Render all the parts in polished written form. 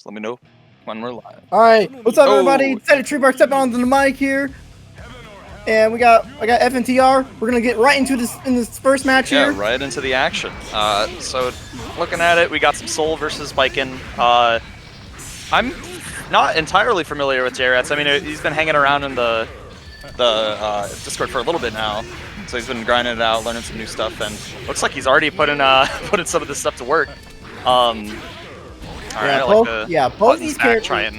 let me know when we're live. All right, what's up, everybody? Oh. Excited Tree Bark stepping onto the mic here, and I got FNTR. We're gonna get right into this first match here. Yeah, right into the action. So looking at it, we got some Soul versus Biken. I'm not entirely familiar with J-Rats. I mean, he's been hanging around in the Discord for a little bit now, so he's been grinding it out, learning some new stuff, and looks like he's already putting putting some of this stuff to work. Both these characters.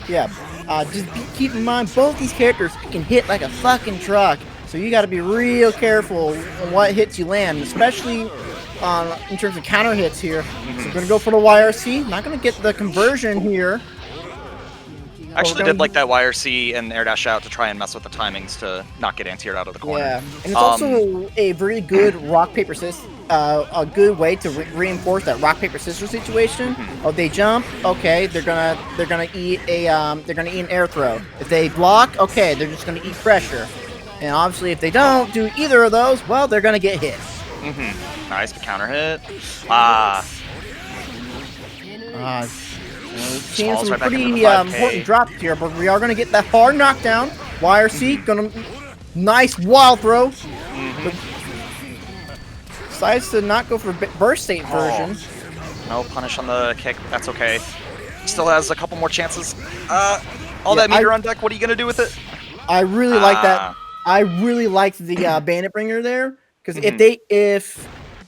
Just keep in mind, both these characters can hit like a fucking truck, so you got to be real careful on what hits you land, especially in terms of counter hits here. So we're gonna go for the YRC. Not gonna get the conversion here. I actually did like that YRC and air dash out to try and mess with the timings to not get anti-aired out of the corner. Yeah, and it's also a very good rock paper scissors, a good way to reinforce that rock paper scissors situation. Oh, they jump, okay, they're gonna eat an air throw. If they block, okay, they're just gonna eat pressure. And obviously, if they don't do either of those, well, they're gonna get hit. Nice counter hit. Seeing some pretty important drops here, but we are going to get that hard knockdown. YRC gonna nice wild throw. Decides to not go for burst state version. No punish on the kick. That's okay. Still has a couple more chances. All that meter on deck. What are you gonna do with it? I really like that. I really liked the Bandit Bringer there, because if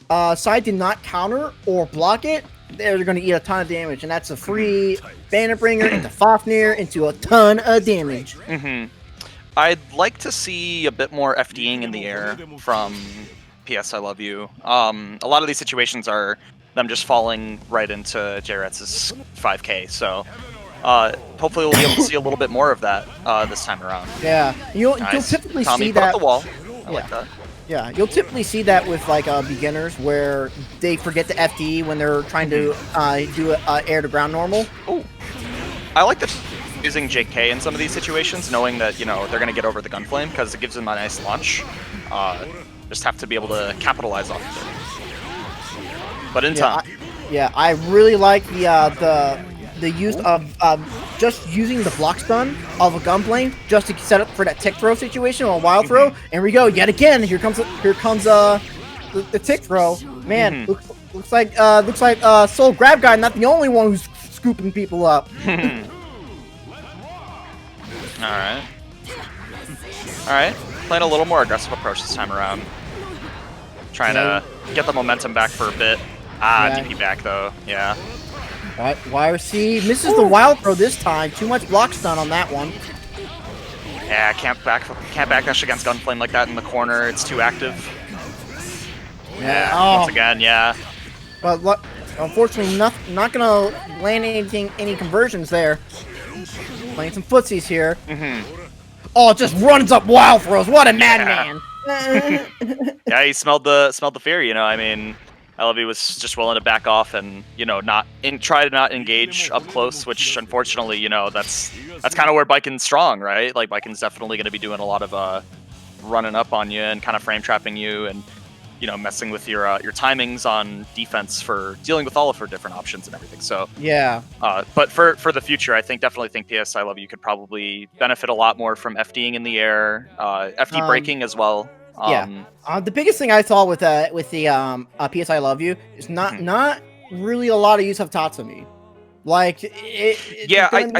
Side did not counter or block it, they're going to eat a ton of damage, and that's a free Bandit Bringer into Fafnir into a ton of damage. I'd like to see a bit more FDing in the air from PS I Love You. A lot of these situations are them just falling right into J-Rats' 5k, so hopefully we'll be able to see a little bit more of that this time around. Yeah, you'll typically see that. Put up the wall. I like that. Yeah, you'll typically see that with like beginners where they forget the FD when they're trying to do air to ground normal. Oh, I like that using JK in some of these situations, knowing that they're gonna get over the gunflame because it gives them a nice launch. Just have to be able to capitalize off of it. But in time. I really like the use of just using the block stun of a gunflame just to set up for that tick throw situation or a wild throw. And we go yet again. Here comes the tick throw. Man, looks like Soul Grab Guy not the only one who's scooping people up. All right. Playing a little more aggressive approach this time around. Trying to get the momentum back for a bit. DP back though. Yeah. YRC misses the wild throw this time. Too much block stun on that one. Yeah, can't backdash against Gunflame like that in the corner. It's too active. Once again, But unfortunately, not gonna land any conversions there. Playing some footsies here. Oh, just runs up wild throws. What a madman! Yeah, he smelled the fear. I mean. LV was just willing to back off and try to not engage up close, which unfortunately that's kind of where Biken's strong, right? Like Biken's definitely going to be doing a lot of running up on you and kind of frame trapping you and messing with your timings on defense for dealing with all of her different options and everything. So yeah, but for the future, I definitely think PS I Love You could probably benefit a lot more from FDing in the air, FD breaking as well. The biggest thing I saw with the PS I Love You is not really a lot of use of Tatsumi. Like I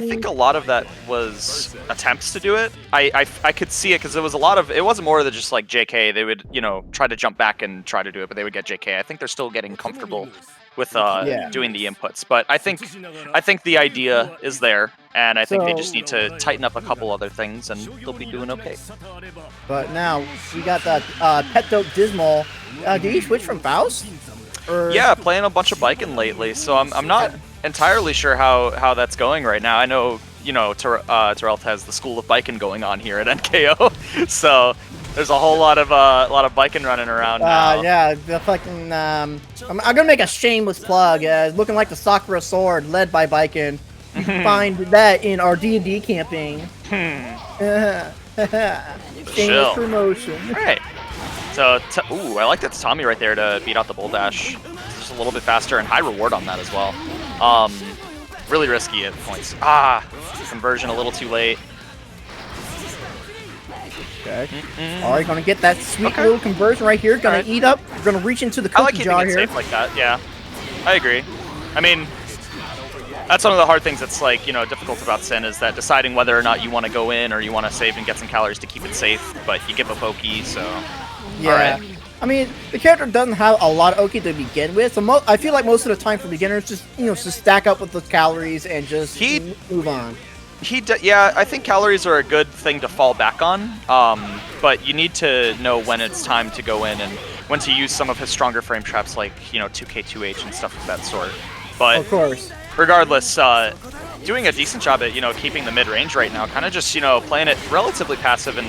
think a lot of that was attempts to do it. I could see it because it wasn't more than just like JK. They would try to jump back and try to do it, but they would get JK. I think they're still getting comfortable with doing the inputs, but I think the idea is there, and I think they just need to tighten up a couple other things, and they'll be doing okay. But now we got that Pet Dope Dismal. Did you switch from Faust? Yeah, playing a bunch of Biken lately, so I'm not entirely sure how that's going right now. I know Terrell has the School of Biken going on here at NKO, so. There's a whole lot of Biken running around now. Yeah, the fucking I'm gonna make a shameless plug. Looking like the Sakura Sword, led by Biken. You can find that in our D&D campaign. Shameless promotion. All right. So, I like that Tommy right there to beat out the Bull Dash. Just a little bit faster and high reward on that as well. really risky at points. Ah, conversion a little too late. Okay. Alright, gonna get that sweet Okay. little conversion right here. Gonna eat up. Gonna reach into the I like cookie keeping jar it here. safe like that. Yeah, I agree. I mean, that's one of the hard things that's like, you know, difficult about Sin is that deciding whether or not you want to go in or you want to save and get some calories to keep it safe, but you give up Oki, so. Yeah. Alright. I mean, the character doesn't have a lot of Oki to begin with, so I feel like most of the time for beginners, just, you know, just stack up with the calories and just move on. Yeah, I think calories are a good thing to fall back on, but you need to know when it's time to go in and when to use some of his stronger frame traps like, you know, 2K2H and stuff of that sort. But of course. Regardless, doing a decent job at, you know, keeping the mid-range right now, kind of just, you know, playing it relatively passive and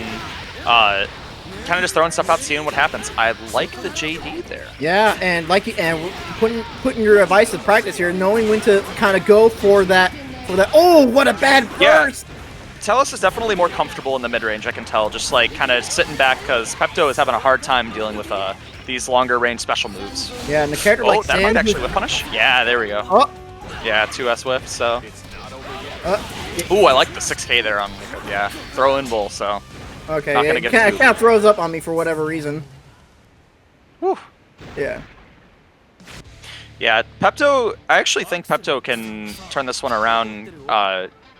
kind of just throwing stuff out, seeing what happens. I like the JD there. Yeah, and putting your advice to practice here, knowing when to kind of go for that. Oh, what a bad burst! Yeah. Telos is definitely more comfortable in the mid-range, I can tell, just like kind of sitting back because Pepto is having a hard time dealing with these longer range special moves. Yeah, and the character like that might actually whip punish? Yeah, there we go. Oh. Yeah, 2S whip, so. Ooh, I like the 6K there on yeah, throw in bull, so. Okay, yeah, it kind of throws up on me for whatever reason. Whew. Yeah. Yeah, Pepto, I actually think Pepto can turn this one around,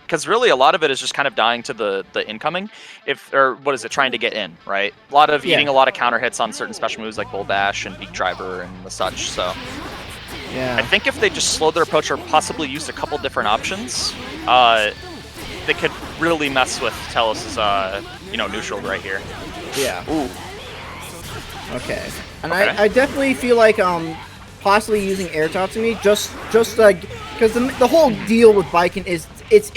because really a lot of it is just kind of dying to the incoming, or what is it, trying to get in, right? A lot of eating a lot of counter hits on certain special moves like Bull Dash and Beak Driver and the such, so. Yeah. I think if they just slowed their approach or possibly used a couple different options, they could really mess with Telos's, you know, neutral right here. Yeah. Ooh. Okay. And I definitely feel like possibly using air Tatsumi just like because the whole deal with biking is it's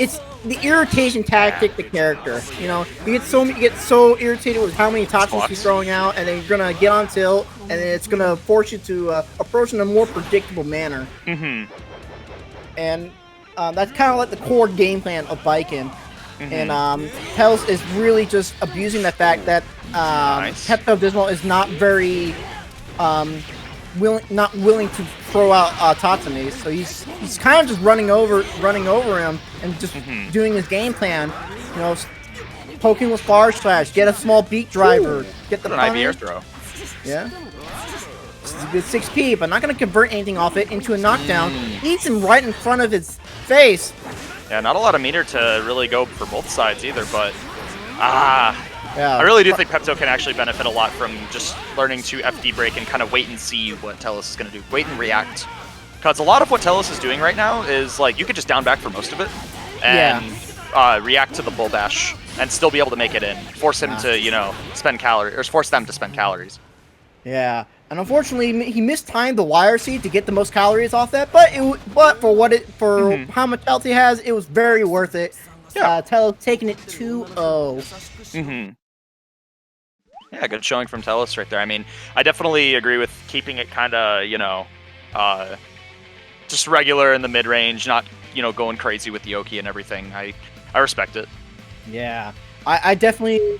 the irritation tactic the character. You know, you get so irritated with how many Tatsumis he's throwing out, and then you're gonna get on tilt, and then it's gonna force you to approach in a more predictable manner. Mm-hmm. And that's kind of like the core game plan of biking. And Telos is really just abusing the fact that Pepto Bismol is not very willing to throw out Tatsumis, so he's kind of just running over him and just doing his game plan. You know, poking with Far Slash, get a small Beak Driver, get the an IB throw. Yeah. This is a good 6P, but not going to convert anything off it into a knockdown. Eats him right in front of his face. Yeah, not a lot of meter to really go for both sides either, but yeah. I really do think Pepto can actually benefit a lot from just learning to FD break and kind of wait and see what Telos is going to do. Wait and react. Because a lot of what Telos is doing right now is, like, you could just down back for most of it and react to the Bull Dash and still be able to make it in. Force him to, you know, spend calories, or force them to spend calories. Yeah. And unfortunately, he mistimed the wire seed to get the most calories off that, but for how much health he has, it was very worth it. Yeah. Telos taking it 2-0. Yeah, good showing from Telos right there. I mean, I definitely agree with keeping it kind of, you know, just regular in the mid-range, not, you know, going crazy with the Oki and everything. I respect it. Yeah. I definitely...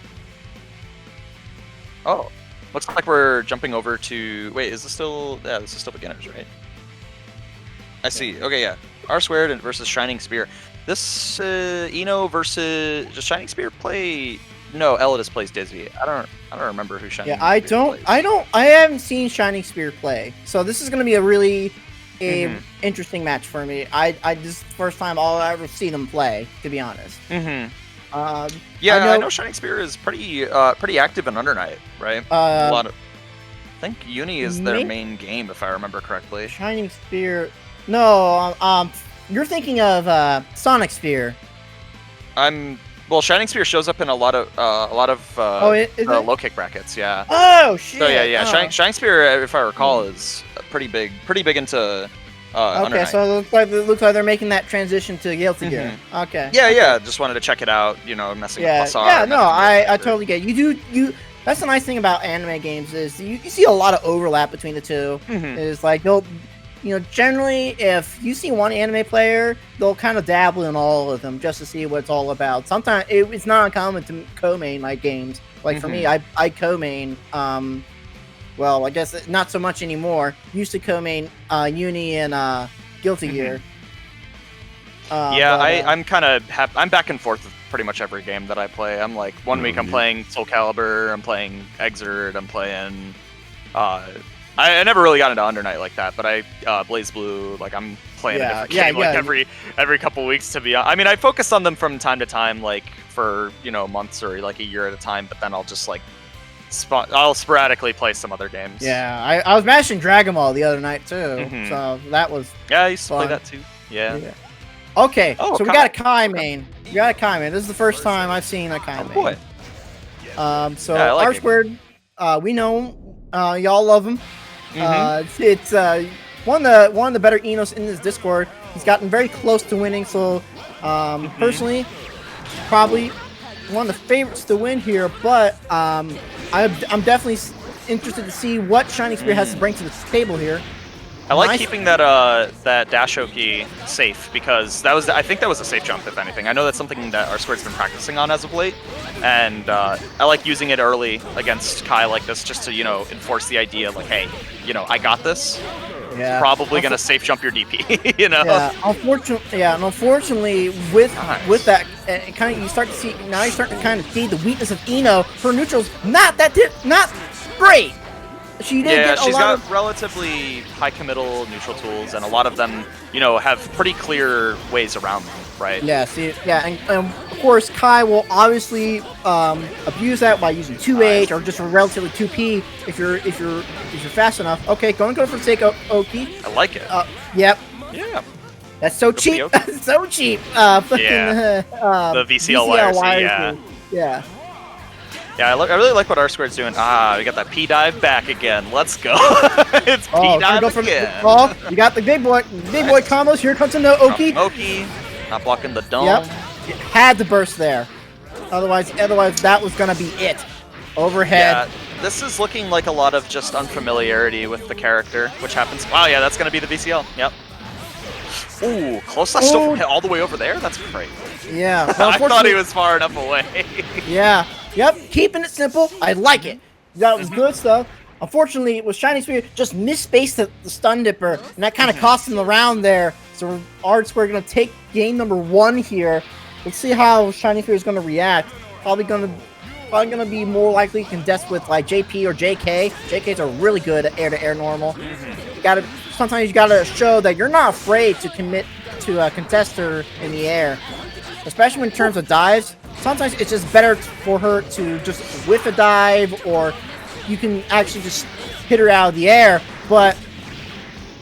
Oh. Looks like we're jumping over to... Wait, is this still... Yeah, this is still beginners, right? I see. Okay, yeah. R² versus Shining Spear. This, Eno versus... Does Shining Spear play... No, Elidus plays Dizzy. I don't remember who Shining Spear plays. I haven't seen Shining Spear play. So this is going to be a really interesting match for me. This is the first time I'll ever see them play, to be honest. Yeah, I know Shining Spear is pretty active in Under Night, right? A lot of. I think Uni is their main game, if I remember correctly. Shining Spear, no. You're thinking of Sonic Spear. Well, Shining Spear shows up in a lot of low kick brackets. Yeah. Oh shit. So yeah. Shining Spear, if I recall, is pretty big into. Okay, so it looks like they're making that transition to Guilty Gear. Okay. Yeah. Just wanted to check it out. You know, messing with Plus R. Yeah, no, I totally get it. You. That's the nice thing about anime games is you see a lot of overlap between the two. It's like generally if you see one anime player, they'll kind of dabble in all of them just to see what it's all about. Sometimes it's not uncommon to co-main like games. Like for me, I co-main. Well, I guess not so much anymore. Used to co-main Uni and Guilty Gear. Yeah, I'm kind of I'm back and forth with pretty much every game that I play. I'm like, one week I'm playing Soul Calibur, I'm playing Exert, I'm playing. I never really got into Under Night like that, but Blaze Blue, like I'm playing a different game like every couple weeks to be. I mean, I focus on them from time to time, like for months or like a year at a time, but then I'll just like I'll sporadically play some other games. Yeah, I was mashing Dragon Ball the other night too, so that was I used to play that too. Yeah. Okay, so we got a Kai main. We got a Kai main. This is the first time I've seen a Kai main. Boy. So R Squared, we know y'all love him. It's one of the better Enos in this Discord. He's gotten very close to winning, so personally, probably one of the favorites to win here. But I'm definitely interested to see what Shining Spear has to bring to the table here. I like keeping that that dash Oki safe because I think that was a safe jump if anything. I know that's something that R Squared's been practicing on as of late, and I like using it early against Kai like this just to enforce the idea like, hey, I got this. Yeah. Probably gonna safe jump your DP. Yeah. Unfortunately, with that, kind of you start to see now. You start to kind of see the weakness of Eno. Her neutrals not great. She's got relatively high committal neutral tools, and a lot of them, have pretty clear ways around them, right? Yeah, and of course Kai will obviously abuse that by using 2H or just a relatively 2P if you're fast enough. Okay, go for Seiko Oki. I like it. Yep. Yeah. That's so cheap. That's so cheap. The VCL wires. Yeah. Yeah, I really like what R Squared's doing. We got that P dive back again. Let's go. It's P dive again. You got the big boy combos. Here comes a Oki. Oki, not blocking the dome. Yep. It had to burst there. Otherwise that was gonna be it. Overhead. Yeah, this is looking like a lot of just unfamiliarity with the character, which happens. Wow, yeah, that's gonna be the VCL. Yep. Ooh, close slash still hit all the way over there. That's great. Yeah. I thought he was far enough away. Yeah. Yep, keeping it simple. I like it. That was good stuff. Unfortunately, it was Shining Spear just misspaced the stun dipper, and that kind of cost him the round there. So R Square going to take game number 1 here. Let's see how Shining Spear is going to react. Probably going to be more likely to contest with like JP or JK. JK's are really good at air-to-air normal. Sometimes you gotta show that you're not afraid to commit to a contester in the air, especially in terms of dives. Sometimes it's just better for her to just whiff a dive, or you can actually just hit her out of the air. But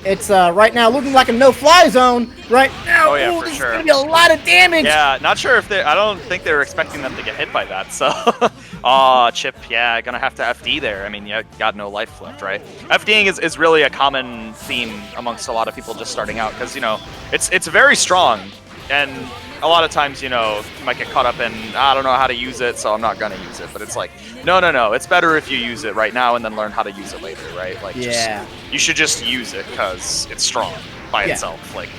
it's right now looking like a no-fly zone right now. Oh yeah, for sure. It's gonna be a lot of damage. Yeah, not sure if I don't think they were expecting them to get hit by that. So, Chip, yeah, gonna have to FD there. I mean, you got no life left, right? FDing is really a common theme amongst a lot of people just starting out because it's very strong. And a lot of times, you might get caught up in, I don't know how to use it, so I'm not going to use it. But it's like, no. It's better if you use it right now and then learn how to use it later, right? Like, you should just use it because it's strong by itself. Like,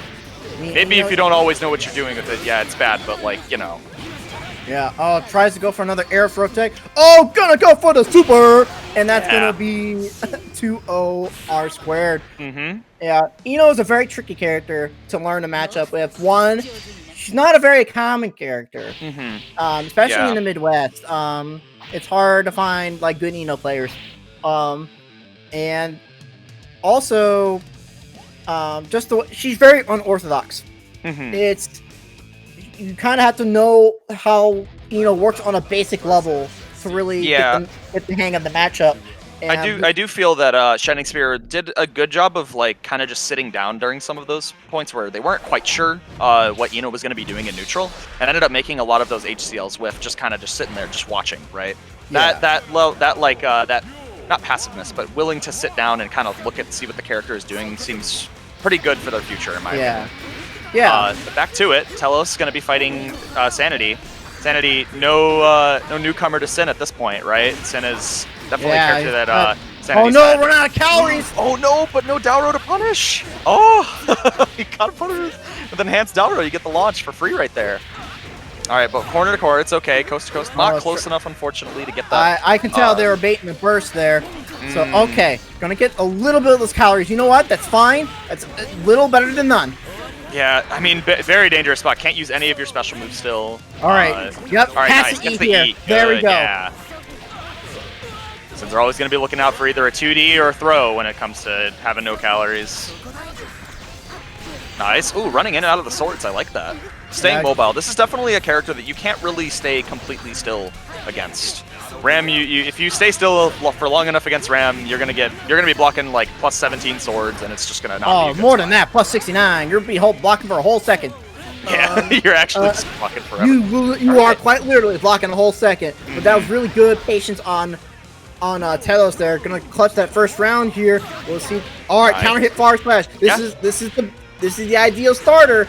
maybe if you don't always know what you're doing with it, yeah, it's bad, but like, Yeah, tries to go for another air throw tech. Oh, gonna go for the super! And that's gonna be 2-0 R Squared. Yeah, Eno is a very tricky character to learn to match up with. One, she's not a very common character, especially in the Midwest. It's hard to find like good Eno players, and also, she's very unorthodox. It's you kind of have to know how works on a basic level to really get the hang of the matchup. And I do feel that Shining Spear did a good job of like kind of just sitting down during some of those points where they weren't quite sure what Eno was going to be doing in neutral, and ended up making a lot of those HCLs with just kind of just sitting there just watching, right? That not passiveness, but willing to sit down and kind of see what the character is doing seems pretty good for their future in my opinion. But back to it, Telos going to be fighting Sanity. Sanity, no newcomer to Sin at this point, right? Sin is definitely a character that Sanity's run out of calories! Oh no, but no down row to punish! Oh! You gotta punish with enhanced down row, you get the launch for free right there. Alright, but corner to corner, it's okay. Coast to coast, not close enough, unfortunately, to get that. I can tell they were baiting the burst there. So, okay, gonna get a little bit of those calories. You know what? That's fine. That's a little better than none. Yeah, I mean, very dangerous spot. Can't use any of your special moves still. All right. Yep. All right, Pass nice. the Gets E the here. E. There we Good, go. Yeah. Since they're always going to be looking out for either a 2D or a throw when it comes to having no calories. Nice. Ooh, running in and out of the swords. I like that. Staying mobile. This is definitely a character that you can't really stay completely still against. Ram, if you stay still for long enough against Ram, you're gonna be blocking like plus 17 swords, and it's just gonna not be a good more spot. than that, plus 69. You're be blocking for a whole second. Yeah, you're actually just blocking forever. You are quite literally blocking a whole second. But that was really good patience on Telos there. Gonna clutch that first round here. We'll see. All right, counter hit forward slash. This is the ideal starter.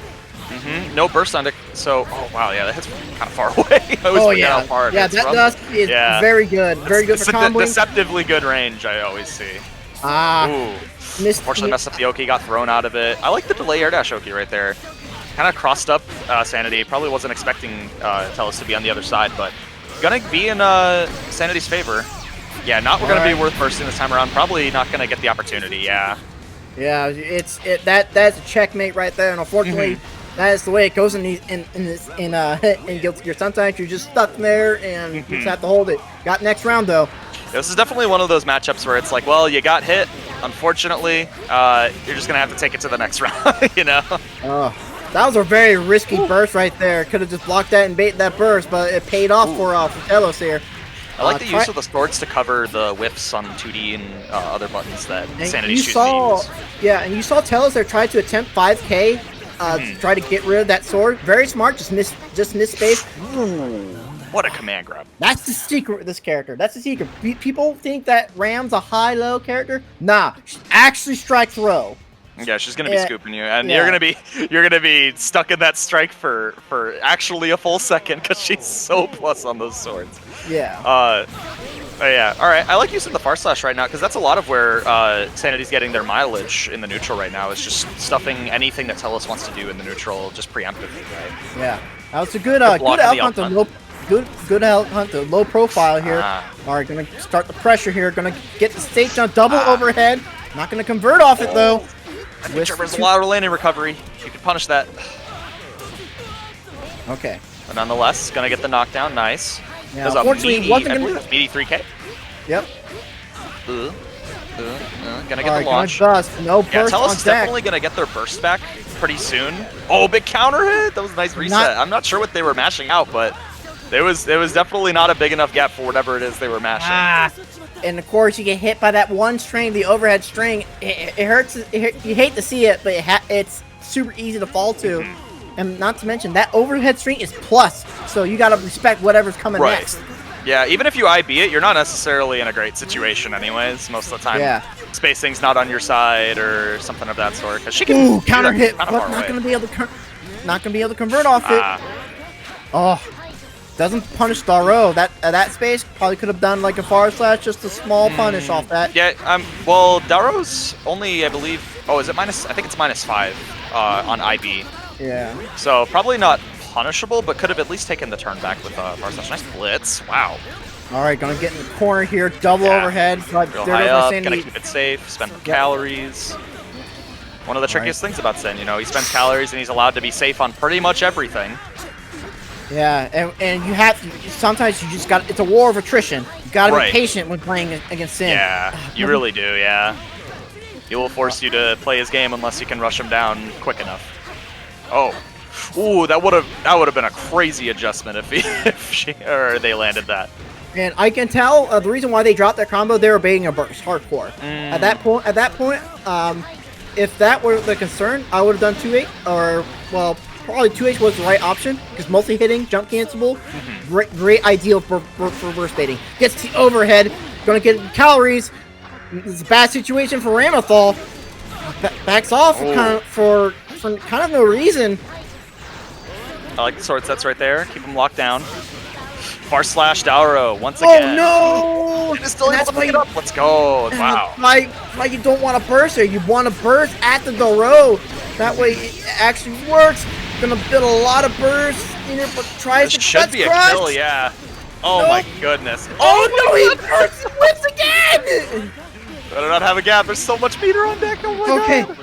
No burst on it, so oh wow, yeah, that hits kind of far away. I always forget how far it hits that from. dust is very good. Very good for comboing. Deceptively good range, I always see. Ooh. Unfortunately messed up the Oki, got thrown out of it. I like the delay air dash Oki right there. Kind of crossed up Sanity. Probably wasn't expecting Telos to be on the other side, but gonna be in Sanity's favor. Yeah, we're gonna be worth bursting this time around. Probably not gonna get the opportunity. Yeah. Yeah, that's a checkmate right there, and unfortunately. That is the way it goes in Guilty Gear. Sometimes you're just stuck there and you just have to hold it. Got next round though. This is definitely one of those matchups where it's like, well, you got hit. Unfortunately, you're just gonna have to take it to the next round. You know. That was a very risky burst right there. Could have just blocked that and baited that burst, but it paid off for Telos here. I like the use of the swords to cover the whiffs on 2D and other buttons that Sanity chooses to use. Yeah, and you saw Telos there try to attempt 5K. Try to get rid of that sword. Very smart. Just miss space. What a command grab. That's the secret with this character. That's the secret. People think that Ram's a high-low character. Nah, actually strike throw. Yeah, she's gonna be scooping you, and you're gonna be stuck in that strike for actually a full second because she's so plus on those swords. Yeah. Yeah. All right. I like using the far slash right now because that's a lot of where Sanity's getting their mileage in the neutral right now. Is just stuffing anything that Telos wants to do in the neutral just preemptively, right? Yeah. That was a good elk hunt. Good elk hunt. Low profile here. All right, gonna start the pressure here. Gonna get the stage jump double overhead. Not gonna convert off it though. There's a lot of landing recovery. You can punish that. Okay. But nonetheless, gonna get the knockdown. Nice. Yeah, unfortunately, wasn't gonna. That's meaty 3K. Yep. Gonna get the launch. No burst Telos on is definitely gonna get their burst back pretty soon. Oh, big counter hit! That was a nice reset. I'm not sure what they were mashing out, but it was definitely not a big enough gap for whatever it is they were mashing. And of course, you get hit by that one string, the overhead string. It hurts. You hate to see it, but it's super easy to fall to. And not to mention, that overhead string is plus, so you gotta respect whatever's coming next. Yeah, even if you IB it, you're not necessarily in a great situation anyways, most of the time. Yeah. Spacing's not on your side or something of that sort. Because she can counter hit, but not gonna be able to convert off it. Oh, doesn't punish Daro. That space probably could have done like a far slash, just a small punish off that. Yeah, well, Daro's only, I believe, is it minus? I think it's -5 on IB. Yeah. So probably not punishable, but could have at least taken the turn back with far slash. Nice blitz. Wow. All right, gonna get in the corner here, double overhead. But real high up, gotta keep it safe, spend calories. One of the trickiest things about Sin, you know, he spends calories and he's allowed to be safe on pretty much everything. Yeah, and you have sometimes you just got it's a war of attrition. You gotta be patient when playing against Sin. Yeah, you really do. Yeah, he will force you to play his game unless you can rush him down quick enough. Oh, ooh, that would have been a crazy adjustment if they landed that. And I can tell the reason why they dropped that combo, they were baiting a burst hardcore. At that point, if that were the concern, I would have done 2-8 or well. Probably 2H was the right option because multi-hitting, jump cancelable, great ideal for burst baiting. Gets the overhead, gonna get calories. It's a bad situation for Ramathal. Backs off for kind of no reason. I like the sword sets right there. Keep them locked down. Far slash Dauro once again. Oh no! It's still able to pick it up. Let's go. Wow. Why you don't want to burst here? You want to burst at the Dauro. That way it actually works. Gonna build a lot of bursts in it, but tries to should be a kill, yeah. Oh my goodness. Oh no, he bursts once again! Better not have a gap. There's so much meter on deck. Oh my god.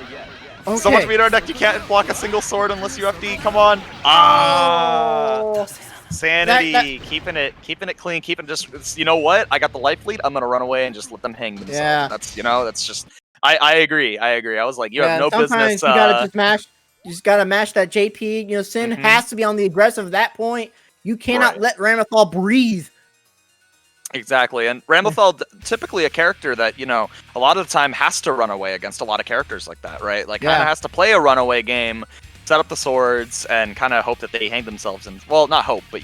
So much Okay. meter on deck, you can't block a single sword unless you FD. Come on. Ah. Oh. Sanity. Keeping it clean. Keeping just. You know what? I got the life lead. I'm gonna run away and just let them hang themselves. Yeah. That's that's just. I agree. I was like, you have Yeah, no sometimes business. you gotta just mash. You just gotta mash that JP. You know, Sin has to be on the aggressive at that point. You cannot let Ramithal breathe. Exactly, and Ramithal, typically a character that, a lot of the time has to run away against a lot of characters like that, right? Like, kind of has to play a runaway game, set up the swords, and kind of hope that they hang themselves, and, well, not hope, but,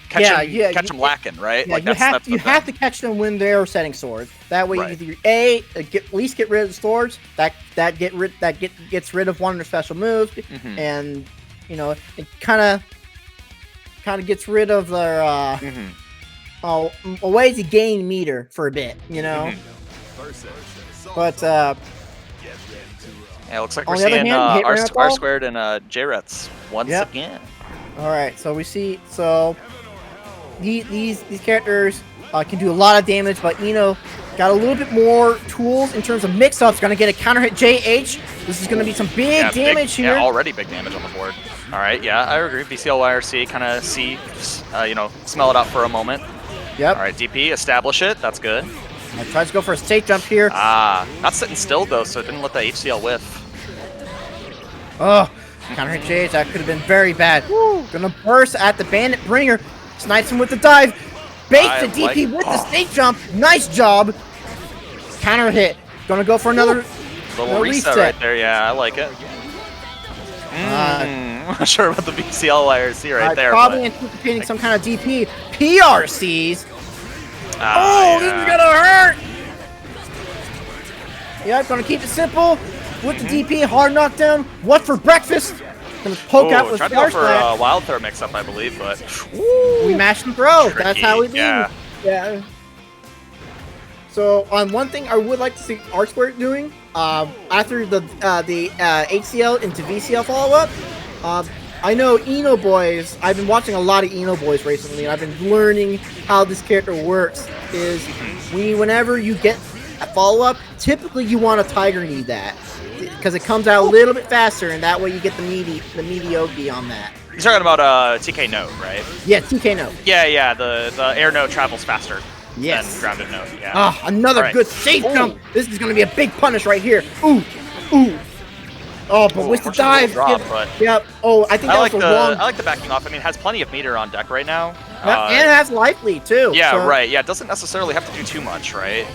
catch them lacking, right? Yeah, like, you have to catch them when they're setting swords. That way, you either at least get rid of the swords, that gets rid of one of their special moves, and, it kind of gets rid of their, a way to gain meter for a bit, But yeah, it looks like we're seeing R squared and J-Rets once again. All right, so we see these characters can do a lot of damage, but got a little bit more tools in terms of mix-ups. Gonna get a counter hit JH. This is gonna be some big damage here. Yeah, already big damage on the board. All right, yeah, I agree. VCL YRC, kind of smell it out for a moment. Yep. All right, DP, establish it. That's good. Tries to go for a safe jump here. Not sitting still though, so it didn't let the HCL whiff. Oh, counter hit JH. That could have been very bad. Woo. Gonna burst at the Bandit Bringer. Snipes him with the dive. Baits the DP with the safe jump. Nice job. Counter hit. Gonna go for another little reset right there. Yeah, I like it. I'm not sure about the VCL YRC right there. Probably anticipating some kind of DP. PRCs. This is gonna hurt. Yeah, gonna keep it simple with the DP. Hard knockdown. What for breakfast? Gonna poke out with tried to go for a wild throw mix up, I believe, but we mash and throw. Tricky. That's how we do. Yeah. So, one thing I would like to see R Squared doing, after the HCL into VCL follow-up, I know Eno Boys, I've been watching a lot of Eno Boys recently, and I've been learning how this character works, is whenever you get a follow-up, typically you want a Tiger Knee that, because it comes out a little bit faster, and that way you get the mediocre on that. You're talking about TK Note, right? Yeah, TK Note. Yeah, the air note travels faster. Yes. Than grounded note, yeah. Ah, another good safe jump. This is going to be a big punish right here. Ooh. Oh, but with the dive. Yep. Oh, I think that was the wrong. I like the backing off. I mean, it has plenty of meter on deck right now. And it has life lead, too. Yeah, right. Yeah, it doesn't necessarily have to do too much, right?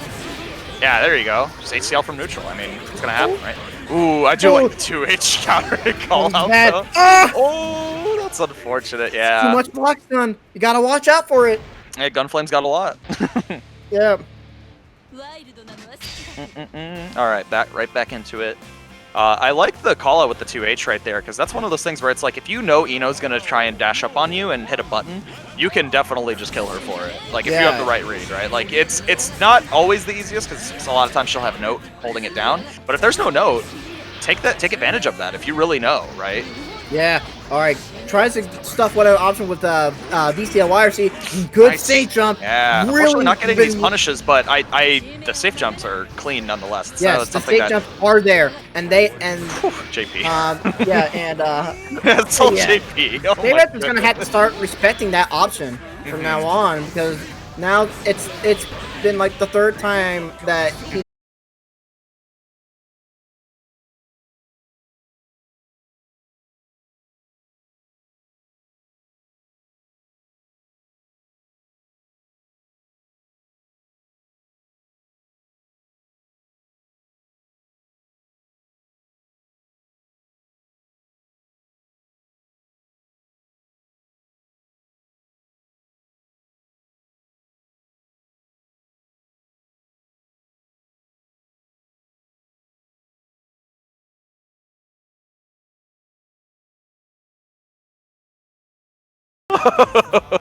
Yeah, there you go. Just HCL from neutral. I mean, it's going to happen, right? Ooh, I do like the 2H counter call out, though. Oh, that's unfortunate, yeah. Too much block done. You got to watch out for it. Hey, Gunflame's got a lot. Yeah. All right, right back into it. I like the call out with the 2H right there, because that's one of those things where it's like, if you know Eno's going to try and dash up on you and hit a button, you can definitely just kill her for it. Like, if you have the right read, right? Like, it's not always the easiest, because a lot of times she'll have a note holding it down. But if there's no note, take advantage of that if you really know, right? Yeah. All right. Tries to stuff whatever option with VCL YRC. Good safe jump. Yeah. Really unfortunately, not getting these punishes, but the safe jumps are clean nonetheless. Yes, the safe jumps are there, and JP. Yeah, and it's all JP. Oh J-Rep is gonna have to start respecting that option from now on, because now it's been like the third time that he.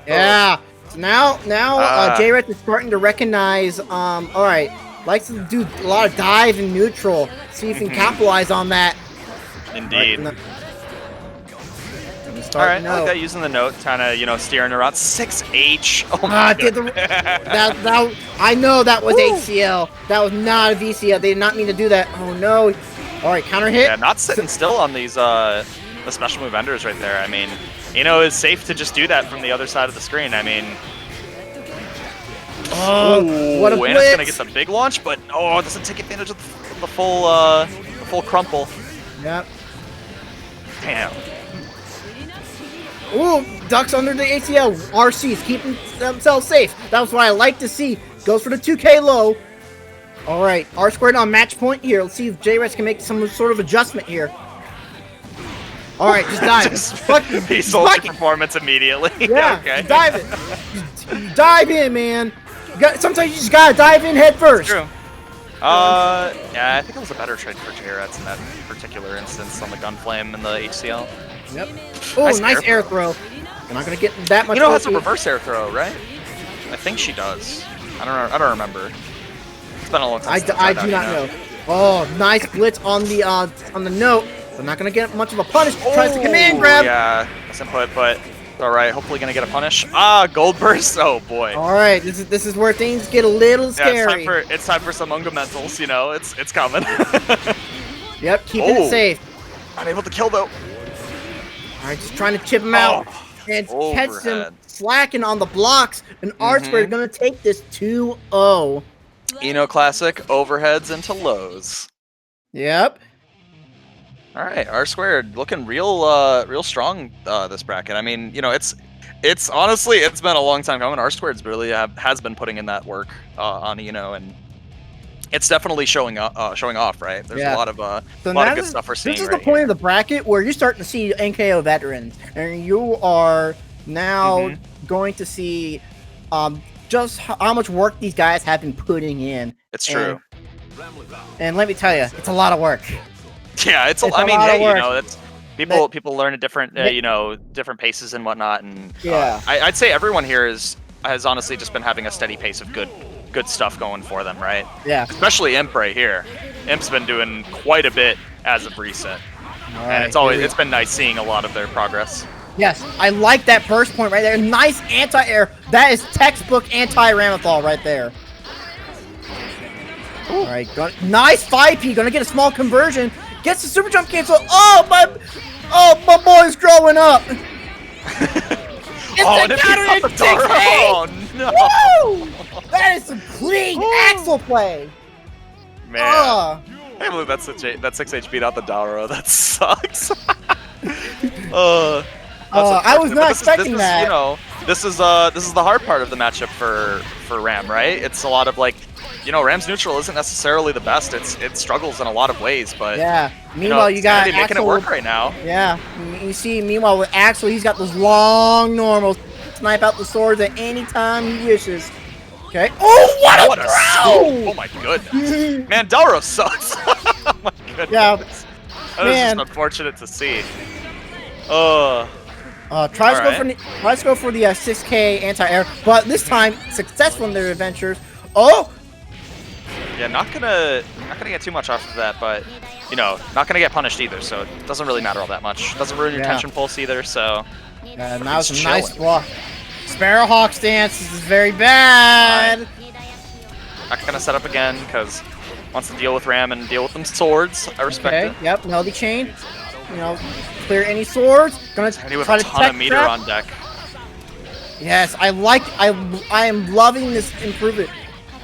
Yeah. So now J-Ret is starting to recognize. All right, likes to do a lot of dive and neutral. See if he can capitalize on that. Indeed. All right, I like that, using the note, kind of steering around 6H. Oh my god. I know that was HCL. That was not a VCL. They did not mean to do that. Oh no. All right, counter hit. Yeah, not sitting still on these the special move enders right there. I mean, is safe to just do that from the other side of the screen. I mean, What a and it's gonna blitz. get the big launch, but it doesn't take advantage of the full crumple. Yep. Damn. Ooh, ducks under the ACL. RC's keeping themselves safe. That was what I like to see. Goes for the 2K low. All right, R squared on match point here. Let's see if J-Rex can make some sort of adjustment here. All right, just dive. He sold the performance immediately. Yeah, Okay. just dive it. Just dive in, man. Sometimes you just gotta dive in head first. True. Yeah, I think it was a better trade for J-Rex in that particular instance on the Gunflame and the HCL. Yep. Oh, nice air throw. We're not gonna get that much. Has a reverse air throw, right? I think she does. I don't remember. It's been a long time. I do not know. Oh, nice blitz on the note. We're not gonna get much of a punish. Tries to command grab. Yeah, that's input, but all right. Hopefully gonna get a punish. Gold burst. Oh boy. All right, this is where things get a little scary. Yeah, it's time for some fundamentals. It's coming. Yep, keeping it safe. Unable to kill though. All right, just trying to chip him out and catch him slacking on the blocks. And R-Squared gonna take this 2-0. Classic overheads into lows. Yep. All right, R-Squared looking real strong this bracket. I mean, it's honestly it's been a long time coming. R-Squared's really has been putting in that work on and it's definitely showing off, right? There's a lot of good stuff we're seeing. This is the point of the bracket where you're starting to see NKO veterans, and you are now going to see just how much work these guys have been putting in. It's true. And let me tell you, it's a lot of work. Yeah, it's I mean, hey, that's people learn at different different paces and whatnot, and I'd say everyone here has honestly just been having a steady pace of good stuff going for them, right? Yeah. Especially Imp right here. Imp's been doing quite a bit as of recent, and it's been nice seeing a lot of their progress. Yes, I like that burst point right there. Nice anti-air. That is textbook anti-Ramethal right there. All right, nice 5P. Gonna get a small conversion. Gets the super jump cancel. Oh my boy's growing up. And it counter in 6K. Oh no! Woo! That is some clean axle play. Man, I can't believe that 6H beat out the Dauro. That sucks. I was not expecting that. This is the hard part of the matchup for Ram, right? It's a lot of Ram's neutral isn't necessarily the best. It struggles in a lot of ways, but yeah. Meanwhile, you got Axel making it work right now. Yeah, you see. Meanwhile, with Axel, he's got those long normals. Snipe out the swords at any time he wishes. Okay. Oh, what a throw! Oh my goodness, man, Dauro sucks. Oh my goodness. Yeah, that was just unfortunate to see. Tries to go for the 6K anti-air, but this time successful in their adventures. Oh. Yeah, not gonna get too much off of that, but not gonna get punished either, so it doesn't really matter all that much. Doesn't ruin your tension pulse either, so. Yeah, now some nice block. Sparrowhawk stance. This is very bad. Not gonna set up again because wants to deal with Ram and deal with them swards. I respect it. Yep. Melody chain. Clear any swords. Gonna try to ton of meter on deck. Yes, I am loving this improvement.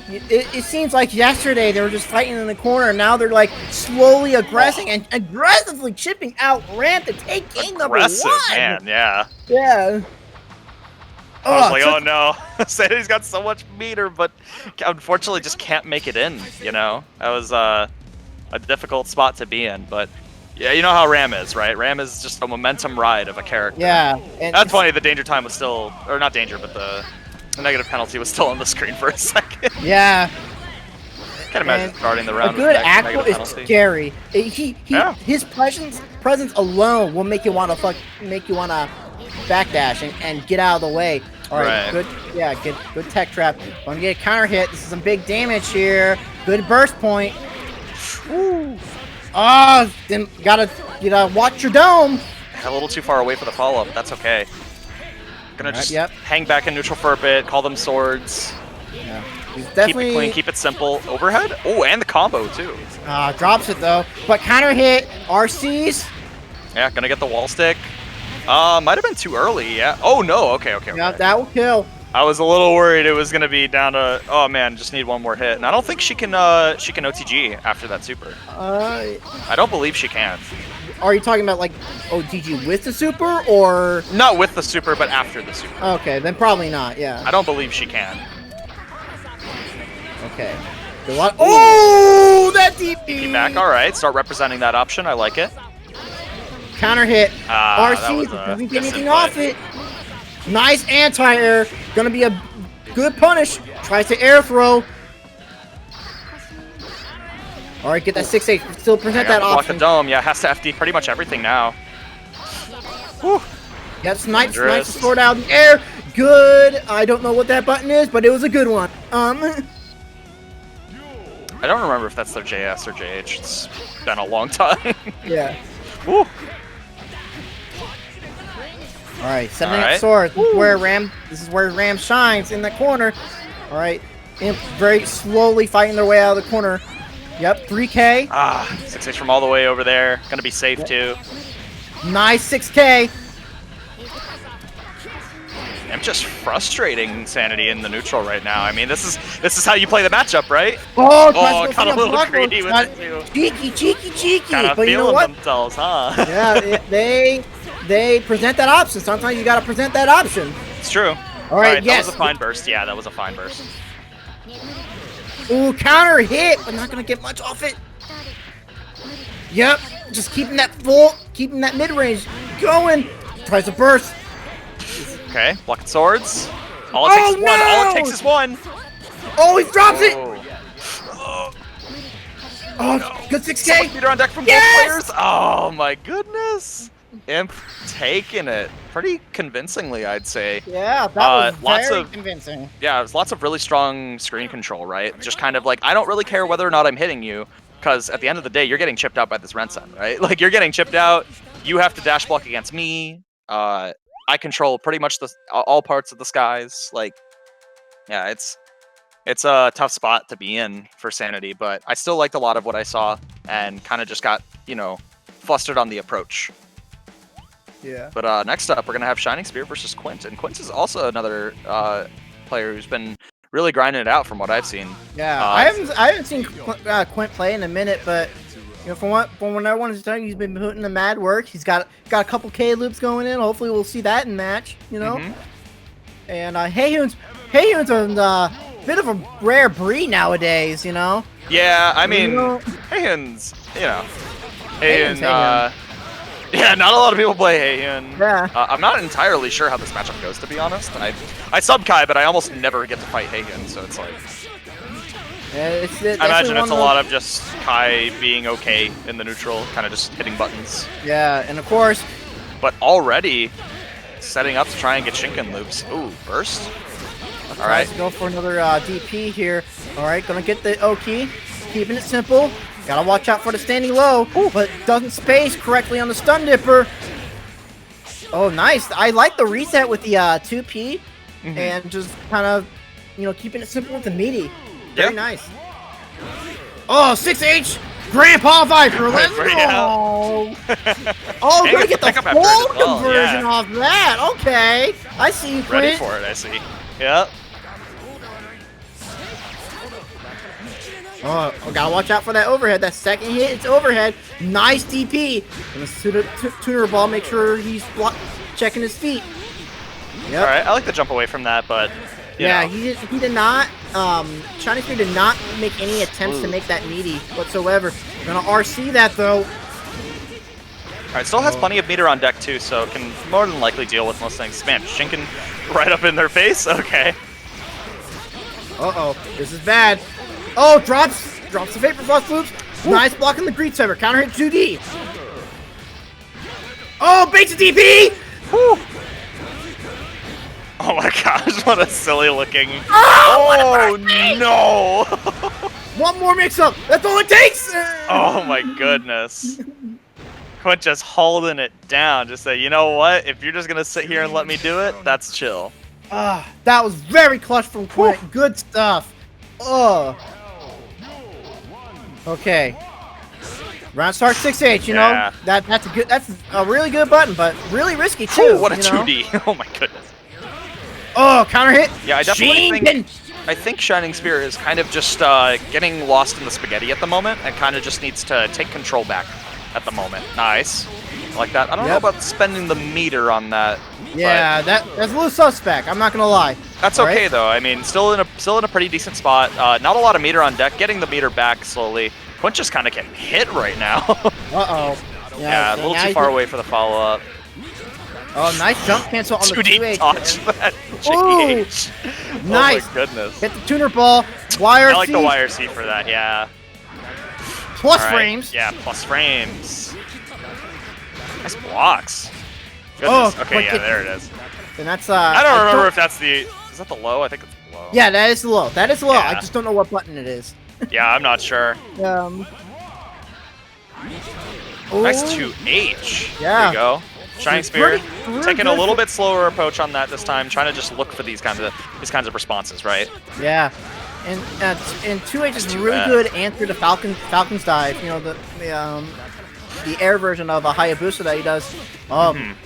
It seems like yesterday they were just fighting in the corner, and now they're slowly aggressing and aggressively chipping out Ram to take game number 1. Man, yeah. Yeah. I was like, oh no, Sandy's got so much meter, but unfortunately just can't make it in. That was a difficult spot to be in, but yeah, you know how Ram is, right? Ram is just a momentum ride of a character. Yeah. That's funny. The danger time was still, or not danger, but the negative penalty was still on the screen for a second. Yeah. Can't imagine starting the round. A good Axel is scary. His presence alone will make you want to backdash and get out of the way. All right, good tech trap. Want to get a counter hit. This is some big damage here. Good burst point. Woo. Then gotta watch your dome. A little too far away for the follow up. That's okay. Gonna just hang back in neutral for a bit. Call them swords. Yeah. He's Keep definitely it clean, keep it simple. Overhead? Oh, and the combo too. drops it though. But counter hit, RCs. Yeah, gonna get the wall stick. Might have been too early, yeah. Oh no, okay. Yeah, that will kill. I was a little worried it was gonna be down to, oh man, just need one more hit. And I don't think she can OTG after that super. I don't believe she can. Are you talking about like OTG with the super or? Not with the super, but after the super. Okay, then probably not, yeah. I don't believe she can. Okay. Oh, that DP! Keep back, alright. Start representing that option, I like it. Counter hit. That RC was doesn't get anything off it. Nice anti-air. Gonna be a good punish. Tries to air throw. Alright, get that 6-8. Still present that block option. the dome, yeah, has to FD pretty much everything now. Whew. Yep, snipes the sword out in the air. Good. I don't know what that button is, but it was a good one. I don't remember if that's their JS or JH. It's been a long time. Yeah. Woo. All right, setting up sword. This is where Ram shines in the corner. All right, Imp very slowly fighting their way out of the corner. Yep, 3K. 6-6 from all the way over there. Gonna be safe too. Nice 6K. I'm just frustrating Sanity in the neutral right now. I mean, this is how you play the matchup, right? Oh, got a little greedy with it too. Cheeky. Kinda But you know what? themselves, huh? Yeah, they present that option. Sometimes you gotta present that option. It's true. All right, yes. That was a fine burst. Yeah, that was a fine burst. Ooh, counter hit, but not gonna get much off it. Yep, just keeping that mid range going. Tries to burst. Okay, blocking swords. All it takes is one. All it takes is one. Oh, he drops it. Oh, good 6K. Meter on deck from both players. Oh my goodness. Imp taking it pretty convincingly, I'd say. Yeah, that was very convincing. Yeah, there's lots of really strong screen control, right? Just kind of like, I don't really care whether or not I'm hitting you, because at the end of the day, you're getting chipped out by this Rensen, right? Like, you're getting chipped out. You have to dash block against me. I control pretty much all parts of the skies. Like, yeah, it's a tough spot to be in for Sanity, but I still liked a lot of what I saw and kind of just got, flustered on the approach. Yeah. But next up, we're gonna have Shining Spear versus Quint, and Quint is also another player who's been really grinding it out from what I've seen. Yeah, I haven't seen Quint play in a minute, but from what I wanted to tell you, he's been putting the mad work. He's got a couple K loops going in. Hopefully, we'll see that in match. And Haehyun's a bit of a rare breed nowadays. Yeah, I mean, Haehyun's, Haehyun. Yeah, not a lot of people play Haehyun. Yeah. I'm not entirely sure how this matchup goes, to be honest. I sub Kai, but I almost never get to fight Haehyun, so it's like... I imagine it's a lot of just Kai being okay in the neutral, kind of just hitting buttons. Yeah, and of course... But already setting up to try and get Shinken loops. Ooh, burst. All right. Go for another DP here. All right, gonna get the O key. Keeping it simple. Gotta watch out for the standing low, but doesn't space correctly on the stun dipper. Oh, nice. I like the reset with the 2P and just kind of, keeping it simple with the meaty. Very nice. Oh, 6H! Grandpa Viper, let's go! Oh, gonna get the full conversion off that. Okay, I see you, Ready for it, I see. Yep. Oh, gotta watch out for that overhead. That second hit, it's overhead. Nice DP. Gonna tuner ball, make sure he's checking his feet. Yep. All right, I like the jump away from that, but yeah, he did not. Shining Spear did not make any attempts to make that meaty whatsoever. Gonna RC that though. All right, still has plenty of meter on deck too, so can more than likely deal with most things. Man, Shinken right up in their face. Okay. Uh-oh, this is bad. Oh, drops the Vapor Frost loops. Nice blocking the Greed Saber. Counter hit 2D. Oh, baits a DP. Woo. Oh my gosh, what a silly looking. Oh no. One more mix up. That's all it takes. Oh my goodness. Quint just holding it down. Just say, you know what? If you're just going to sit here and let me do it, that's chill. That was very clutch from Quint. Good stuff. Oh. Okay. Round start 6H, you know? That's a really good button, but really risky too. Oh, what a you know? 2D. Oh my goodness. Oh, counter hit. Yeah, I think Shining Spear is kind of just getting lost in the spaghetti at the moment and kind of just needs to take control back at the moment. Nice. I like that. I don't know about spending the meter on that. Yeah, that's a little suspect. I'm not gonna lie. That's okay though. I mean, still in a pretty decent spot. Not a lot of meter on deck. Getting the meter back slowly. Quint just kind of getting hit right now. Uh-oh. Yeah, a little too far away for the follow-up. Oh, nice jump cancel on the 2H. Touch that GH. Nice. Oh my goodness. Hit the tuner ball. YRC. I like the YRC for that, yeah. Plus frames. Yeah, plus frames. Nice blocks. Goodness. Okay, yeah, there it is. And that's I don't remember if that's the... Is that the low? I think it's the low. Yeah, that is the low. That is the low. Yeah. I just don't know what button it is. Yeah, I'm not sure. Nice 2H. Yeah. There you go. Shining Spear. Pretty Taking a little bit slower approach on that this time, trying to just look for these kinds of responses, right? Yeah. And 2H is a really good answer to Falcon's dive. You know, the air version of a Hayabusa that he does.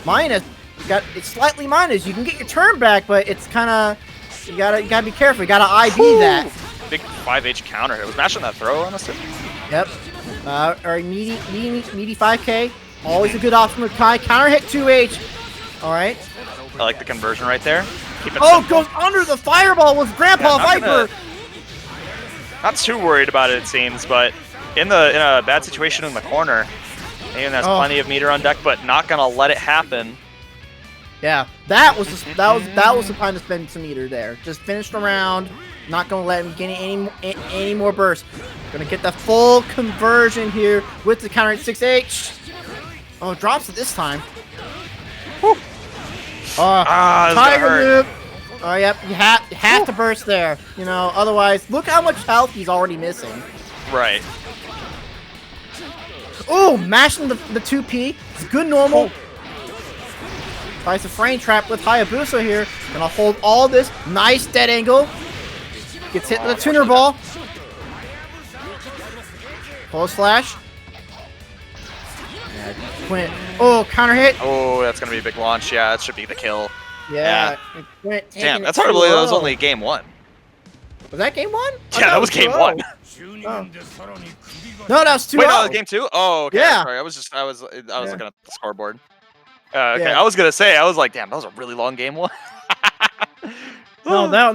Minus, it's slightly minus. You can get your turn back, but it's kind of you gotta be careful. You gotta IB that. Big 5H counter here. Was mashing that throw, honestly. Yep. Or meaty 5K. Always a good option with Kai. Counter hit 2H. All right. I like the conversion right there. Keep it simple. Goes under the fireball with Grandpa Viper. Not too worried about it seems, but in a bad situation in the corner, and has plenty of meter on deck, but not gonna let it happen. Yeah, that was the time to spend some meter there. Just finished the round. Not gonna let him get any more bursts. Gonna get the full conversion here with the counter at 6H. Oh, drops it this time. Tiger loop. Oh, yep. You have to burst there. You know, otherwise, look how much health he's already missing. Right. Oh, mashing the 2P. It's good normal. Tries a frame trap with Hayabusa here. Gonna hold all this. Nice dead angle. Gets hit with a tuner ball. Full slash. Quint. Oh, counter hit. Oh, that's going to be a big launch. Yeah, that should be the kill. Yeah. Damn, that's hard to believe that was only game 1. Was that game 1? Yeah, that was game 1. Oh. No, that was 2-0. Wait, no, that was game 2? Oh, okay. Yeah. Sorry, I was looking at the scoreboard. Okay, I was going to say, I was like, damn, that was a really long game 1. No, that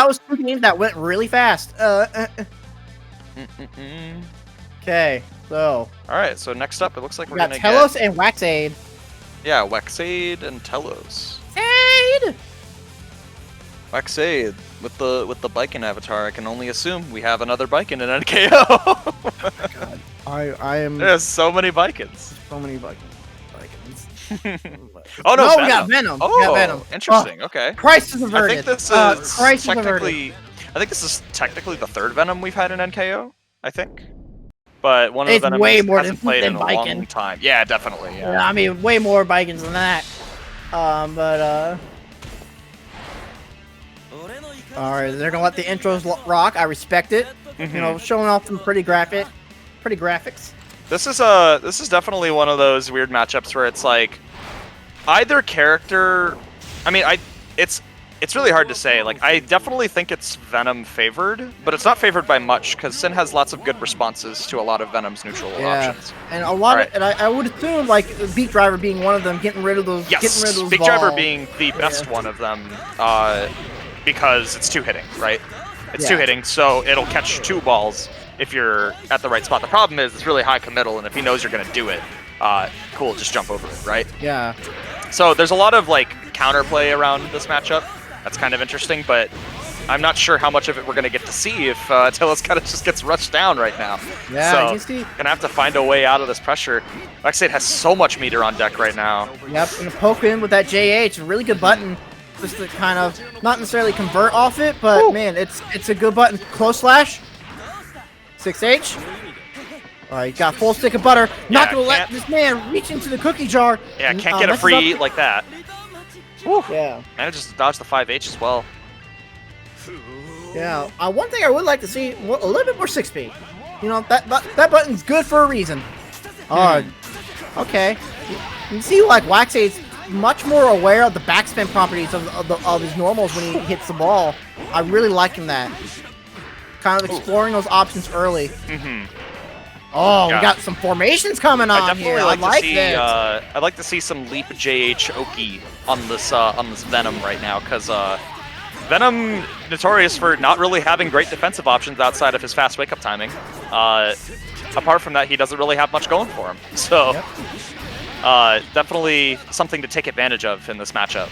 was 2 games that went really fast. Okay, so. Alright, so next up, it looks like we're got going to Telos and Waxade. Yeah, Waxade and Telos. Aid! Waxade, with the Biken avatar, I can only assume we have another Biken in NKO. God, I am... There's so many Bikens. So many Bikens. Oh no, we got Venom. Oh, we got Venom. Interesting. Okay. Crisis averted. I think this is technically. I think this is technically the 3rd Venom we've had in NKO. I think, but one of the Venoms way more hasn't played in a Biken. long time. Yeah, definitely. Yeah. I mean, way more Bikens than that. All right, they're gonna let the intros rock. I respect it. You know, showing off some pretty graphics. This is definitely one of those weird matchups where it's like either character. I mean, it's really hard to say. Like, I definitely think it's Venom favored, but it's not favored by much because Sin has lots of good responses to a lot of Venom's neutral options. And a lot of, and I would assume like Beat Driver being one of them, getting rid of those. Yes, Beat Driver being the best one of them, because it's 2 hitting, right? It's 2 hitting, so it'll catch 2 balls if you're at the right spot. The problem is it's really high committal, and if he knows you're gonna do it, cool, just jump over it, right? Yeah. So there's a lot of like counterplay around this matchup. That's kind of interesting, but I'm not sure how much of it we're gonna get to see if Telos kind of just gets rushed down right now. Yeah, so gonna have to find a way out of this pressure. Waxade has so much meter on deck right now. Yep, and poke in with that JH, a really good button. Just to kind of not necessarily convert off it, but man, it's a good button. Close slash. 6H. Alright, got full stick of butter. Not gonna let this man reach into the cookie jar. Yeah, can't get a free like that. Woo. Yeah. Manages to dodge the 5H as well. Yeah. One thing I would like to see a little bit more 6P. You know, that button's good for a reason. Okay. You see, like, Waxade's much more aware of the backspin properties of his normals when he hits the ball. I really like him that. Kind of exploring those options early. Oh, we got some formations coming on here. I like that. I'd like to see some Leap JH Oki on this Venom right now, because Venom notorious for not really having great defensive options outside of his fast wake-up timing. Apart from that, he doesn't really have much going for him. So, definitely something to take advantage of in this matchup.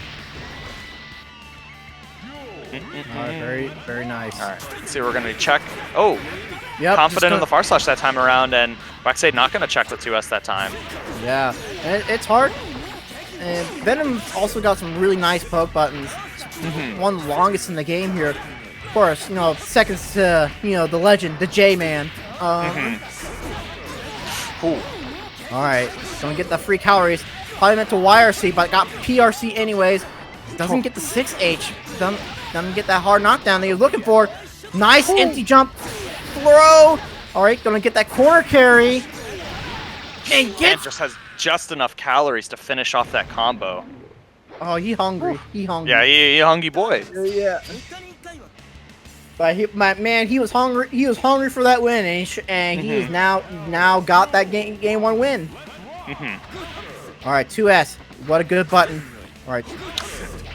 Very, very nice. All right, let's see. We're gonna check. Oh, confident in the far slash that time around, and Waxade not gonna check with 2S that time. Yeah, and it's hard. And Venom's also got some really nice poke buttons. One of the longest in the game here. Of course, you know, seconds to, you know, the legend, the J-Man. Cool. Alright, gonna get the free calories. Probably meant to YRC, but got PRC anyways. Doesn't get the 6H. Doesn't get that hard knockdown that he was looking for. Nice empty jump throw. Alright, gonna get that corner carry. And just has just enough calories to finish off that combo. Oh, he hungry. He hungry. Yeah, he hungry boy. Yeah. But he was hungry. He was hungry for that win, and he is now got that game 1 win. All right, 2S. What a good button. All right.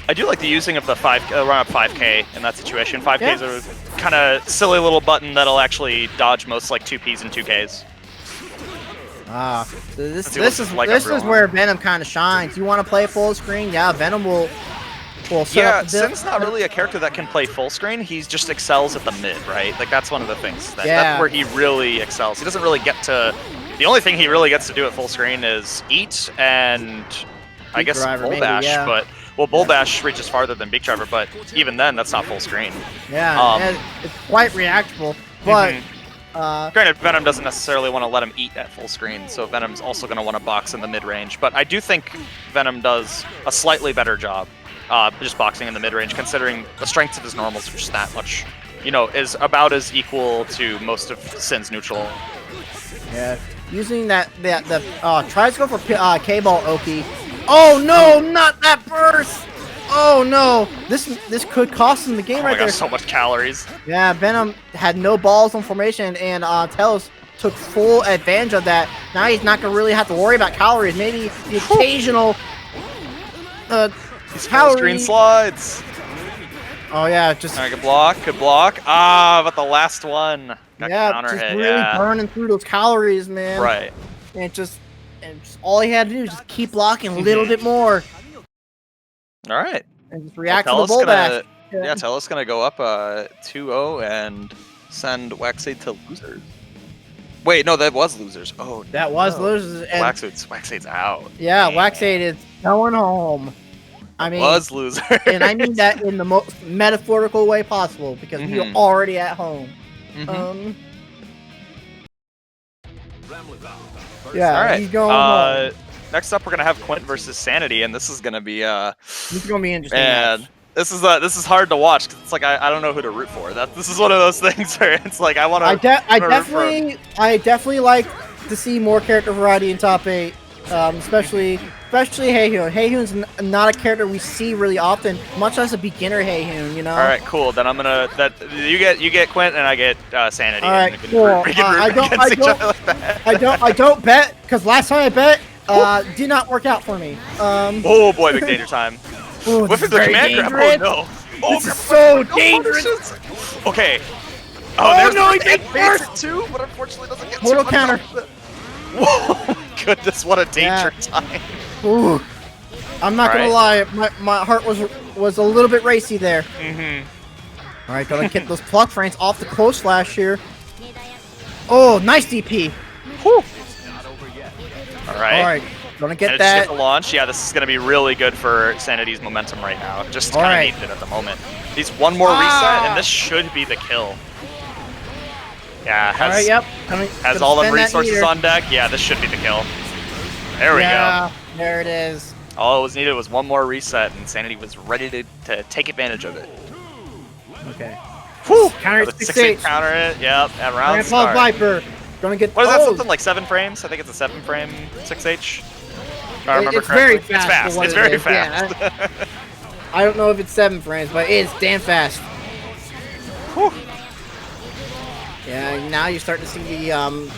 I do like the using of the run up 5K in that situation. 5K is a kind of silly little button that'll actually dodge most like 2Ps and 2Ks. This is where Venom kind of shines. You want to play full screen? Yeah, Venom will set up the Sin's not really a character that can play full screen. He just excels at the mid, right? Like that's one of the things. That's where he really excels. He doesn't really get to. The only thing he really gets to do at full screen is eat and I guess Bull Bash, but Bull Bash reaches farther than Beak Driver, but even then, that's not full screen. Yeah, it's quite reactable, but. Granted, Venom doesn't necessarily want to let him eat at full screen, so Venom's also going to want to box in the mid-range. But I do think Venom does a slightly better job just boxing in the mid-range, considering the strengths of his normals are just that much, you know, is about as equal to most of Sin's neutral. Yeah, using tries to go for K-Ball Oki. Oh no, not that burst! Oh no, this could cost him the game right there. So much calories. Yeah, Venom had no balls on formation, and Telos took full advantage of that. Now he's not gonna really have to worry about calories. Maybe the occasional calorie. Screen slides. Oh yeah, just good block, good block. But the last one got counter just hit. Really burning through those calories, man. Right. And just all he had to do was just keep blocking a little bit more. All right. And just react to the bull bash. Yeah, Telos gonna go up 2-0 and send Waxade to losers. Wait, no, that was losers. Oh, that was losers. And Waxade's out. Yeah, Waxade is going home. I mean, was loser. And I mean that in the most metaphorical way possible because we are already at home. Yeah, all right. He's going home. Next up, we're gonna have Quint versus Sanity, and this is gonna be this is gonna be interesting. And this is hard to watch because it's like I don't know who to root for. This is one of those things where it's like I want to. I definitely like to see more character variety in top 8, especially Haehyun. Haehyun's not a character we see really often, much less a beginner Haehyun. You know. All right, cool. Then I'm gonna you get Quint and I get Sanity. All right, cool. I don't bet because last time I bet. Did not work out for me. Oh boy, big danger time. Whiff is the command grab. Oh no. This is so dangerous. Okay. Oh no, he did first too, but unfortunately doesn't get total counter. Whoa, goodness, what a danger time. Ooh. I'm not gonna lie, my heart was a little bit racy there. All right, gonna get those pluck frames off the close slash here. Oh, nice DP. Whew. All right, gonna get that. Get the launch. Yeah, this is gonna be really good for Sanity's momentum right now. Just kind of needed it at the moment. He's one more reset, and this should be the kill. Yeah, has all the resources on deck. Yeah, this should be the kill. There we go. There it is. All it was needed was one more reset, and Sanity was ready to take advantage of it. Okay. Whew! Counter The 6H. 6-8 counter it. Yep. At round Grandpa start. Viper. Gonna get. What is that? Something like 7 frames? I think it's a 7-frame 6H. If I remember It's very correctly. fast. It's fast. It's very fast. Yeah, I don't know if it's 7 frames, but it's damn fast. Whew. Yeah, now you're starting to see the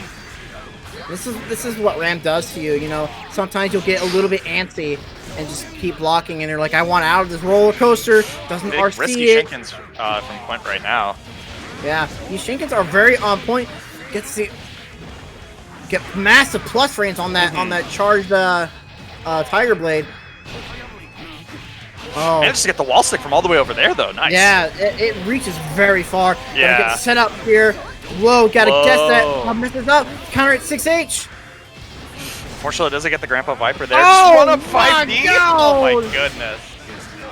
This is what RAM does to you. You know, sometimes you'll get a little bit antsy and just keep blocking, and you're like, I want out of this roller coaster. Doesn't Big RC risky it. Shinkins from Quint right now. Yeah, these Shinkins are very on point. Get massive plus frames on that charged Tiger Blade. Oh, Managed to get the wall stick from all the way over there, though. Nice. yeah, it reaches very far. Yeah. Gotta get set up here. Whoa, gotta guess that. Messes up. Counter at 6H. Fortunately, it doesn't get the Grandpa Viper there. Oh, Just run up 5D. my Oh my God. goodness.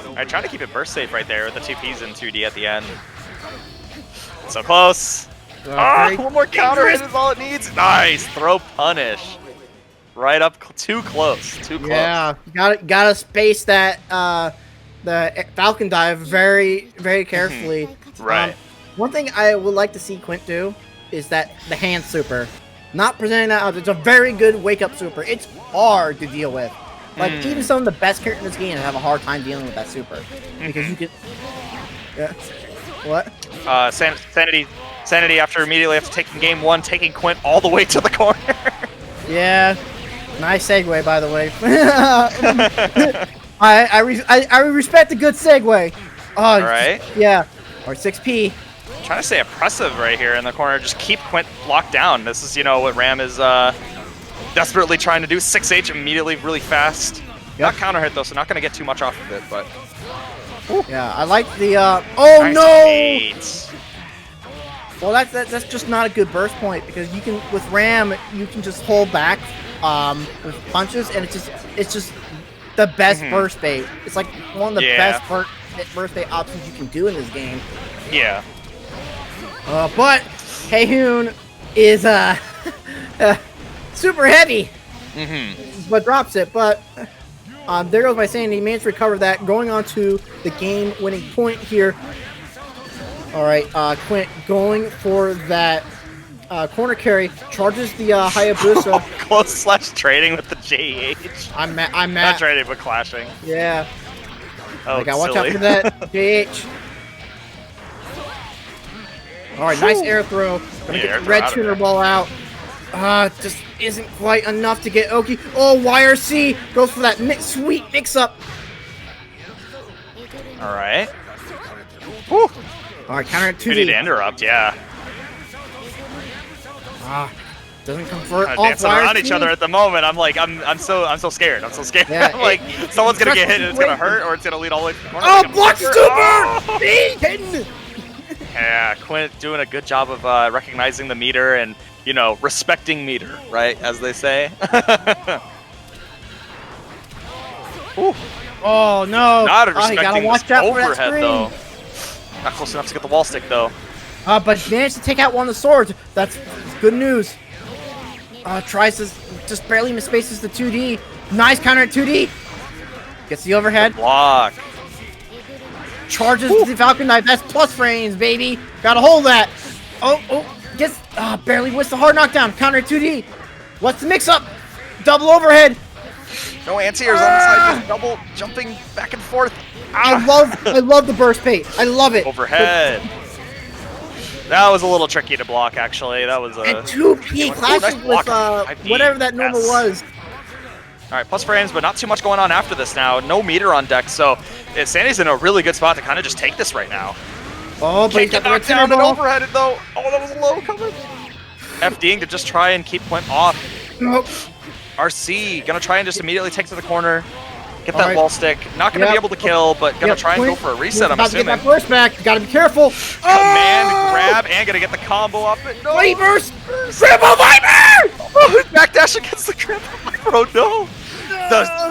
All right, trying to keep it burst safe right there with the 2Ps and 2D at the end. So close. One more counter hit is all it needs. Nice. Throw punish. Right up too close. Too close. Yeah, gotta space that the Falcon dive very carefully. Right. One thing I would like to see Quint do is that the hand super. Not presenting that out. It's a very good wake up super. It's hard to deal with. Like even some of the best characters in this game have a hard time dealing with that super because you can. Yeah. What? Sanity after immediately after taking game 1, taking Quint all the way to the corner. Yeah. Nice segue, by the way. I respect a good segue. Oh, All right. Yeah. Or 6P. Trying to stay oppressive right here in the corner. Just keep Quint locked down. This is, what Ram is desperately trying to do. 6H immediately really fast. Yep. Not counter hit, though, so not going to get too much off of it, but... Yeah, I like the, oh nice no! 8. Well, that's just not a good burst point because you can, with Ram, you can just hold back with punches, and it's just the best burst bait. It's like one of the best burst bait options you can do in this game. Yeah. But Heyoon is super heavy, but drops it. But there goes my sanity. He managed to recover that, going on to the game-winning point here. All right, Quint going for that corner carry, charges the Hayabusa. Close / trading with the JH. I'm mad. Not trading, but clashing. Yeah. Oh, I gotta watch silly. out for that JH. All right, nice air throw. Gonna Yeah, get air the throw red out of tuner there. ball out. Just isn't quite enough to get Oki. Oh, YRC goes for that sweet mix-up. All right. Whew. All right, counter at 2D. We need to interrupt, yeah. Doesn't convert Kind off of dancing around YRC. each other at the moment. I'm like, I'm so scared. I'm so scared. Yeah, I'm like, someone's gonna get hit and it's gonna frustrating. hurt, or it's gonna lead all the way to the corner. Oh, Like, block super! super! Oh! Hitting. Yeah, Quint doing a good job of recognizing the meter and, respecting meter, right, as they say. Ooh, Oh no! not You respecting gotta this watch out for that overhead, screen. though. Not close enough to get the wall stick, though. But managed to take out one of the swords. That's good news. Tries to just barely misspaces the 2D. Nice counter at 2D. Gets the overhead. Block. Charges the Falcon Knife. That's plus frames, baby. Gotta hold that. Oh, gets barely whiffs the hard knockdown. Counter at 2D. What's the mix-up? Double overhead. No anti-airs on the side, just double jumping back and forth. I love the burst bait. I love it. Overhead. That was a little tricky to block, actually. That was a... And 2P clashes nice with block. 5D. whatever that number was. All right, plus frames, but not too much going on after this now. No meter on deck, so Sandy's in a really good spot to kind of just take this right now. Oh, but he's Can't got get the red knocked down tuner and ball. overheaded, though. Oh, that was low coming. FDing to just try and keep Quint off. Nope. RC, gonna try and just immediately take to the corner. Get All that right. wall stick. Not gonna be Yep. able to kill, but gonna try and go for a reset, I'm about to get assuming. that burst back. You gotta be careful. Command grab and gonna get the combo up. No! Wait, burst! Grandpa Viper! Oh, backdash against the Grandpa Viper. Oh, no!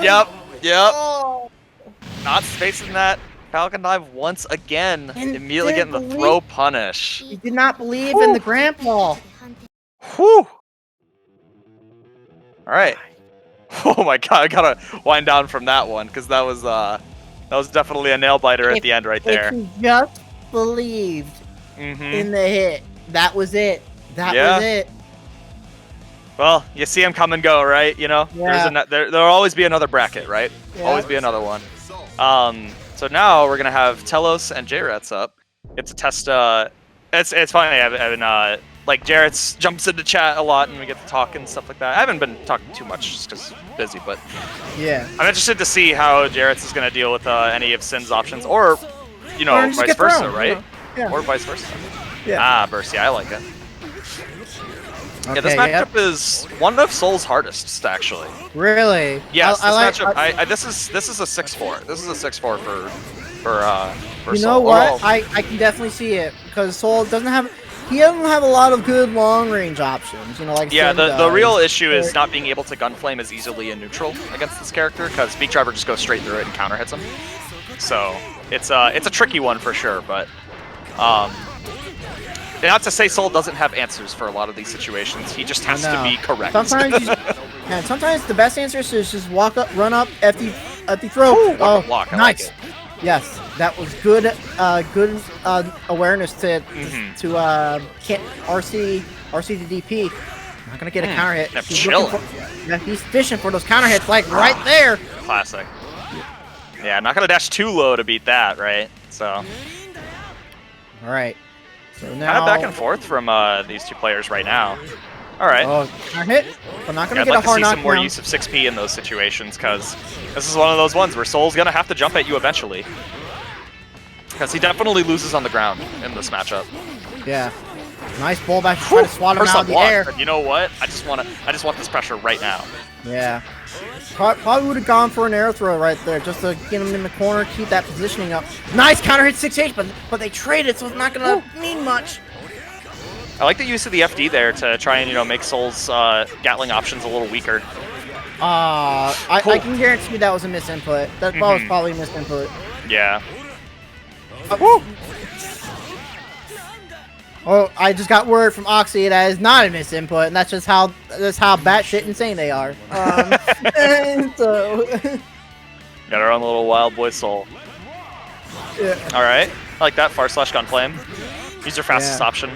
Yep. Oh. Not spacing that Falcon Dive once again. And Immediately getting the didn't throw punish. He did not believe in the grandpa. Whew! Alright. Oh my god, I gotta wind down from that one, because that was definitely a nail biter at the end right there. If he just believed. in the hit. That was it. That was it. Well, you see him come and go, right? You know, there'll always be another bracket, right? Yeah. Always be another one. So now we're gonna have Telos and J-Rats up. Get to test. It's funny. I've been like Jarrett's jumps into chat a lot, and we get to talk and stuff like that. I haven't been talking too much just because busy, but yeah, I'm interested to see how Jarrett's is gonna deal with any of Sin's options, or you know, vice versa, right? Yeah. Or vice versa. Yeah. Ah, burst. Yeah, I like it. Okay, Yeah, this matchup is one of Soul's hardest, actually. Really? Yes, matchup. This is a 6-4. This is a 6-4 for you Soul. know what? I can definitely see it because Soul doesn't have. He doesn't have a lot of good long-range options. You know, like the real issue is not being able to gunflame as easily in neutral against this character because Beak Driver just goes straight through it and counter hits him. So it's a tricky one for sure, but not to say Soul doesn't have answers for a lot of these situations. He just has to be correct. Sometimes the best answer is just walk up, run up, FD throw. Ooh, block. Nice. Like yes, that was good. Good awareness to RC to DP. Not gonna get a counter hit. He's fishing for those counter hits, like right there. Classic. Yeah, not gonna dash too low to beat that, right? So. All right. So now, kind of back and forth from these two players right now. All right. Oh, hit. I'm not gonna I'd get like a hard to see some more knockdown. use of 6P in those situations because this is one of those ones where Soul's gonna have to jump at you eventually. Because he definitely loses on the ground in this matchup. Yeah. Nice ball back, trying to swat him out of the air. But you know what? I just want this pressure right now. Yeah. Probably would have gone for an air throw right there, just to get him in the corner, keep that positioning up. Nice counter hit 6H, but they traded, so it's not gonna mean much. I like the use of the FD there to try and make Soul's Gatling options a little weaker. I can guarantee that was a misinput. That ball was probably a misinput. Yeah. Oh, I just got word from Oxy that is not a misinput, and that's how batshit insane they are. So got our own little wild boy Soul. Yeah. All right, I like that. Far/slash gunflame. Use your fastest option.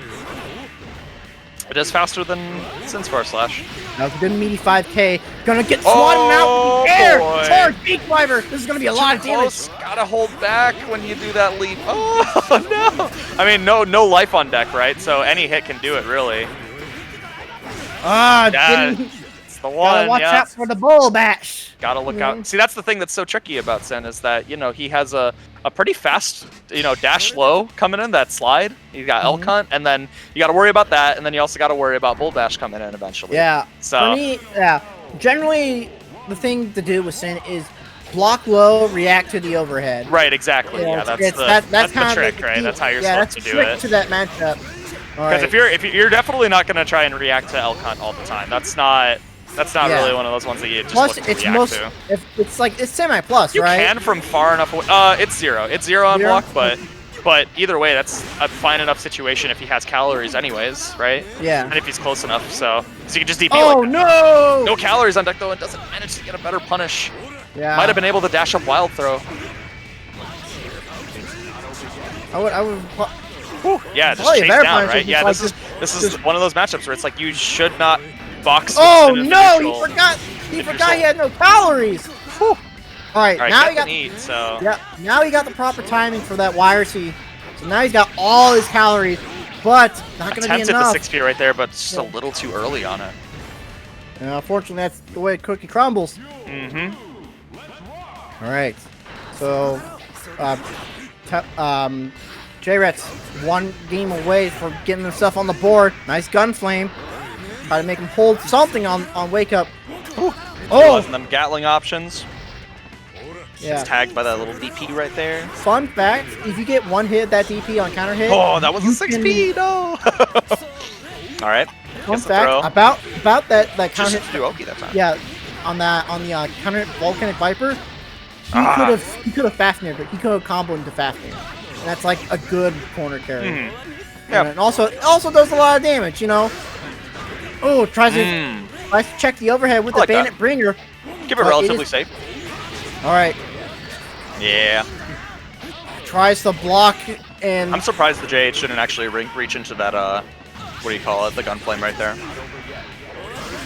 It is faster than Sin's Far/slash. That was a good meaty 5K. Gonna get swatted out in the air. Hard Beak Driver. This is gonna be a lot of damage. Gotta hold back when you do that leap. Oh no! I mean, no life on deck, right? So any hit can do it, really. It's the one. Gotta watch out for the bull bash. Gotta look out. See, that's the thing that's so tricky about Sin is that he has a pretty fast dash low coming in that slide. You got Elk Hunt, and then you got to worry about that, and then you also got to worry about bull dash coming in eventually. Yeah. So for me, generally the thing to do with Sin is block low, react to the overhead. Right. Exactly. Yeah. That's the trick, right? That's how you're supposed to do it. To that matchup. Because if you're definitely not going to try and react to Elk Hunt all the time. That's not really one of those ones that you just plus, look to react to. It's semi-plus, right? You can from far enough away. It's zero. It's zero on block, but either way, that's a fine enough situation if he has calories anyways, right? Yeah. And if he's close enough, so you can just DP like that. No! No calories on deck, though, and doesn't manage to get a better punish. Yeah. Might have been able to dash up Wild Throw. I would... Yeah, just chase down, right? Yeah, this is one of those matchups where it's like you should not box. Oh no! He forgot he had no calories. All right, now he got now he got the proper timing for that YRC. So now he's got all his calories, but not gonna be enough. Attempted the 6P right there, but just a little too early on it. Unfortunately, that's the way cookie crumbles. All right, so J-Rats one game away from getting himself on the board. Nice gunflame. Try to make him hold something on wake up. And them Gatling options. Yeah. It's tagged by that little DP right there. Fun fact, if you get one hit that DP on counter hit. Oh, that was a 6P, no! Alright. Fun fact about that counter hit. Duoki that time. Yeah, on the counter hit Volcanic Viper, he could have Fafnir, but he could have comboed into Fafnir. And that's like a good corner carry. Yeah. And also does a lot of damage, Oh, tries to check the overhead with the Bandit Bringer. Keep it relatively safe. All right. Yeah. Tries to block And I'm surprised the JH didn't actually reach into that, what do you call it, the gunflame right there.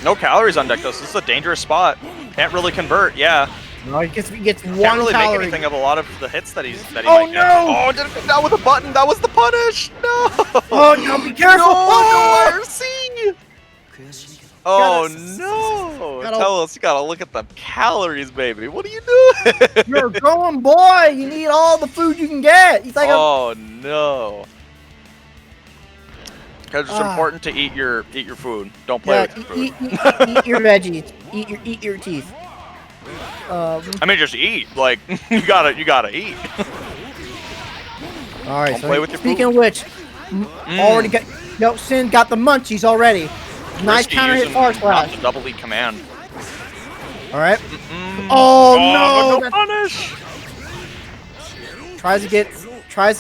No calories on deck, though, so this is a dangerous spot. Can't really convert, yeah. no, he gets one Can't really calorie. make anything of a lot of the hits that he Oh, might get. no! Oh, didn't hit that with a button. That was the punish. No. Oh no! Be careful! No mercy. Oh no! gotta- Tell us, you gotta look at the calories, baby. What are you doing? You're a growing boy. You need all the food you can get. He's like, oh no! Because it's important to eat your food. Don't play with your food. eat your veggies. Eat your teeth. I mean, just eat. Like you gotta eat. All right. Don't So play with your speaking food. of which, already got Sin got the munchies already. Nice Risky counter hit using far slash. the double E command. All right. Oh no! No punish. Tries to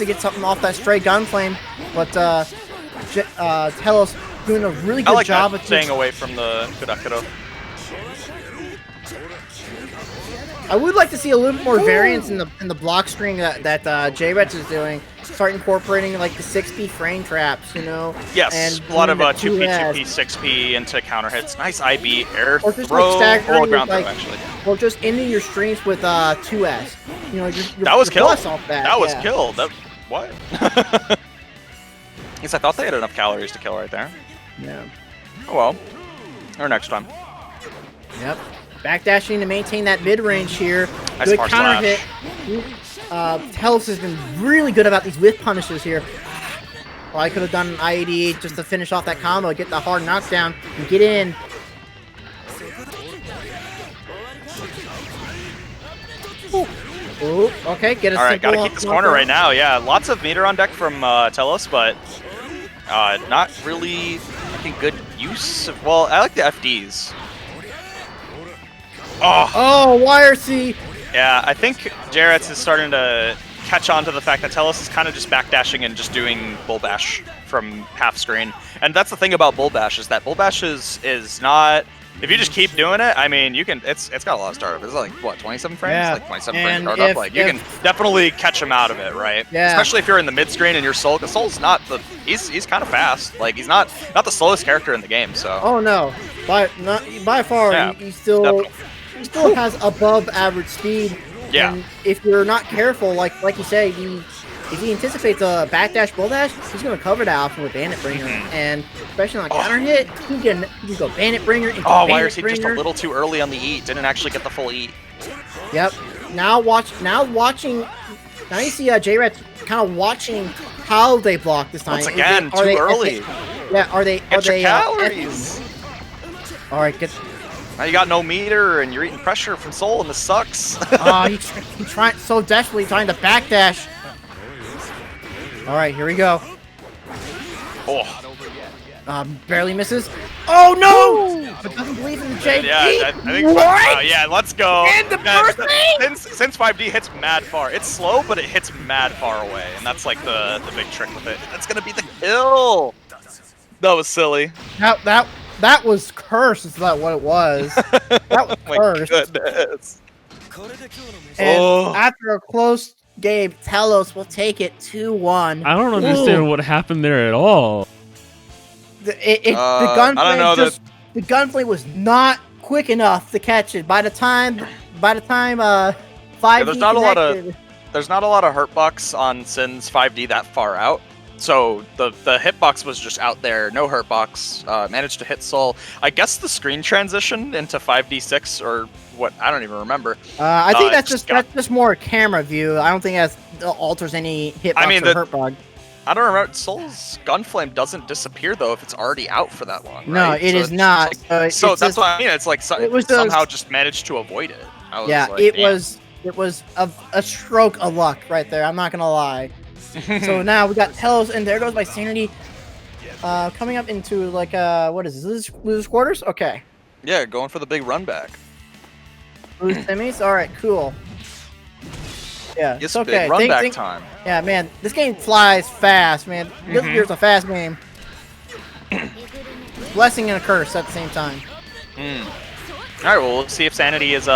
get something off that stray gunflame, but Telos doing a really good I like job that, of staying away from the Kudakuro. I would like to see a little bit more variance in the block string that J-Rets is doing. Start incorporating like the 6P frame traps, you know. Yes, and a lot of doing the 2P, 2S. 2P, 6P into counter hits. Nice IB, air Or just throw, like staggering or with, ground like, throw, actually. Or just ending your streams with 2S. You know, your That was your killed. plus off That was yeah. killed. That, what? Yes, I thought they had enough calories to kill right there. Yeah. Oh well. Or next time. Yep. Backdashing to maintain that mid range here. Nice Good far counter slash. hit. Telos has been really good about these whiff punishes here. Well, I could have done an I-88 just to finish off that combo, get the hard knockdown, and get in. Ooh, okay, get a All right, simple gotta keep this corner right now. Yeah, lots of meter on deck from Telos, but not really making good use of. Well, I like the FDs. Oh, YRC! Yeah, I think Jarrett's is starting to catch on to the fact that Telos is kind of just backdashing and just doing bull bash from half screen. And that's the thing about bull bash, is that bull bash is not. If you just keep doing it, I mean, you can. It's got a lot of startup. It's like what, 27 frames? Yeah. Like 27 And frames startup. if- Like you can definitely catch him out of it, right? Yeah. Especially if you're in the mid screen and you're Soul, because Soul's not the. He's kind of fast. Like he's not the slowest character in the game. So. Oh no, by far, Yeah, he still has above average speed. Yeah. And if you're not careful, like you say, if he anticipates a backdash bull dash, he's gonna cover that option with Bandit Bringer, and especially on counter hit, he can go Bandit Bringer into Oh, Bandit YRC Bringer. just a little too early on the eat. Didn't actually get the full eat. Yep. Now watching. Now you see J-Rats kind of watching how they block this time. Once again, too early. Yeah. Are they? Get your calories. All right. Get. Now you got no meter, and you're eating pressure from Soul, and this sucks. He's trying so desperately trying to backdash. All right, here we go. Oh, Barely misses. Oh no! But doesn't believe in the JP. yeah, I think. What? Yeah, let's go. And the Since 5D hits mad far, it's slow, but it hits mad far away, and that's like the big trick with it. That's gonna be the kill. That was silly. That was cursed. Is that what it was? That was My cursed. goodness. And after a close game, Telos will take it 2-1. I don't understand what happened there at all. The I don't know gunplay the gunplay was not quick enough to catch it. By the time 5D there's not a lot of hurtbox on Sin's 5D that far out. So the hitbox was just out there, no hurtbox. Managed to hit Soul. I guess the screen transition into 5D6 or what? I don't even remember. I think that's just more camera view. I don't think that alters any hitbox or hurtbox. I don't remember. Soul's Gunflame doesn't disappear though if it's already out for that long. No, right? it is not. So that's what I mean. It's like somehow just managed to avoid it. It was a stroke of luck right there. I'm not gonna lie. So now we got Telos, and there goes my sanity. Coming up into like what is this? Losers quarters? Okay. Yeah, going for the big run back. Lose semis. All right, cool. Yeah, It's it's okay. big run back time. Yeah, man, this game flies fast, man. Guilty Gear's a fast game. Blessing and a curse at the same time. All right, well, we'll see if Sanity has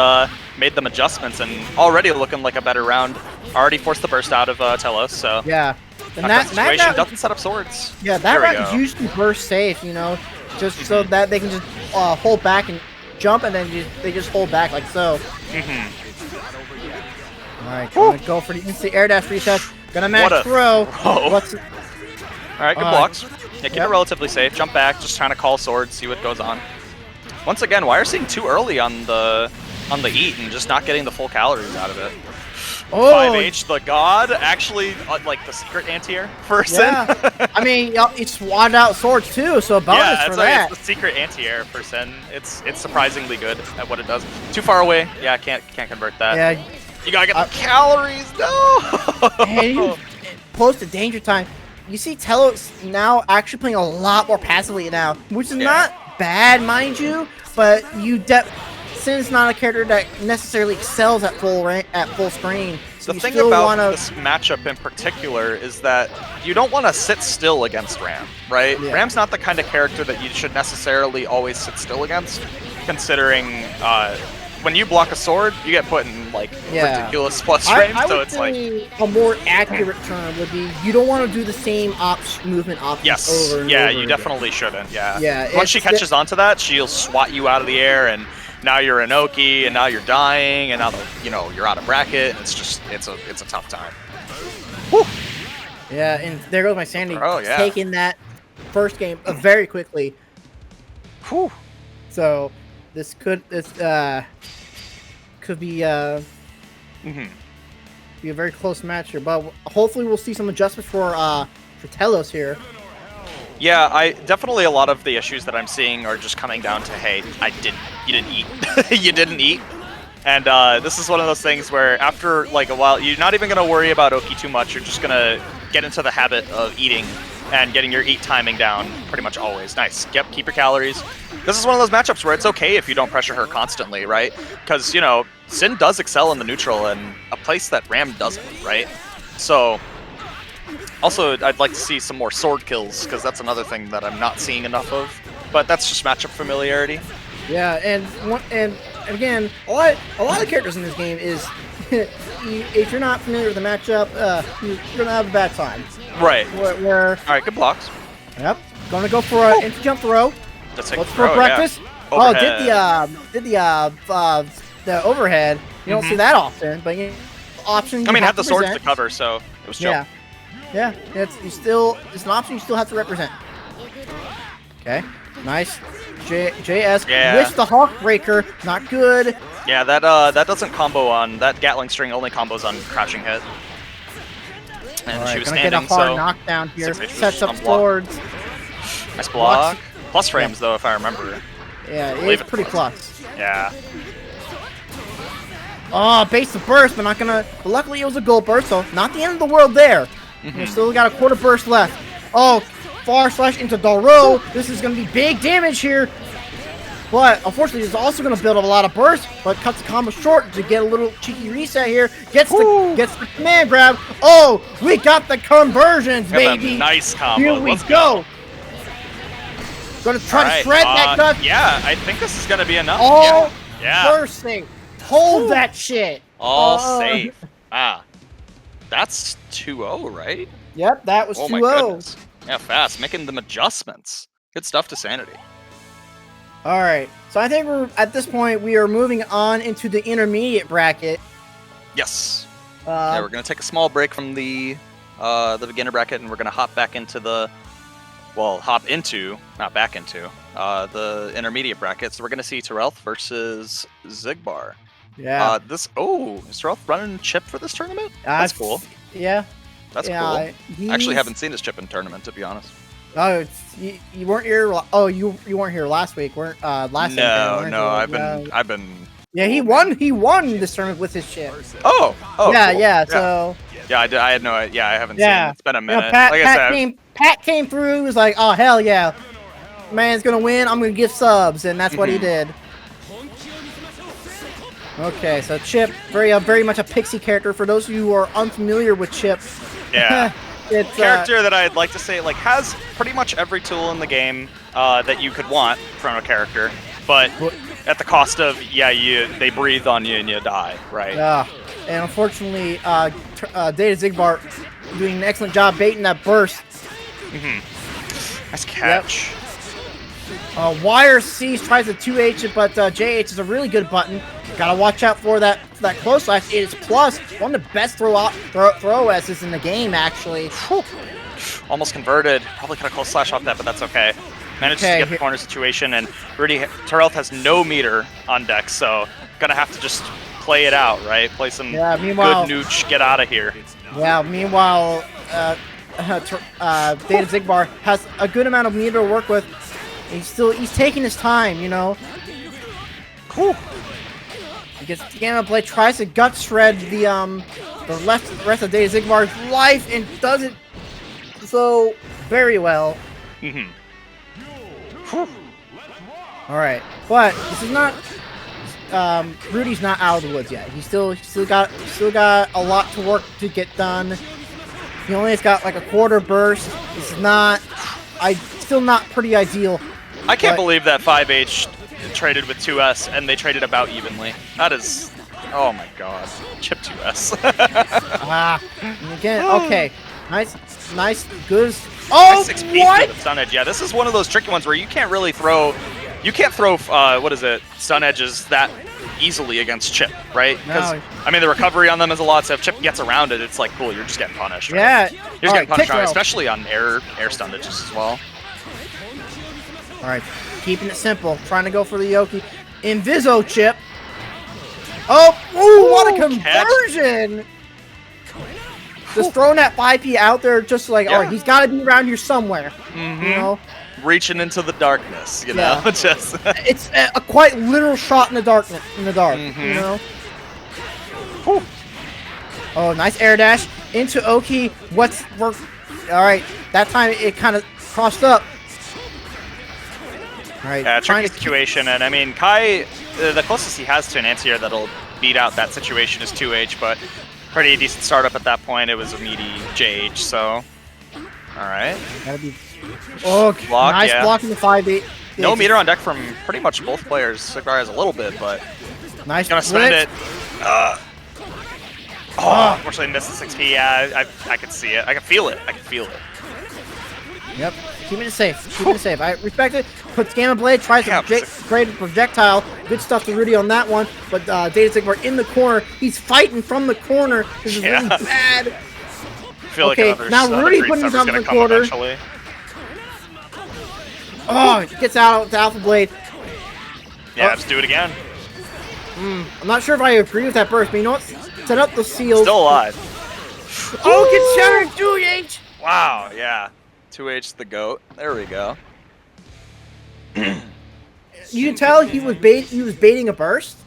made them adjustments and already looking like a better round. Already forced the burst out of Telos, so Yeah. And that situation grab, doesn't set up swords. yeah, that There we route go. usually burst safe, you know, just so that they can just hold back and jump, and then they just hold back like so. All right, gonna go for the instant air dash reset. Gonna What a match throw. throw. What's Alright, good blocks. Yeah, keep yep. it relatively safe. Jump back, just trying to call sword, see what goes on. Once again, why are seeing too early on the eat and just not getting the full calories out of it? Oh, 5H, the god, actually, like the secret anti-air person. yeah. I mean, he swatted out swords too, so a bonus Yeah, for it's that. the secret anti-air person. It's surprisingly good at what it does. Too far away. Yeah, can't convert that. Yeah, You gotta get the calories. No. and you close to danger time. You see Telos now actually playing a lot more passively now, which is not bad, mind you, but since not a character that necessarily excels at full screen. So The thing about this matchup in particular is that you don't want to sit still against Ram, right? Yeah. Ram's not the kind of character that you should necessarily always sit still against, considering when you block a sword, you get put in like ridiculous plus frames. I So would it's like say a more accurate term would be you don't want to do the same movement options over and over you again. definitely shouldn't. Yeah. Yeah, Once she catches onto that, she'll swat you out of the air, and now you're an Oki, and now you're dying, and now you're out of bracket. And it's just it's a tough time. Whew. Yeah, and there goes my sanity, yeah. taking that first game very quickly. Whew. So this could be be a very close match here, but hopefully we'll see some adjustments for Telos here. Yeah, definitely a lot of the issues that I'm seeing are just coming down to, hey, you didn't eat, you didn't eat, and this is one of those things where after like a while, you're not even gonna worry about Oki too much. You're just gonna get into the habit of eating and getting your eat timing down pretty much always. Nice. Yep, keep your calories. This is one of those matchups where it's okay if you don't pressure her constantly, right? Because Sin does excel in the neutral, and a place that Ram doesn't, right? So. Also, I'd like to see some more sword kills, because that's another thing that I'm not seeing enough of. But that's just matchup familiarity. Yeah, and again, a lot of characters in this game is if you're not familiar with the matchup, you're gonna have a bad time. Right. Where all right, good blocks. Yep, gonna go for an inter jump throw. Let's take What's a throw, for breakfast? Yeah. Oh, did the overhead. You don't see that often, but option. I mean, had the swords present. to cover, so it was chill. Yeah, it's an option you still have to represent. Okay, nice. JS with the Hawk Breaker, not good. Yeah, that doesn't combo on that Gatling string. Only combos on crouching hit. And she was gonna standing, get a hard so knockdown here. 6H Sets up on block. swords. Nice block. Plus frames though, if I remember. Yeah, it's pretty plus. Yeah. Oh, base the burst, but not gonna. But luckily, it was a gold burst, so not the end of the world there. We still got a quarter burst left. Oh, far slash into Doro. This is gonna be big damage here. But unfortunately, it's also gonna build up a lot of burst, but cuts the combo short to get a little cheeky reset here. Gets the command grab. Oh, we got the conversions, baby. Nice combo. Here we go. Gonna try to shred that gut. Yeah, I think this is gonna be enough. All yeah. bursting. Hold that shit. All safe. That's 2-0, right? Yep, that was 2-0. Oh my goodness. Yeah, fast. Making them adjustments. Good stuff to Sanity. All right. So I think at this point we are moving on into the intermediate bracket. Yes. Yeah, we're gonna take a small break from the beginner bracket, and we're gonna hop back into the intermediate bracket. So we're gonna see Terrelth versus Zigbar. Yeah. Is Terrelth running chip for this tournament? That's cool. Yeah. That's cool. I actually haven't seen his chip in tournament, to be honest. Oh, you weren't here. Oh, you weren't here last week, weren't last? No. I've been. Yeah, he won. He won this tournament with his chip. Oh. Yeah, cool. yeah. So. Yeah, I had no. Yeah, I haven't seen. It's been a minute. Pat came through. He was like, "Oh hell yeah, man's gonna win. I'm gonna give subs," and that's what he did. Okay, so Chip, very much a pixie character. For those of you who are unfamiliar with Chip, yeah, it's a character that I'd like to say has pretty much every tool in the game that you could want from a character, but at the cost of they breathe on you and you die, right? Yeah, and unfortunately, Data Zigbar doing an excellent job baiting that burst. Nice catch. Wire C tries to 2H it, but JH is a really good button. Gotta watch out for that close slash. It is plus one of the best throw S's in the game, actually. Whew. Almost converted. Probably could have close slash off that, but that's okay. Managed to get the corner situation, and Rudy Terrell has no meter on deck, so gonna have to just play it out, right? Play some good nooch, get out of here. Yeah, meanwhile, Data Zigbar has a good amount of meter to work with. He's taking his time, you know. Cool. He gets the Gamma Blade, tries to gut shred the rest of Data Zigbar's life, and does it so very well. All right, but this is not. Rudy's not out of the woods yet. He's still got a lot to work to get done. He only has got like a quarter burst. This is still not pretty ideal. I can't believe that 5H traded with 2S and they traded about evenly. That is, oh my god, chip 2S. Again, okay, nice, good. Oh, nice what? Stun edge. Yeah, this is one of those tricky ones where you can't really throw. You can't throw, stun edges that easily against Chip, right? Because, I mean, the recovery on them is a lot, so if Chip gets around it, it's like, cool, you're just getting punished, right? Yeah. You're just getting punished, right? Especially on air stun edges as well. All right, keeping it simple, trying to go for the Yoki. Inviso Chip. Oh, ooh, what a conversion! Just throwing that 5P out there, just like, all right, he's got to be around here somewhere, you know? Reaching into the darkness, you know? Just it's a quite literal shot in the dark, you know? Whew. Oh, nice air dash into Oki. All right, that time it kind of crossed up. All right, yeah, tricky situation, and I mean, Kai, the closest he has to an anti-air that'll beat out that situation is 2H, but pretty decent startup at that point. It was a meaty JH, so all right. Gotta be. Oh, block, nice blocking the 5-8. No meter on deck from pretty much both players. Cigar has a little bit, but nice. Gonna spend it. Unfortunately missed the 6P. Yeah, I could see it. I can feel it. Yep. Keeping it safe. I respect it. Puts Gamma Blade, tries to create a projectile. Good stuff to Rudy on that one. But Data Sigmar in the corner. He's fighting from the corner. This is really bad. I feel like now Rudy putting himself in the corner. Eventually. Oh, he gets out with Alpha Blade. Yeah, just do it again. I'm not sure if I agree with that burst, but you know what? Set up the seals. Still alive. Oh, gets shattered 2H! Wow, yeah. 2H the GOAT. There we go. You can tell he was baiting a burst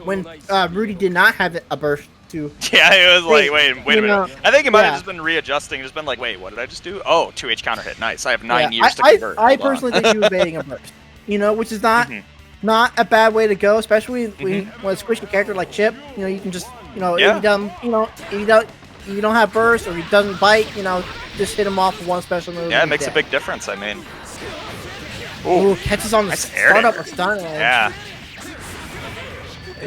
when Rudy did not have a burst too. Yeah, it was like, wait a minute. I think it might have just been readjusting, just been like, wait, what did I just do? Oh, 2H counter hit. Nice. I have 9 years to convert. I personally think he was baiting a burst. You know, which is not a bad way to go, especially when a squishy character like Chip. You know, you can just, if you don't have burst or he doesn't bite, just hit him off with one special move. Yeah, it makes a big difference. I mean, ooh, catches on the startup with stun edge. Yeah.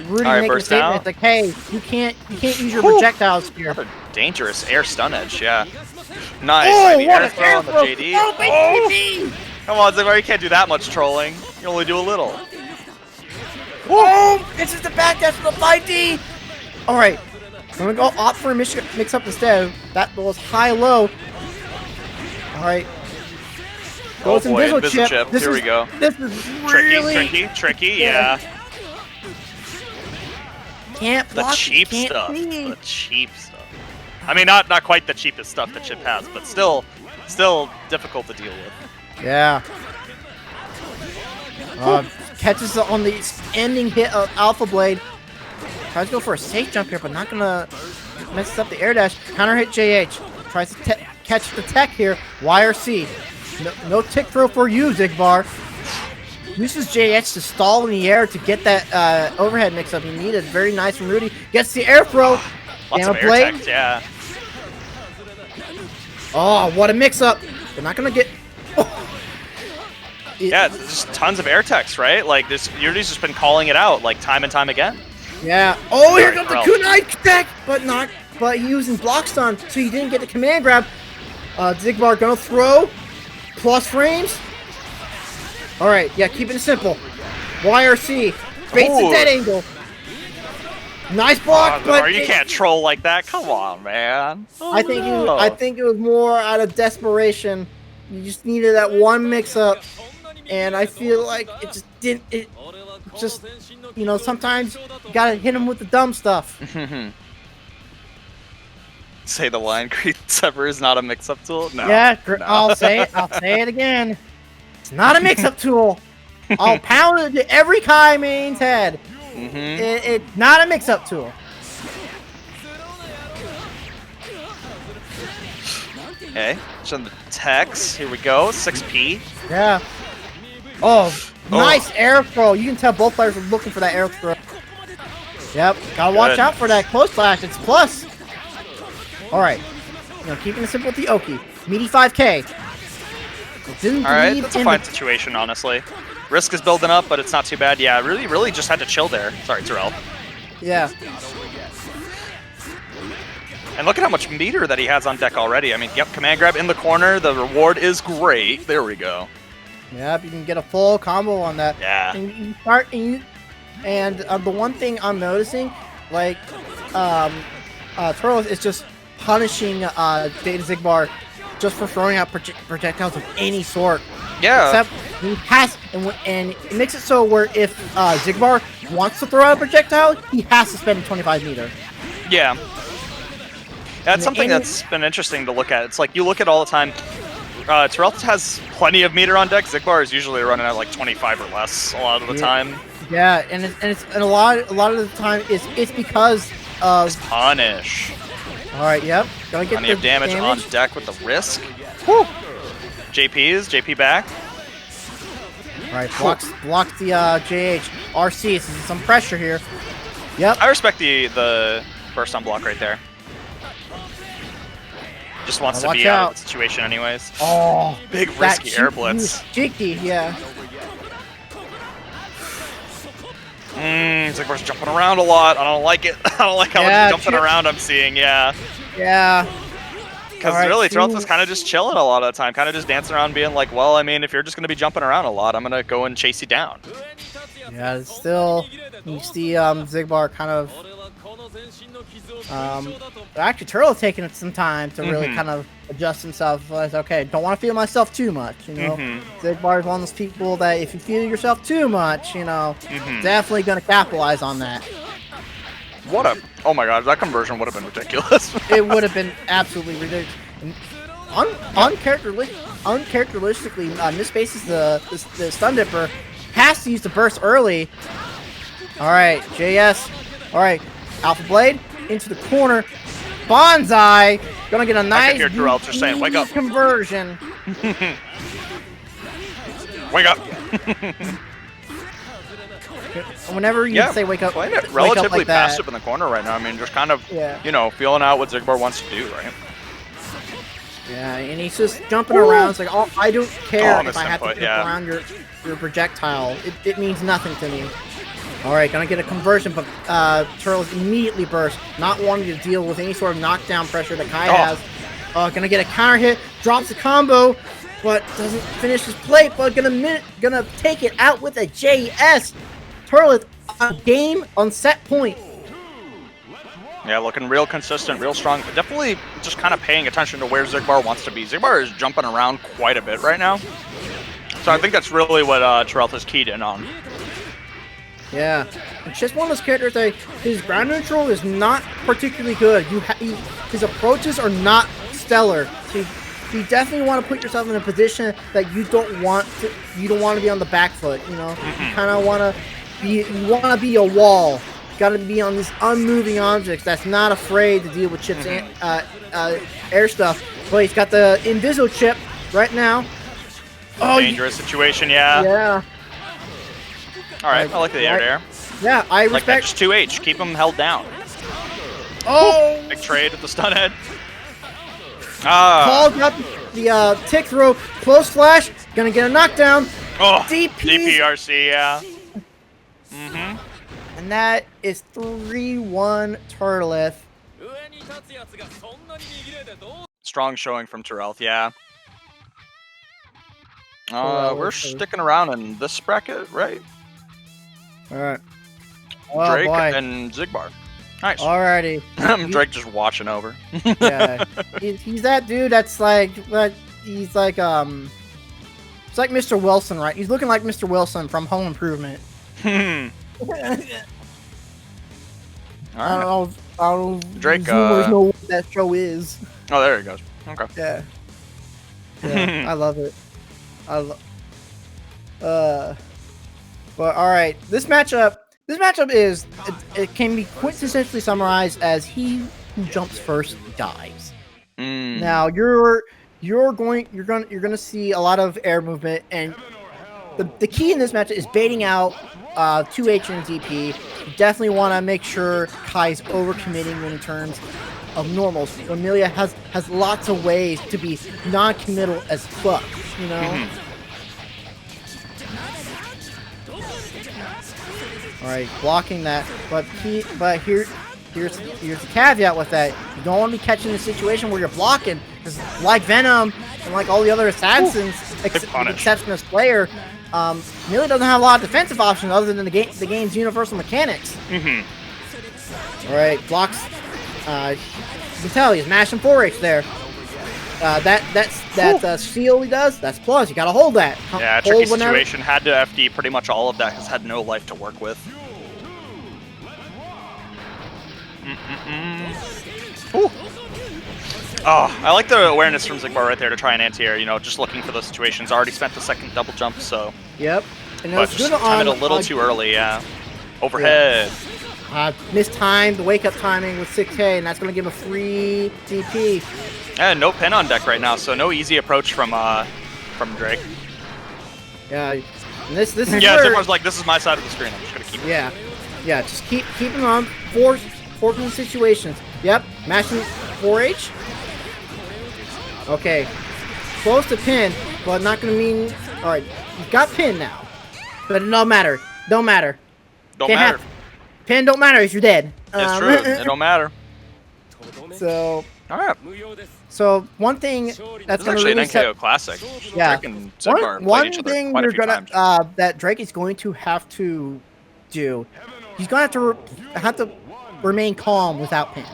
Rudy making a statement. It's like, hey, you can't use your projectiles here. Another dangerous air stun edge. Yeah. Nice. Oh, what air an air throw on the JD. Oh, come on, Zigbar, you can't do that much trolling. You only do a little. Oh, this is the back dash for the 5D. All right, I'm gonna go opt for a mix-up instead. That was high-low. All right. Goes Invisible Chip. Here we go. This is really tricky. Yeah. Can't block. The cheap stuff. I mean, not quite the cheapest stuff that Chip has, but still difficult to deal with. Yeah. Catches on the ending hit of Alpha Blade. Tries to go for a safe jump here, but not gonna mess up the air dash. Counter hit JH. Tries to catch the tech here. YRC. No tick throw for you, Zigbar. Uses JH to stall in the air to get that overhead mix-up he needed. Very nice from Rudy. Gets the air throw. Lots of air tech, yeah. Oh, what a mix-up. They're not going to get... Yeah, just tons of air techs, right? Like, Rudy's just been calling it out, like, time and time again. Yeah. Oh, here comes the kunai tech, but not but he using block stun, so he didn't get the command grab. Zigbar gonna throw. Plus frames. Alright, yeah, keep it simple. YRC. Baits the dead angle. Nice block, but you can't troll like that. Come on, man. I think it was more out of desperation. You just needed that one mix-up, and I feel like it just didn't. It just, you know, sometimes you gotta hit him with the dumb stuff. Say the line, Creed Sever is not a mix-up tool? No. Yeah, no. I'll say it again. It's not a mix-up tool. I'll pound it to every Kai main's head. It's not a mix-up tool. Okay, showing the text. Here we go. 6P. Yeah. Oh, nice air throw. You can tell both players are looking for that air throw. Yep, gotta watch out for that close flash. It's plus. Alright. You know, keeping it simple with the Oki. Meaty 5K. Alright, that's a fine situation, honestly. Risk is building up, but it's not too bad. Yeah, really just had to chill there. Sorry, Terrell. Yeah. And look at how much meter that he has on deck already. I mean, yep, command grab in the corner. The reward is great. There we go. Yep, you can get a full combo on that. Yeah. And the one thing I'm noticing, like, Turles is just punishing Data Zigbar just for throwing out projectiles of any sort. Yeah. Except he has, and it makes it so where if Zigbar wants to throw out a projectile, he has to spend 25 meter. Yeah. That's something that's been interesting to look at. It's like you look at all the time. Terrell has plenty of meter on deck. Zigbar is usually running at like 25 or less a lot of the time. Yeah, and a lot of the time it's because of punish. All right, yep. Gonna get plenty of damage on deck with the risk. Whew. JP back. All right, blocks the JH. RC, this is some pressure here. Yep. I respect the burst on block right there. Just wants to be out of the situation anyways. Oh, big risky air blitz. Cheeky, yeah. Zigbar's jumping around a lot. I don't like it. I don't like how much jumping around I'm seeing. Yeah. Yeah. Because really, Terrell is kind of just chilling a lot of the time, kind of just dancing around, being like, well, I mean, if you're just going to be jumping around a lot, I'm going to go and chase you down. Yeah, still, you see Zigbar kind of. Actually, Turtle's taking some time to really kind of adjust himself. Like, okay, don't want to feel myself too much, you know. Zigbar is one of those people that if you feel yourself too much, you know, definitely going to capitalize on that. Oh my god, that conversion would have been ridiculous. It would have been absolutely ridiculous. Uncharacteristically, mispaces the Stun Dipper, has to use the burst early. Alright, JS. Alright, Alpha Blade into the corner. Bonsai! Gonna get a nice saying, wake up. Conversion. Wake up! Whenever you say wake up, playing it relatively passive in the corner right now. I mean, just kind of, you know, feeling out what Zigbar wants to do, right? Yeah, and he's just jumping around. It's like, oh, I don't care if I have to jump around your projectile. It means nothing to me. All right, gonna get a conversion, but Turtles immediately burst, not wanting to deal with any sort of knockdown pressure that Kai has. Gonna get a counter hit, drops the combo, but doesn't finish his plate, but gonna take it out with a JS. Turtles, a game on set point. Yeah, looking real consistent, real strong. Definitely just kind of paying attention to where Zigbar wants to be. Zigbar is jumping around quite a bit right now. So I think that's really what Terrell has keyed in on. Yeah, it's just one of those characters that his ground neutral is not particularly good. His approaches are not stellar. So you definitely want to put yourself in a position that you don't want to be on the back foot. You know, you kind of want to be a wall. Got to be on these unmoving objects that's not afraid to deal with Chip's air stuff. But he's got the Inviso chip right now. Dangerous situation, yeah. Yeah. All right, I like the air there. Yeah, I respect. Like just 2H, keep him held down. Oh! Big trade at the stun head. Paul got the tick throw, close flash, gonna get a knockdown. Oh, DPRC, yeah. And that is 3-1 Turtleth. Strong showing from Terrell, yeah. Terrell We're is- sticking around in this bracket, right? All right. Oh Drake boy. and Zigbar. Nice. Alrighty. Drake just watching over. Yeah. He's that dude that's like, he's like, it's like Mr. Wilson, right? He's looking like Mr. Wilson from Home Improvement. I don't know. Drake, Zoomers know what that show is. Oh, there he goes. Okay. Yeah. Yeah, I love it. But all right, this matchup is it can be quintessentially summarized as he who jumps first dies. Now you're gonna see a lot of air movement, and the key in this matchup is baiting out 2H and DP. You definitely want to make sure Kai's overcommitting in terms of normals. Amelia has lots of ways to be non-committal as fuck, you know. All right, blocking that, but here's the caveat with that. You don't want to be catching a situation where you're blocking, because like Venom and like all the other assassins, with the exception of Slayer, Amelia doesn't have a lot of defensive options other than the game's universal mechanics. All right, blocks. You can tell he's mashing 4H there. That seal he does, that's plus. You gotta hold that. Yeah, tricky situation. Had to FD pretty much all of that because had no life to work with. Ooh. Oh, I like the awareness from Zigbar right there to try and anti-air. You know, just looking for those situations. Already spent the second double jump, so. Yep. And but just time it a little too early, yeah. Overhead. Yeah. Mistimed the wake-up timing with 6K, and that's going to give him a free DP. And no pin on deck right now, so no easy approach from Drake. Yeah, and this is yeah. where, Zigbar's like, this is my side of the screen. I'm just gonna keep. Yeah, yeah. Just keep him on forcing situations. Yep, mashing 4H. Okay, close to pin, but not going to mean. All right, you've got pin now, but it don't matter. Don't matter. Don't matter. Pin don't matter if you're dead. It's true. It don't matter. So. All right. So one thing that's going to really really set... classic. Yeah. Drake and Zigbar one each other thing quite a you're few gonna times. that Drake is going to have to do. He's going to have to remain calm without pin.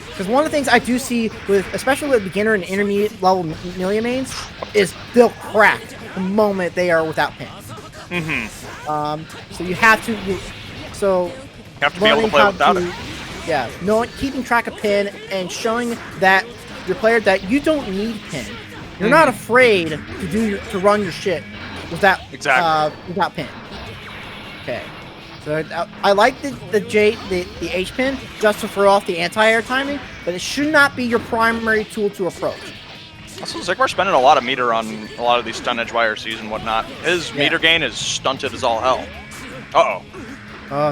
Because one of the things I do see with, especially with beginner and intermediate level Amelia mains, is they'll crack the moment they are without pin. So you have to. You have to be able to play without it. Yeah, keeping track of pin and showing that your player that you don't need pin. You're not afraid to run your shit without without pin. Okay, so I like the H pin just to throw off the anti-air timing, but it should not be your primary tool to approach. Also, Zigbar's spending a lot of meter on a lot of these stun edge YRCs and whatnot. His meter gain is stunted as all hell.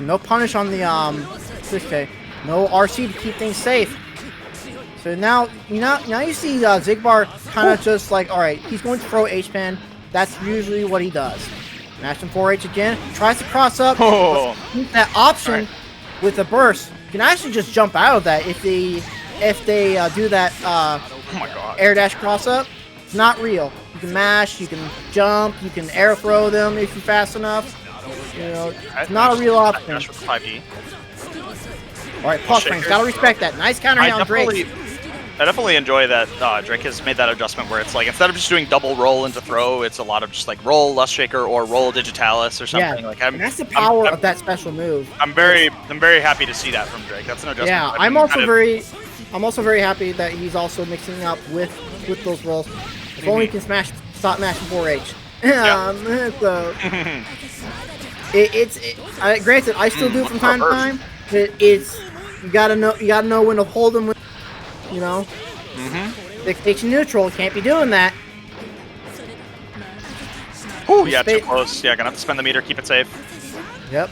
No punish on the 6K. No RC to keep things safe. So now you see Zigbar kind of just like, all right, he's going to throw H-Pen. That's usually what he does. Mash him 4H again. Tries to cross up. Keep that option with the burst. You can actually just jump out of that if they do that air dash cross up. It's not real. You can mash, you can jump, you can air throw them if you're fast enough. You know, it's not a real option. 5E. All right, plus frames. Gotta respect that. Nice counter on Drake. I definitely enjoy that Drake has made that adjustment where it's like instead of just doing double roll into throw, it's a lot of just like roll Lust Shaker or roll Digitalis or something. Yeah, like that's the power of that special move. I'm very happy to see that from Drake. That's an adjustment. Yeah, I'm also very happy that he's also mixing up with those rolls. If only he can stop mashing 4H. So granted, I still do it from time to time. But you gotta know when to hold them. You know, dictation neutral. Can't be doing that. Oh yeah, too close. Yeah, gonna have to spend the meter. Keep it safe. Yep.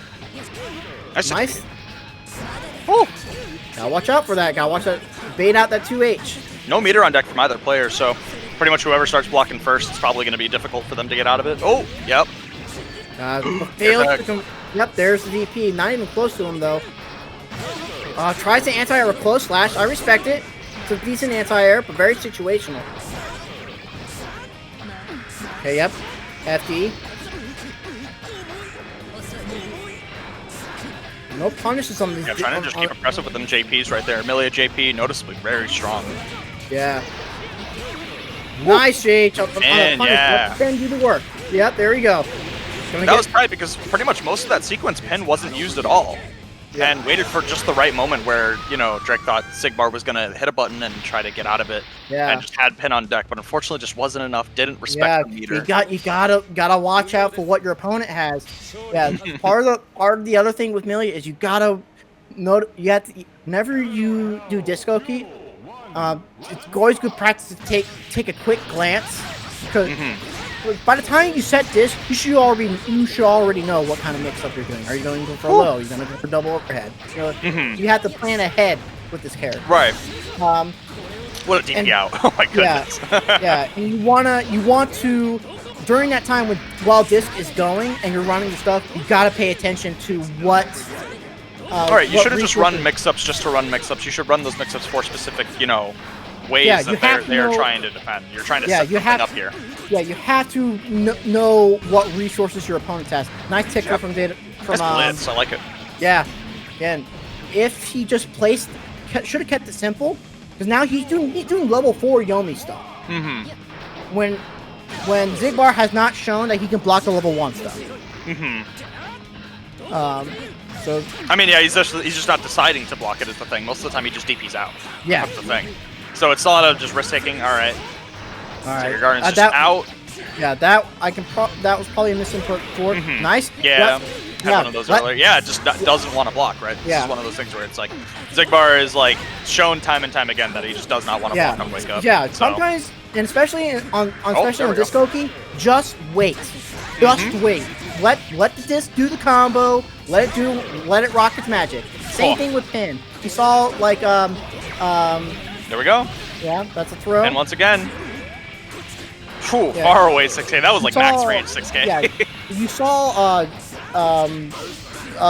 Nice. Oh. Gotta watch out for that. Gotta watch that. Bait out that 2H. No meter on deck from either player, so pretty much whoever starts blocking first, it's probably gonna be difficult for them to get out of it. Oh, yep. Yep, there's the DP. Not even close to him though. Tries to anti-air with close slash. I respect it. It's a decent anti-air, but very situational. Okay, yep. FD. No punishes on these. Yeah, trying to just keep aggressive with them JPs right there. Amelia JP, noticeably very strong. Yeah. Nice JH on the punish. Yeah. Let Pin do the work. Yep, there we go. That was right, because pretty much most of that sequence, Pin wasn't used at all. Yeah. And waited for just the right moment where, you know, Drake thought Sigmar was going to hit a button and try to get out of it. Yeah. And just had Pin on deck, but unfortunately just wasn't enough, didn't respect the meter. You gotta watch out for what your opponent has. Yeah, part of the other thing with Millie is you have to, whenever you do disco key, it's always good practice to take a quick glance, because by the time you set this, you should already know what kind of mix-up you're doing. Are you going for low? Are you going to go for double overhead? You know, you have to plan ahead with this character. Right. What a DP out! Oh my goodness. Yeah. And you want to during that time while disc is going and you're running your stuff, you got to pay attention to what. All right, you shouldn't just run mix-ups just to run mix-ups. You should run those mix-ups for specific, you know, ways that they're trying to defend. You're trying to set something up here. Yeah, you have to know what resources your opponent has. Nice ticker from Data. Blitz, I like it. Yeah, again, if he just should have kept it simple, because now he's doing level 4 Yomi stuff. When Xigbar has not shown that he can block the level 1 stuff. So I mean, yeah, he's just not deciding to block it is the thing. Most of the time, he just DPs out. Yeah, that's the thing. So it's a lot of just risk taking. All right. So your Guardian's just out. Yeah, that was probably a misinput for Nice. Yeah. Had one of those earlier. Yeah, it just doesn't want to block, right? This is one of those things where it's like Xigbar is like shown time and time again that he just does not want to block on Wake Up. Yeah, sometimes, and especially on Disco Key, just wait. Just wait. Let the disc do the combo. Let it rock its magic. Same thing with Pin. You saw like there we go. Yeah, that's a throw. And once again. Whew, far away 6K. That was like max range 6K. Yeah, you saw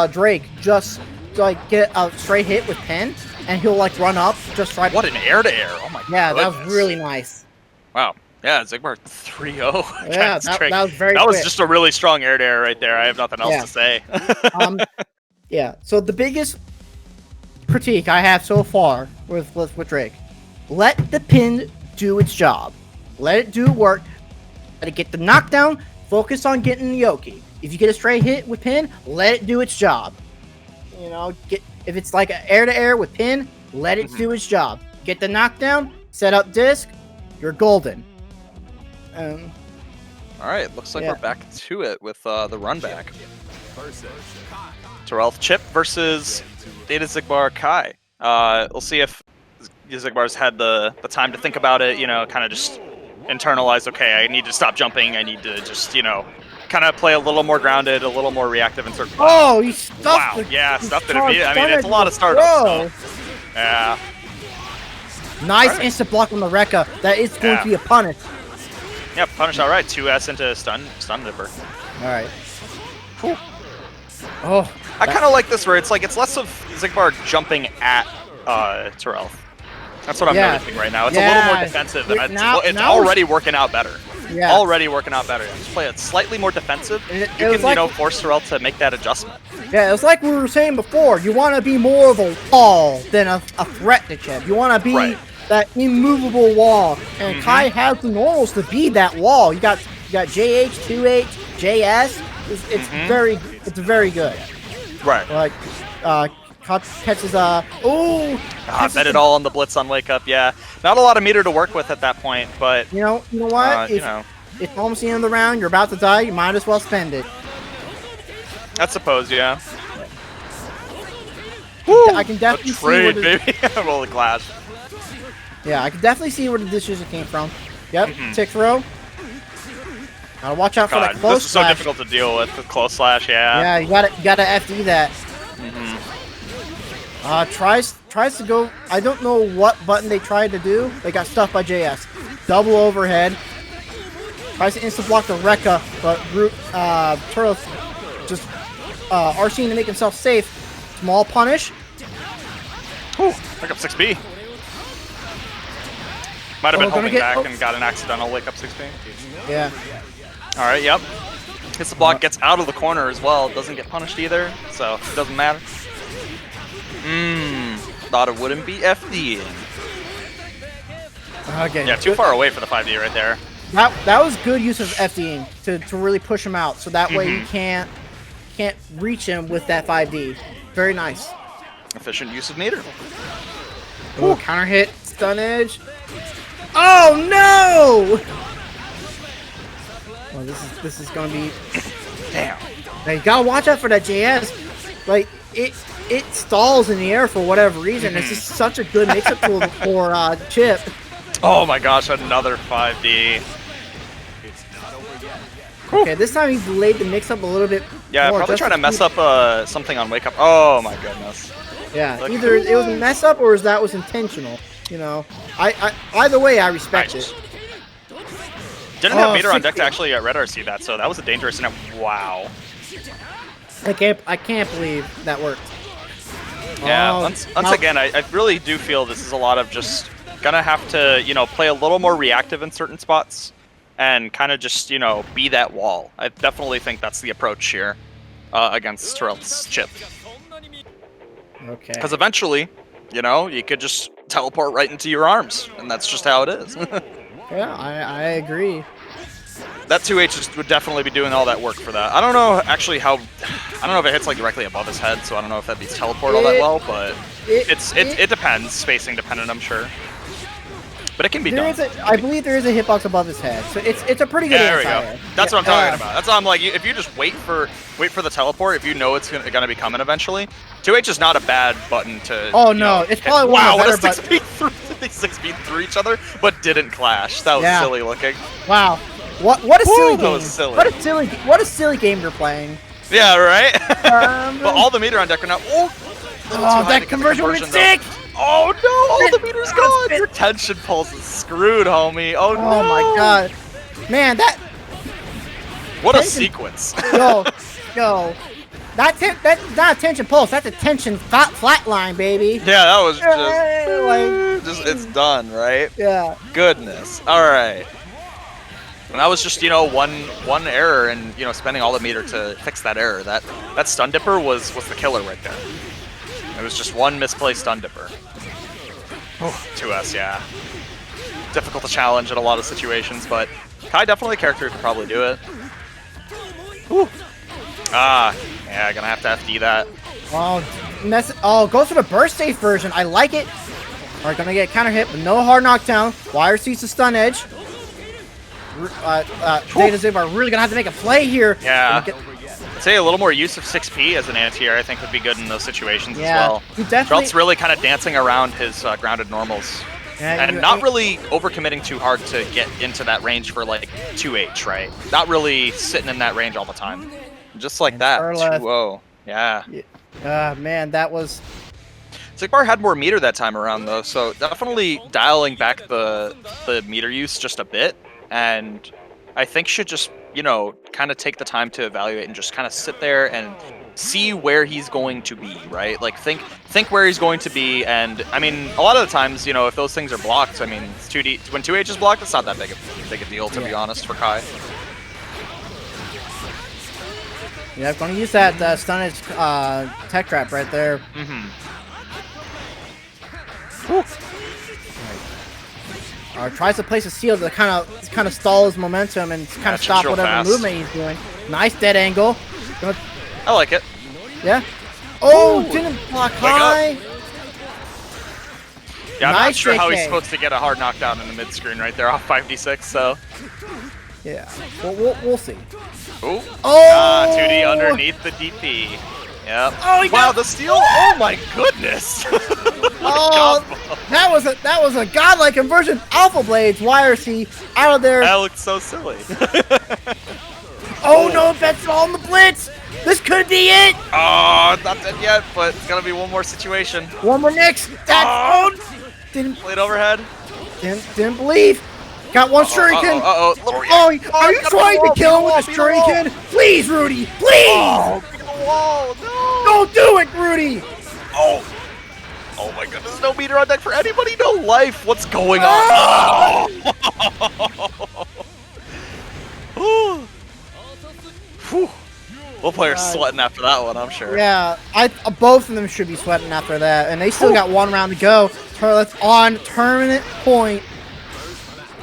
Drake just like get a straight hit with Pin, and he'll like run up, just try. What an air to air! Oh my god. Yeah, that was really nice. Wow. Yeah, Xigbar 3-0. Yeah, that was very. That was just a really strong air to air right there. I have nothing else to say. Yeah. So the biggest critique I have so far with Drake, let the Pin do its job. Let it do work. Let it get the knockdown. Focus on getting the Yoki. If you get a straight hit with Pin, let it do its job. You know, if it's like an air-to-air with Pin, let it do its job. Get the knockdown. Set up disc. You're golden. All right, looks like we're back to it with the run back. Terrell Chip versus Data Xigbar Kai. We'll see if Xigbar's had the time to think about it. You know, kind of just internalize, okay, I need to stop jumping, I need to just, you know, kind of play a little more grounded, a little more reactive in certain places. Oh, he stuffed it. Wow, yeah, stuffed it immediately. I mean, it's a lot of startups, so. Yeah. Nice instant block on the Rekka. That is going to be a punish. Yeah, punish outright. 2S into stun dipper. Alright. Oh. I kind of like this where it's like, it's less of Xigbar jumping at Terrell. That's what I'm noticing right now. It's a little more defensive, and it's already working out better. Yeah. Already working out better. Just play it slightly more defensive. You can, you know, force Terrell to make that adjustment. Yeah, it's like we were saying before. You want to be more of a wall than a threat to Chip. You want to be that immovable wall. And Kai has the normals to be that wall. You got JH, 2H, JS. It's very good. Right. Like, catches bet it all on the blitz on Wake Up. Yeah, not a lot of meter to work with at that point, but you know what? It's almost the end of the round. You're about to die. You might as well spend it. I suppose, yeah. I can definitely see where baby. Roll the clash. Yeah, I can definitely see where the decision came from. Yep, tick throw. Gotta watch out for that close slash. This is so difficult to deal with the close slash. Yeah. Yeah, you gotta FD that. Tries to go. I don't know what button they tried to do. They got stuffed by JS. Double overhead. Tries to instant block the Rekka, but Turtle just RCing to make himself safe. Small punish. Whew, pick up 6B. Might have been holding back and got an accidental wake up 6B. Yeah. All right, yep. Hits the block, gets out of the corner as well. Doesn't get punished either, so it doesn't matter. Thought it wouldn't be FD. Okay. Yeah, too far away for the 5D right there. That was good use of FDing to really push him out, so that way you can't reach him with that 5D. Very nice. Efficient use of meter. Ooh, counter hit, stun edge. Oh no! Well, this is gonna be. Damn. Now you gotta watch out for that JS. Like it stalls in the air for whatever reason. It's just such a good mix-up tool for Chip. Oh my gosh, another 5D. Okay, this time he delayed the mix-up a little bit. Yeah, more, probably just trying to keep- mess up something on wake up. Oh my goodness. Yeah, Like, either it was a mess up or that was intentional. You know, either way, I respect Nice. it. Didn't have meter on 60. deck to actually Red RC that, so that was a dangerous net. Wow. I can't believe that worked. Yeah, Oh, once now- again, I really do feel this is a lot of just gonna have to, play a little more reactive in certain spots and kind of just, be that wall. I definitely think that's the approach here against Terrell's Chip. Okay. Because eventually, you could just teleport right into your arms, and that's just how it is. Yeah, I agree. That 2H would definitely be doing all that work for that. I don't know actually how. I don't know if it hits like directly above his head, so I don't know if that beats teleport all that well. But it depends, spacing dependent, I'm sure. But it can be done. I believe there is a hitbox above his head, so it's a pretty good. There we go. anti-air. That's Yeah, what I'm talking about. That's why I'm like, if you just wait for the teleport, if you know it's gonna be coming eventually, 2H is not a bad button to. Oh no, it's probably one wow, of the what a better 6 speed they 6 speed through each other, but didn't clash. That was Yeah. silly looking. Wow. What a silly that game. was silly. What a silly game you're playing. Yeah, right. But Um, all the meter on deck are now. Oh, that conversion would have been sick. Oh no! All the meter's gone. Spit. Your tension pulse is screwed, homie. Oh no! Oh my god. Man, What a tension- sequence! yo. That's not a tension pulse, that's a tension flat line, baby. Yeah, that was Yeah, just it's done, right? Yeah. Goodness. All right. And that was just one error, and spending all the meter to fix that error. That stun dipper was the killer right there. It was just one misplaced stun dipper. 2S, yeah. Difficult to challenge in a lot of situations, but Kai definitely a character who could probably do it. Whew. Yeah, gonna have to FD that. Goes for the burst safe version. I like it. Alright, gonna get counter hit, but no hard knockdown. Wire sees the stun edge. Data Zib are really gonna have to make a play here. Yeah. I'd say a little more use of 6P as an anti-air I think would be good in those situations as well. Drelt's really kind of dancing around his grounded normals. And not really overcommitting too hard to get into that range for like 2H, right? Not really sitting in that range all the time. Just like that, 2-0. Yeah. Man, that was... Sigmar had more meter that time around though, so definitely dialing back the meter use just a bit, and I think should just, kind of take the time to evaluate and just kind of sit there and see where he's going to be, right? Like think where he's going to be, and I mean, a lot of the times, if those things are blocked, I mean, it's 2D when 2H is blocked, it's not that big a deal to be honest for Kai. Yeah, I'm gonna use that stun edge tech trap right there. Tries to place a seal to kind of stall his momentum and kind of stop whatever movement he's doing. Nice dead angle. I like it. Yeah. Oh, didn't block high. Yeah, I'm not Nice sure how he's JK. supposed to get a hard knockdown in the mid screen right there off 5d6. So. Yeah. We'll see. Ooh. Oh. 2D underneath the DP. Yep. Oh, he wow, got the steal! Oh my goodness! Oh, that was a godlike conversion. Alpha Blades, YRC, out of there. That looked so silly. Oh no, that's all in the blitz. This could be it. Oh, not dead yet, but it's gonna be one more situation. One more next. That's didn't Played overhead. didn't believe. Got one shuriken. Oh, Are you trying to kill him with a shuriken? Please, Rudy. Please. Oh, wall, no. Don't do it, Rudy. Oh. Oh my goodness, no meter on deck for anybody, no life. What's going on? Oh. Whew. Both players sweating after that one, I'm sure. Yeah, both of them should be sweating after that, and they still got 1 round to go. Let's on tournament point.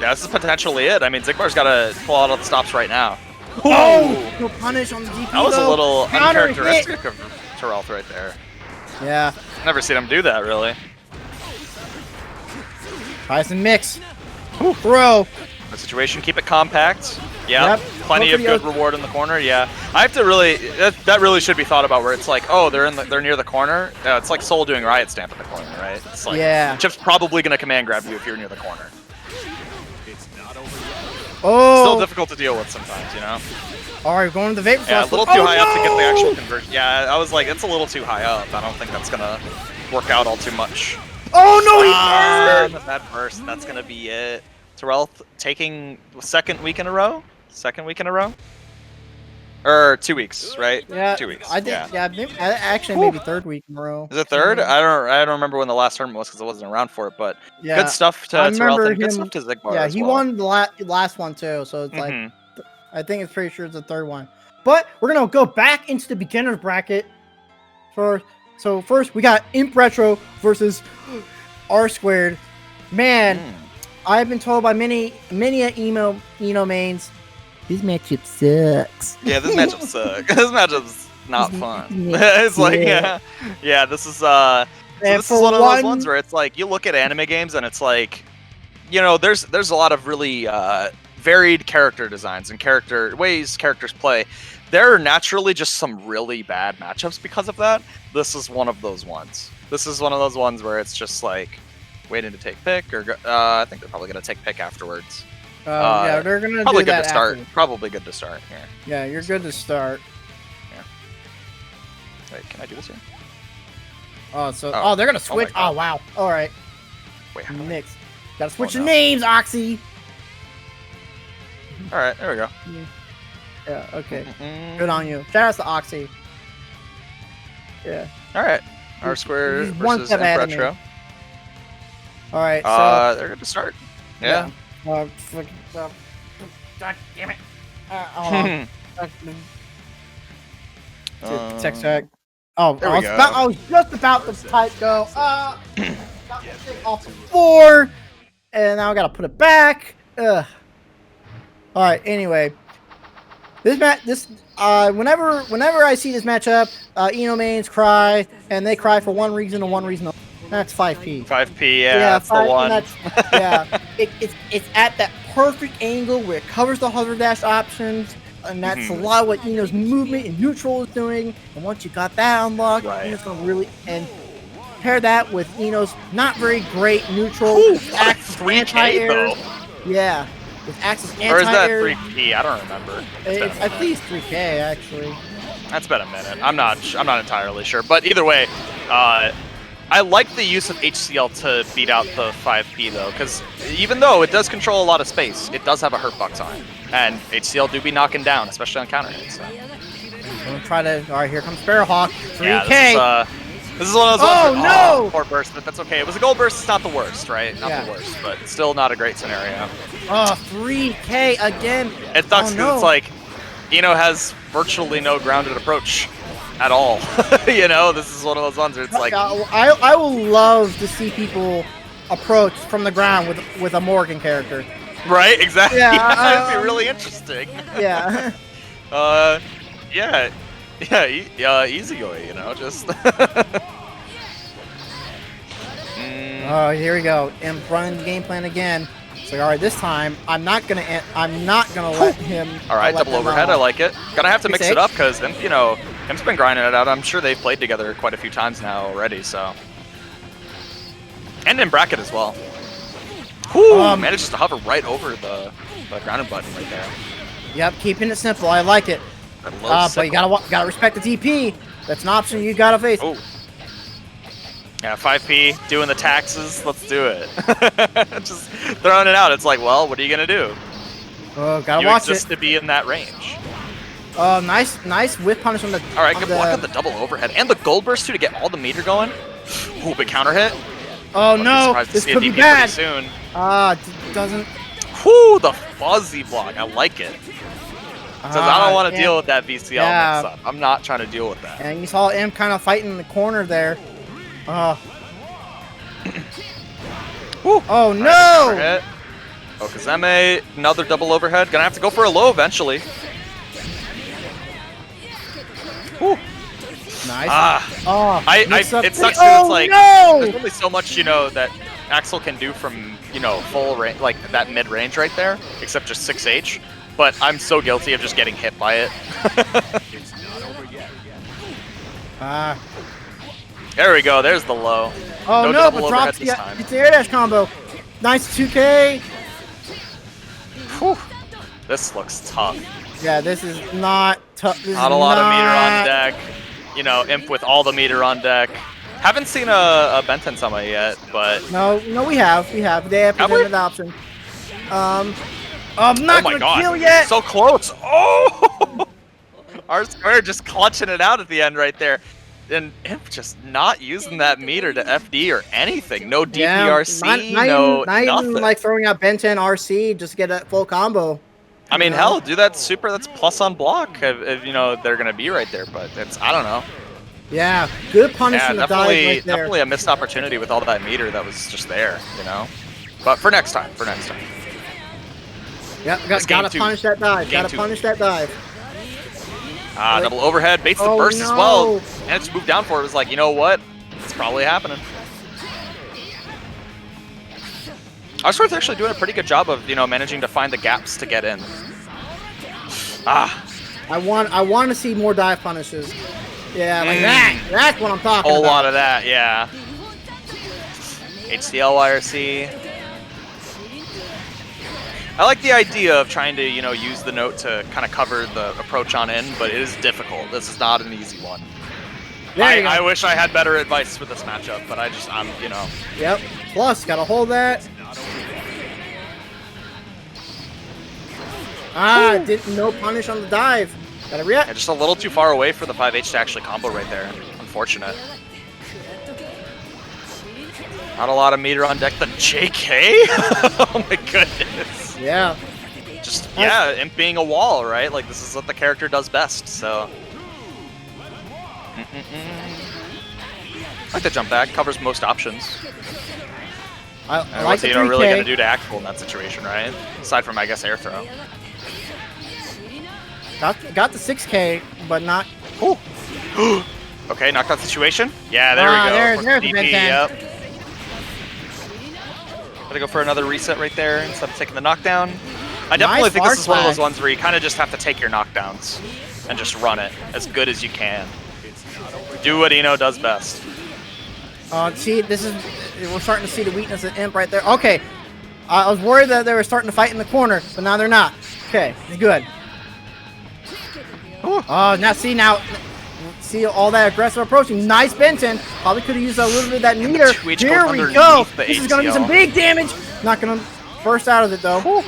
Yeah, this is potentially it. I mean, Zigbar's got to pull out all the stops right now. Oh, no punish on the DP. That was a little Counter uncharacteristic of Terrelth right there. Yeah. Never seen him do that, really. Tries to mix. Throw. The situation, keep it compact. Yeah, Yep. plenty of good reward in the corner. Yeah, I have to really. That really should be thought about. Where it's like, oh, they're near the corner. It's like Soul doing Riot Stamp in the corner, right? It's like, yeah. Chip's probably gonna command grab you if you're near the corner. Oh. Still difficult to deal with sometimes, you know. All right, going to the Vapor Yeah, a Flash. little too high up to get the actual conversion. Yeah, I was like, it's a little too high up. I don't think that's gonna work out all too much. Oh no, he burned! That burst. That's gonna be it. Terrelth taking second week in a row. Or 2 weeks, right? Yeah, 2 weeks. I think. Yeah, actually, maybe 3rd week in a row. Is it 3rd? I don't remember when the last tournament was because I wasn't around for it. But yeah, good stuff to Terrelth and good stuff to Zigbar. Yeah, as he well. won the last one too, so it's like I think it's pretty sure it's the 3rd one. But we're gonna go back into the beginner's bracket. So first we got Imp Retro versus R Squared. Man, I've been told by many emo mains, this matchup sucks. Yeah, this matchup sucks. This matchup's not fun. It's like, yeah, this is so this is one of those ones where it's like you look at anime games and it's like, you know, there's a lot of really varied character designs and ways characters play. There are naturally just some really bad matchups because of that. This is one of those ones. This is one of those ones where it's just like waiting to take pick, or I think they're probably gonna take pick afterwards. Yeah, they're gonna probably do good that to start. after. Probably good to start here. Yeah, you're good to start. Yeah. Wait, can I do this here? Oh, so they're gonna switch. Oh, wow. All right. Wait, how do I- Mix. Gotta switch no. the names, Oxy. All right, there we go. Yeah. Okay. Good on you. Shout out to Oxy. Yeah. All right. R Squared he's one versus step ahead of Retro. me. All right. So They're good to start. Yeah. God damn it. Hold on. Tech check. Oh, there I we go. was just about to type go. Got the thing off the floor, and now I gotta put it back. Ugh. All right. Anyway, whenever I see this matchup, Eno mains cry, and they cry for one reason and one reason. That's 5P. 5P, yeah, that's the one. It's at that perfect angle where it covers the hover dash options, and that's a lot of what Eno's movement and neutral is doing. And once you got that unlocked, Eno's gonna really pair that with Eno's not very great neutral. That's 3K though. Yeah, with Axis anti-air. Or is that 3P? I don't remember. I think it's 3K actually. That's been a minute. I'm not entirely sure, but either way, I like the use of HCL to beat out the 5P though, because even though it does control a lot of space, it does have a hurt box on it, and HCL do be knocking down, especially on counter hits. So. I'm gonna try to. All right, here comes Sparrowhawk. 3K. Yeah, this is one of those ones. Oh no! Poor burst, but that's okay. It was a gold burst. It's not the worst, right? Not the worst, but still not a great scenario. Oh, 3K again. It sucks because it's like Eno has virtually no grounded approach at all. You know, this is one of those ones where it's like I will love to see people approach from the ground with a Morgan character. Right, exactly. Yeah, that'd be really interesting. Yeah. Easygoing, you know, just. Oh, here we go. And running the game plan again. So all right, this time I'm not gonna let him. All right, double overhead. I like it. Gonna have to mix it up because you know him's been grinding it out. I'm sure they've played together quite a few times now already. So, and in bracket as well. Manages to hover right over the grounded button right there. Yep, keeping it simple. I like it. But you gotta respect the DP. That's an option you gotta face. Oh. Yeah, 5P, doing the taxes, let's do it. Just throwing it out. It's like, well, what are you going to do? Oh, gotta watch it. Just to be in that range. Oh, nice whip punish on the... All right, good block on the double overhead. And the gold burst, too, to get all the meter going. Ooh, big counter hit. Oh no, Surprised to this see a could be DP bad. pretty soon. Doesn't. Whoo, the fuzzy block. I like it. Says I don't want to deal with that VCL mix-up. I'm not trying to deal with that. And you saw him kind of fighting in the corner there. Oh no! Right, Okazeme, another double overhead. Gonna have to go for a low eventually. Whew. Nice. It sucks because it's like there's only so much that Axel can do from full range, like that mid range right there, except just 6H. But I'm so guilty of just getting hit by it. There we go. There's the low. Oh no, but drops the air dash combo. Nice 2K. Whew. This looks tough. Yeah, this is not tough. Not a lot of meter on deck. Imp with all the meter on deck. Haven't seen a Benten Sama yet, but no, we have. They have presented the option. I'm not gonna kill yet. So close. Oh, R2 just clutching it out at the end right there. And Imp just not using that meter to FD or anything. No DPRC, not even like throwing out Benten RC just to get a full combo. I mean, hell, do that super. That's plus on block if they're gonna be right there. But I don't know. Yeah, good punishment. Yeah, definitely a missed opportunity with all that meter that was just there. But for next time. Yep, gotta punish that dive. Punish that dive. Double overhead, baits the burst as well. And it's moved down for it. It was like, you know what? It's probably happening. R2's actually doing a pretty good job of, managing to find the gaps to get in. I want to see more dive punishes. Yeah, like that. That's what I'm talking about. A whole lot of that, yeah. HCL YRC. I like the idea of trying to, use the note to kind of cover the approach on in, but it is difficult. This is not an easy one. I wish I had better advice for this matchup, but I'm. Yep. Plus, gotta hold that. No punish on the dive. Gotta react. Yeah, just a little too far away for the 5H to actually combo right there. Unfortunate. Not a lot of meter on deck. The JK? Oh my goodness. Yeah. Imp being a wall, right? Like, this is what the character does best, so. I like the jump back. Covers most options. I like the 3K. Really going to do to Axel in that situation, right? Aside from, I guess, air throw. Got the 6K, but not. Ooh. Okay, knockout situation. Yeah, there we go. There's the DP, yep. Gotta go for another reset right there instead of taking the knockdown. I definitely think this is one of those ones where you kind of just have to take your knockdowns and just run it as good as you can. Do what Eno does best. See, we're starting to see the weakness of Imp right there. Okay, I was worried that they were starting to fight in the corner, but now they're not. Okay, good. Now see all that aggressive approaching. Nice Benten. Probably could have used a little bit of that meter. Here we go. This is going to be some big damage. Not going to burst out of it, though.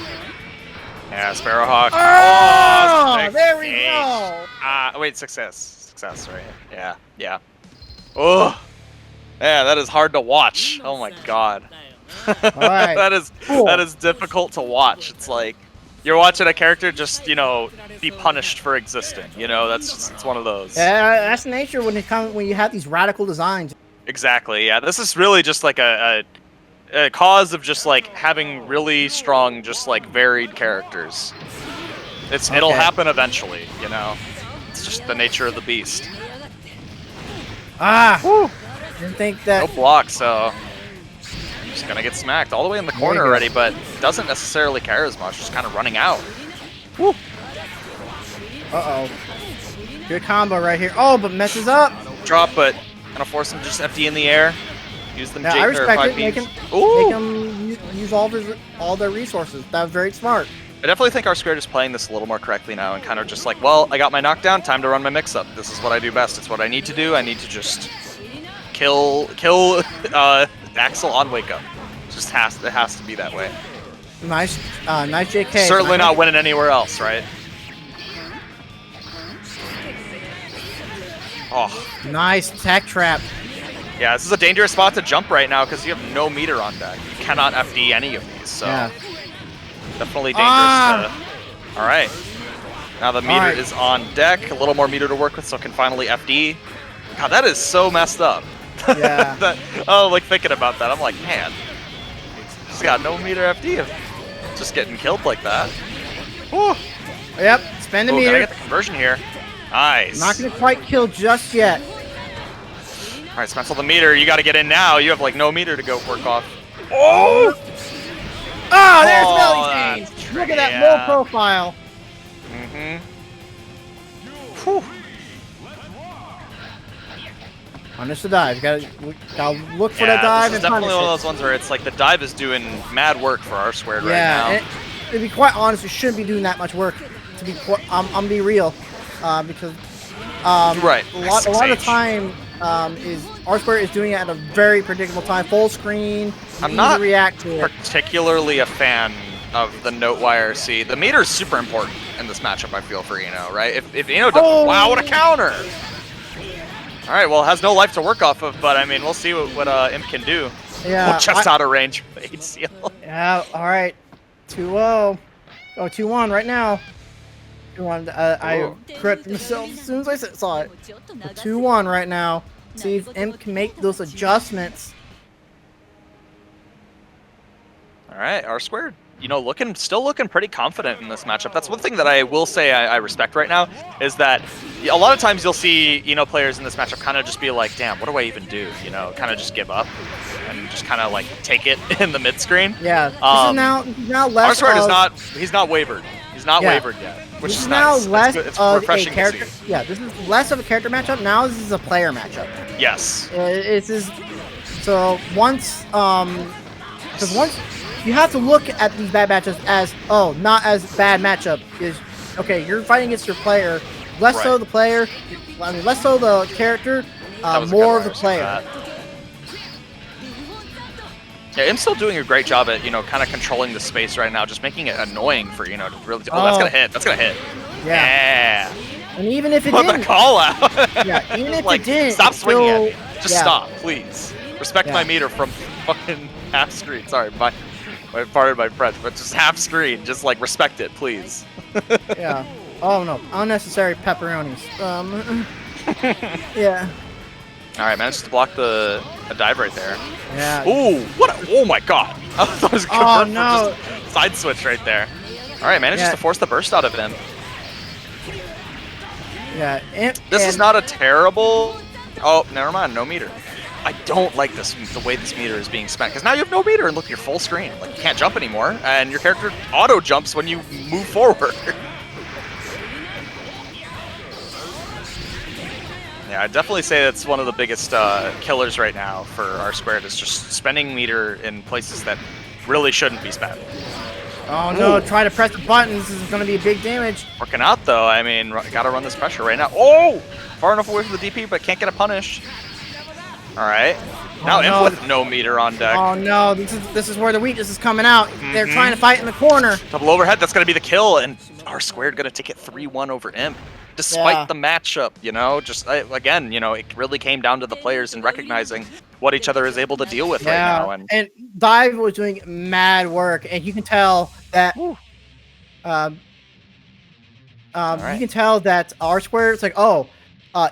Yeah, Sparrowhawk. Oh, there we go. Wait, success, right? Yeah. Oh, yeah, that is hard to watch. Oh my god. All right. that is difficult to watch. It's like you're watching a character just, be punished for existing. It's one of those. Yeah, that's the nature when you have these radical designs. Exactly. Yeah, this is really just like a cause of just like having really strong, just like varied characters. It'll happen eventually. It's just the nature of the beast. Didn't think that. No block, so just gonna get smacked all the way in the corner already, but doesn't necessarily care as much. Just kind of running out. Woo. Good combo right here. Oh, but messes up. Drop, but gonna force him to just FD in the air. Use them. I respect it. Make him use all their resources. That was very smart. I definitely think R2 is playing this a little more correctly now and kind of just like, well, I got my knockdown, time to run my mix-up. This is what I do best. It's what I need to do. I need to just kill Axel on wake-up. It has to be that way. Nice JK. Certainly not winning anywhere else, right? Oh. Nice tech trap. Yeah, this is a dangerous spot to jump right now because you have no meter on deck. You cannot FD any of these, so Yeah. definitely dangerous to... Alright. Now the meter is on deck, a little more meter to work with, so it can finally FD. God, that is so messed up. Yeah. Like thinking about that, I'm like, man, he's got no meter FD. Just getting killed like that. Whew. Yep, spend the meter. Gotta get the conversion here. Nice. Not gonna quite kill just yet. All right, Spencer, the meter. You got to get in now. You have like no meter to go work off. Oh! Oh, there's Melly's. Look at that low profile. Whew. Punish the dive. You gotta look for that dive this is and definitely punish one it. of those ones where it's like the dive is doing mad work for R squared right now. Yeah, to be quite honest, we shouldn't be doing that much work. To be, I'm gonna be real, because right. a lot of the time is R squared is doing it at a very predictable time, full screen. I'm not react to it. particularly a fan of the note YRC. The meter is super important in this matchup, I feel, for Eno, right? If Eno does, wow, what a counter! All right, well, it has no life to work off of, but I mean, we'll see what Imp can do. Yeah, just out of range. ACL. Yeah, all right, 2-0. Oh, 2-1 right now. 2-1. I corrected myself as soon as I saw it. 2-1 right now. See if Imp can make those adjustments. All right, R squared. You know, still looking pretty confident in this matchup. That's one thing that I will say I respect right now, is that a lot of times you'll see, you know, players in this matchup kind of just be like, damn, what do I even do? You know, kind of just give up and just kind of like take it in the mid screen. Yeah, this is now less. R squared he's not wavered. He's not wavered yet, which is now nice. less It's of refreshing a character. to see. Yeah, this is less of a character matchup. Now this is a player matchup. Yes. This is so once because once you have to look at these bad matchups as not as bad matchup is okay. You're fighting against your player, less so the player. I mean, less so the character, more of the player. Yeah, Im's still doing a great job at, you know, kind of controlling the space right now, just making it annoying for, you know, to really... Oh, that's gonna hit. That's gonna hit. Yeah. And even if it Put didn't... the call out. Yeah, even if like, it didn't... stop swinging at me. Just stop, please. Respect my Yeah. meter from fucking half screen. Sorry, pardon my French, but just half screen. Just, like, respect it, please. Yeah. Oh, no. Unnecessary pepperonis. Yeah. All right, managed to block a dive right there. Yeah. Ooh, oh my god. I thought it was a good no. for just side switch right there. All right, manages to force the burst out of him. Yeah. This is not a terrible... Oh, never mind, no meter. I don't like the way this meter is being spent, because now you have no meter and look, you're full screen. Like, you can't jump anymore, and your character auto jumps when you move forward. Yeah, I'd definitely say that's one of the biggest killers right now for R squared, is just spending meter in places that really shouldn't be spent. Oh no, try to press the buttons. This is going to be a big damage. Working out though, I mean, gotta run this pressure right now. Oh! Far enough away from the DP, but can't get a punish. Alright. Now Imp with no meter on deck. Oh no, this is where the weakness is coming out. They're trying to fight in the corner. Double overhead, that's gonna be the kill, and R squared gonna take it 3-1 over Imp. Despite the matchup, you know, just again, you know, it really came down to the players and recognizing what each other is able to deal with right now. And Dive was doing mad work, and you can tell that. You can tell that R squared. It's like,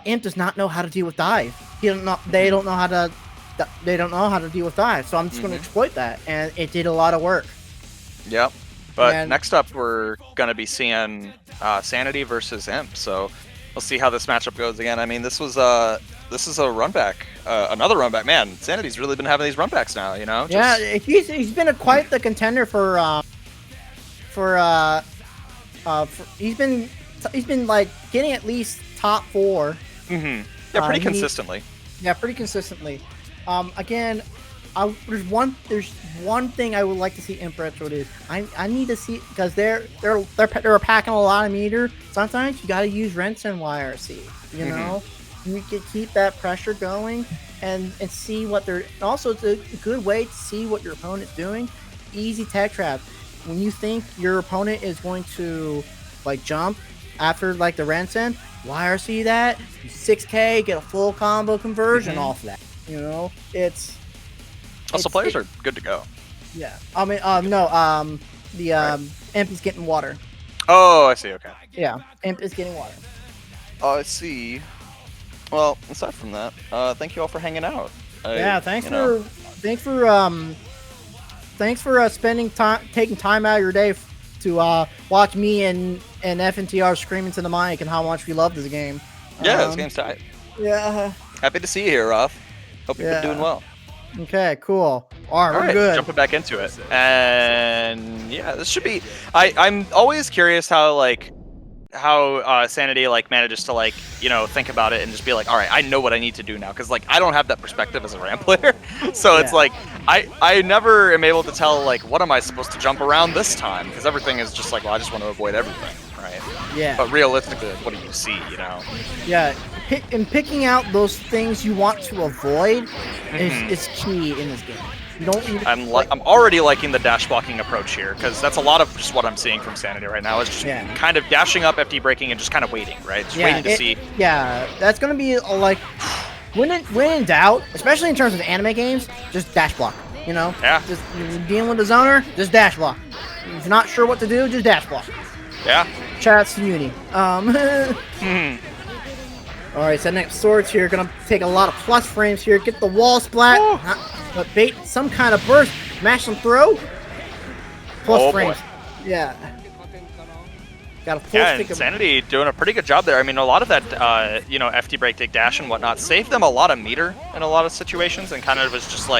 Imp does not know how to deal with Dive. They don't know how to. They don't know how to deal with Dive. So I'm just going to exploit that, and it did a lot of work. Yep. But next up, we're going to be seeing Sanity versus Imp. So we'll see how this matchup goes again. I mean, this is a run back, another run back. Man, Sanity's really been having these run backs now. You know. Yeah, he's been quite the contender for he's been like getting at least top 4. Yeah, pretty consistently. Yeah, pretty consistently. Again, there's one thing I would like to see Imp Retro do. I need to see, because they're packing a lot of meter. Sometimes you got to use Rents and YRC. You know, you can keep that pressure going and see what they're. Also, it's a good way to see what your opponent's doing. Easy tech trap. When you think your opponent is going to like jump after like the Rents in, YRC that 6K, get a full combo conversion off that. You know, it's Also, players are good to go. yeah. I mean, no, the imp is getting water. Oh, I see. Okay. Yeah, imp is getting water. Oh, I see. Well, aside from that, thank you all for hanging out. Yeah, thanks for spending time, taking time out of your day to watch me and FNTR scream into the mic and how much we love this game. Yeah, this game's tight. Yeah. Happy to see you here, Ruff. Hope you've been doing well. Okay, cool. All right, we're good. Jumping back into it, and yeah, this should be. I'm always curious how Sanity manages to think about it and just be like, all right, I know what I need to do now, because I don't have that perspective as a RAM player, so it's like I never am able to tell what am I supposed to jump around this time, because everything is just well, I just want to avoid everything, right? Yeah. But realistically, what do you see, Yeah, and picking out those things you want to avoid is key in this game. You don't. I'm already liking the dash blocking approach here, because that's a lot of just what I'm seeing from Sanity right now. Is just kind of dashing up, FD breaking, and just kind of waiting, right? Just waiting to see. Yeah, that's gonna be when in doubt, especially in terms of anime games, just dash block. You know. Yeah. Just you're dealing with a zoner, just dash block. If you're not sure what to do, just dash block. Yeah. Shout out to Uni. Alright, so next swords here, gonna take a lot of plus frames here, get the wall splat, but bait some kind of burst, mash and throw, plus frames. Boy. Yeah. Got a full stick of Sanity doing a pretty good job there. I mean, a lot of that, FD break, dig dash and whatnot saved them a lot of meter in a lot of situations, and kind of was just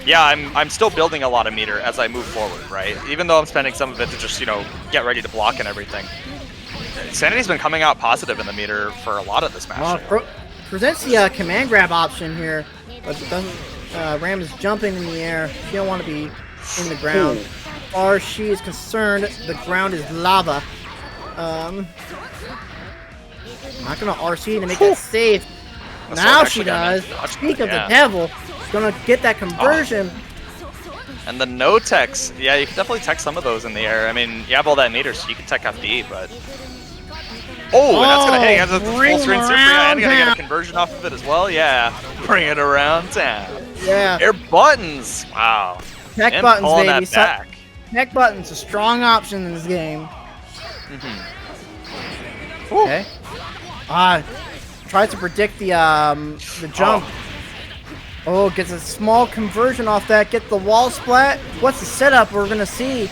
yeah, I'm still building a lot of meter as I move forward, right? Even though I'm spending some of it to just, get ready to block and everything. Sanity's been coming out positive in the meter for a lot of this match. Presents the command grab option here, but it doesn't. Ram is jumping in the air. She don't want to be in the ground. As far as she is concerned, the ground is lava. Not gonna RC to make that safe. Now she does. Speak of the devil, gonna get that conversion. And the no techs, yeah, you can definitely tech some of those in the air. I mean, you have all that meter, so you can tech FD, but and that's gonna hit. That's a full screen super, and gonna get a conversion off of it as well. Yeah, bring it around town. Yeah. Air buttons. Wow. Tech buttons, baby. Tech buttons, a strong option in this game. Okay. Tries to predict the jump. Oh, gets a small conversion off that. Get the wall splat. What's the setup we're gonna see?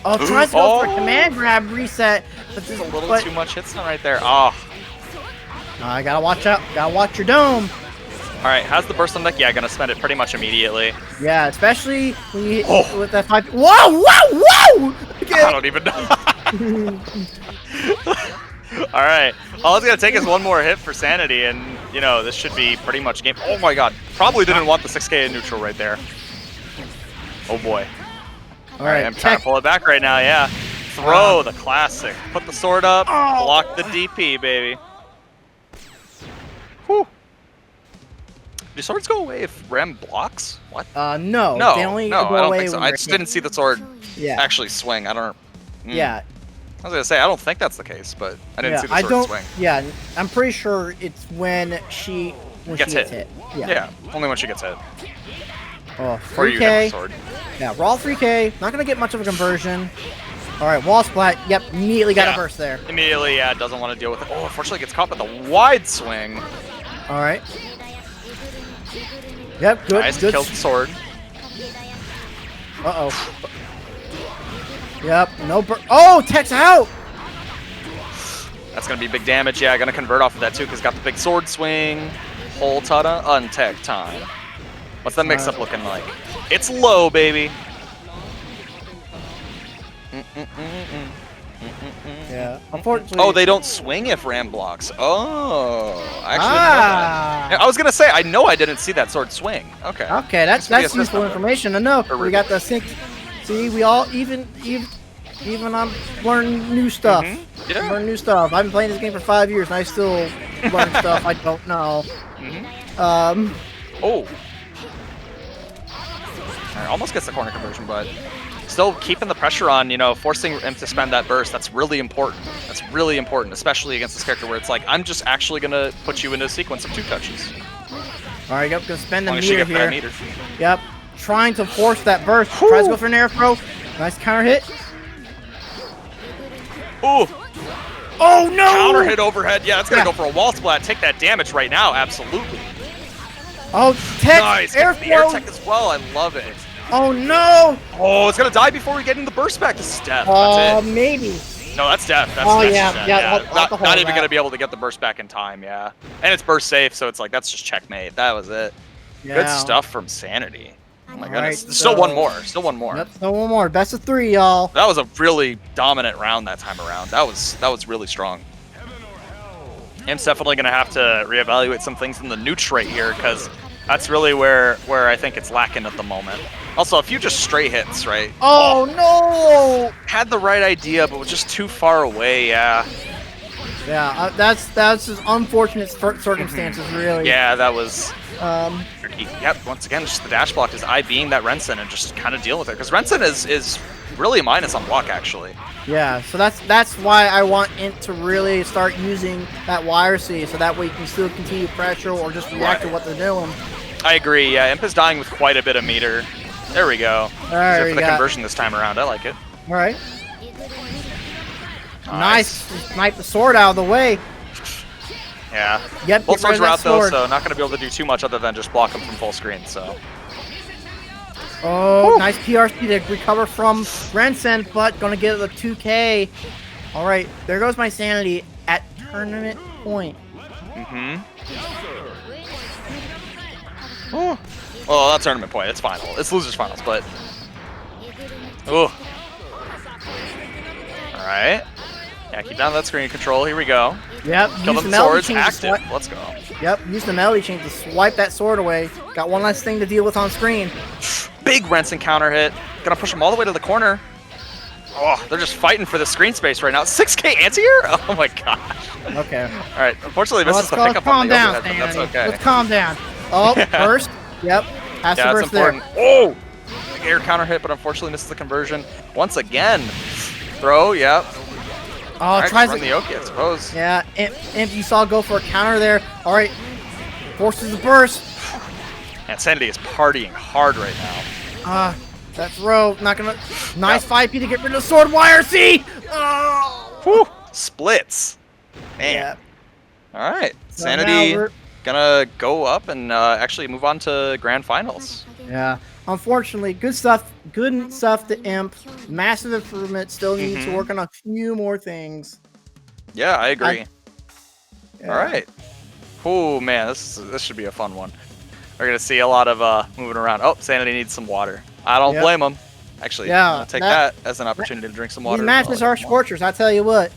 Oh, tries to go for a command grab reset, but this is a little too much hit stun right there. Oh. I gotta watch out. Gotta watch your dome. All right, has the burst on deck? Yeah, gonna spend it pretty much immediately. Yeah, especially when you hit with that 5. Whoa, whoa, whoa! Okay. I don't even know. All right, all it's gonna take is one more hit for Sanity, and this should be pretty much game. Oh my God, probably didn't want the 6K in neutral right there. Oh boy. All right, I'm trying to pull it back right now. Yeah, throw the classic. Put the sword up, block the DP, baby. Whew. Do swords go away if Ram blocks? What? No. They only go I don't away think so. I just didn't see the sword actually swing. I don't. Yeah. I was gonna say I don't think that's the case, but I didn't see the sword swing. Yeah, I'm pretty sure it's when she gets hit. Yeah, only when she gets hit. Oh, 3K. Or you get the sword. Yeah, raw 3K. Not gonna get much of a conversion. All right, wall splat. Yep, immediately got a burst there. Immediately, yeah, doesn't want to deal with it. Oh, unfortunately gets caught by the wide swing. All right. Yep, good. Nice, killed the sword. Uh-oh. Yep, no tech's out! That's going to be big damage. Yeah, going to convert off of that too, because got the big sword swing. Whole ton of untech time. What's that mix-up looking like? It's low, baby. Yeah, unfortunately. Oh, they don't swing if Ram blocks. Oh, I actually didn't know that. I was gonna say I know I didn't see that sword swing. Okay. Okay, that's useful information to know. We got the sync. See, we all even I'm learning new stuff. Yeah. Learn new stuff. I've been playing this game for 5 years and I still learn stuff I don't know. Oh. Almost gets the corner conversion, but still keeping the pressure on, forcing him to spend that burst. That's really important. That's really important, especially against this character where it's like, I'm just actually going to put you into a sequence of 2 touches. All right, yep, gonna spend the As long as she meter gets that here. meter. Yep, trying to force that burst. Tries to go for an air throw. Nice counter hit. Ooh, Oh no! counter hit overhead. Yeah, it's gonna Yeah. go for a wall splat. Take that damage right now. Absolutely. Oh, tech Nice. air Gets the air throw. tech as well. I love it. Oh no! Oh, it's gonna die before we get in the burst back. This is death. Oh, That's it. maybe. No, that's death. That's, Oh, that's yeah, just death. yeah, I'll have to hold Not even that. gonna be able to get the burst back in time. Yeah, and it's burst safe, so it's like that's just checkmate. That was it. Yeah. Good stuff from Sanity. Oh my All goodness. right, Still one so- more. Still one more. Yep, so one more. Best of 3, y'all. That was a really dominant round that time around. That was really strong. Im's definitely gonna have to reevaluate some things in the neutral right here because that's really where I think it's lacking at the moment. Also, a few just straight hits, right? Oh no! Had the right idea, but was just too far away. Yeah. Yeah, that's just unfortunate circumstances, really. Yeah, that was Um, tricky. Yep. Once again, just the dash block is I being that Rensen and just kind of deal with it because Rensen is really a minus on block actually. yeah, so that's why I want Int to really start using that YRC, so that way you can still continue pressure or just react to Right. what they're doing. I agree. Yeah, Imp is dying with quite a bit of meter. There we go. There Easier we for the go. conversion this time around. I like it. All right. Nice. Snipe the sword out of the way. Yeah. Yep, Both get rid swords of are that out though, sword. so not going to be able to do too much other than just block them from full screen. So Oh, nice PRC to recover from Rensen, but gonna get the 2K. All right, there goes my sanity at tournament point. Oh, well, not tournament point. It's final. It's losers finals, but oh. All right. Yeah, keep down that screen control. Here we go. Yep, Kill use them the melody swords. chain to Active. swipe. Let's go. Yep, use the melody chain to swipe that sword away. Got one less thing to deal with on screen. Big Rensen counter hit. Gonna push them all the way to the corner. Oh, they're just fighting for the screen space right now. 6K anti-air? Oh my gosh. Okay. All right. Unfortunately, Well, misses the let's pickup calm on the down, overhead, but that's Sanity. okay. Let's calm down. Oh, burst. Yep, has to Yeah, that's burst there. important. Oh! Big air counter hit, but unfortunately misses the conversion. Once again. Throw, yep. Oh, All right, tries run to. the Oki, I suppose. Yeah, Imp, you saw go for a counter there. All right, forces the burst. And Sanity is partying hard right now. That throw, not gonna. Nice 5P to get rid of the sword YRC. Oh. Whew! Splits. Man. Yeah. All right. So Sanity now we're- gonna go up and actually move on to grand finals. Yeah. Unfortunately, good stuff to Imp. Massive improvement. Still needs to work on a few more things. Yeah, I agree. Yeah. All right. Oh man, this should be a fun one. We're gonna see a lot of moving around. Oh, Sanity needs some water. I don't Yep. blame him. Actually, Yeah, I'll take that as an opportunity to drink some water. These matches while I are get some water. scorchers, I tell you what.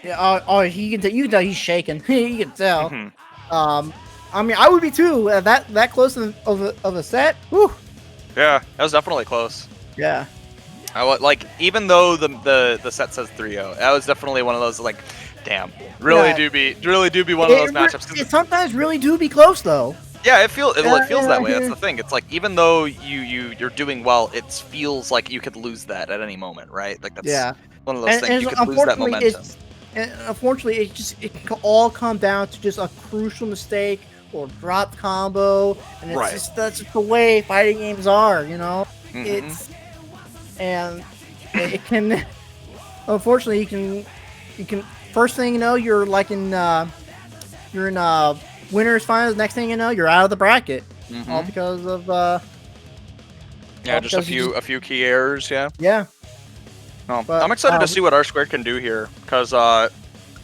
Yeah. Oh, he can. You can tell he's shaking. You can tell. I mean, I would be too. That close of a set. Whew. Yeah, that was definitely close. Yeah. Like even though the set says 3-0, that was definitely one of those like, damn, really Yeah. do be one of those matchups. 'Cause It sometimes really do be close though. yeah, it feels that way. That's yeah. the thing. It's like even though you're doing well, it feels like you could lose that at any moment, right? Like that's Yeah. one of those things. You could lose that momentum. Unfortunately, it can all come down to just a crucial mistake or drop combo, and it's Right. that's just the way fighting games are, you know. Mhm. It can. Unfortunately, you can. First thing you know, you're like in winners finals. Next thing you know, you're out of the bracket, all because of Yeah, just a few key errors. Yeah. yeah. No, But, I'm excited to see what R Squared can do here, because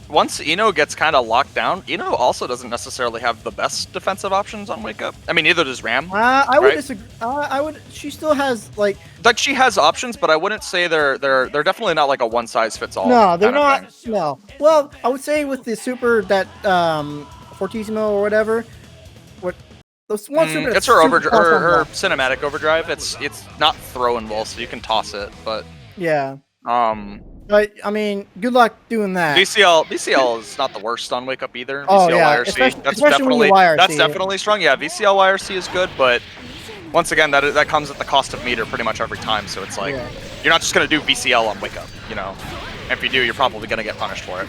once Eno gets kind of locked down, Eno also doesn't necessarily have the best defensive options on Wake Up. I mean, neither does Ram. I would right? disagree. I would. She still has like. Like she has options, but I wouldn't say they're definitely not like a one size fits all. No, they're kind of not. thing. No. Well, I would say with the super that Fortissimo or whatever, what those one super. It's that's her super overdrive, fast on her block. cinematic overdrive. It's not throw involved, so you can toss it. But Yeah, but I mean, good luck doing that. VCL is not the worst on Wake Up either. Oh, VCL yeah, YRC, especially when you YRC that's it. definitely strong. Yeah, VCL YRC is good, but once again, that comes at the cost of meter pretty much every time. So it's like Yeah. you're not just gonna do VCL on Wake Up, you know. If you do, you're probably gonna get punished for it.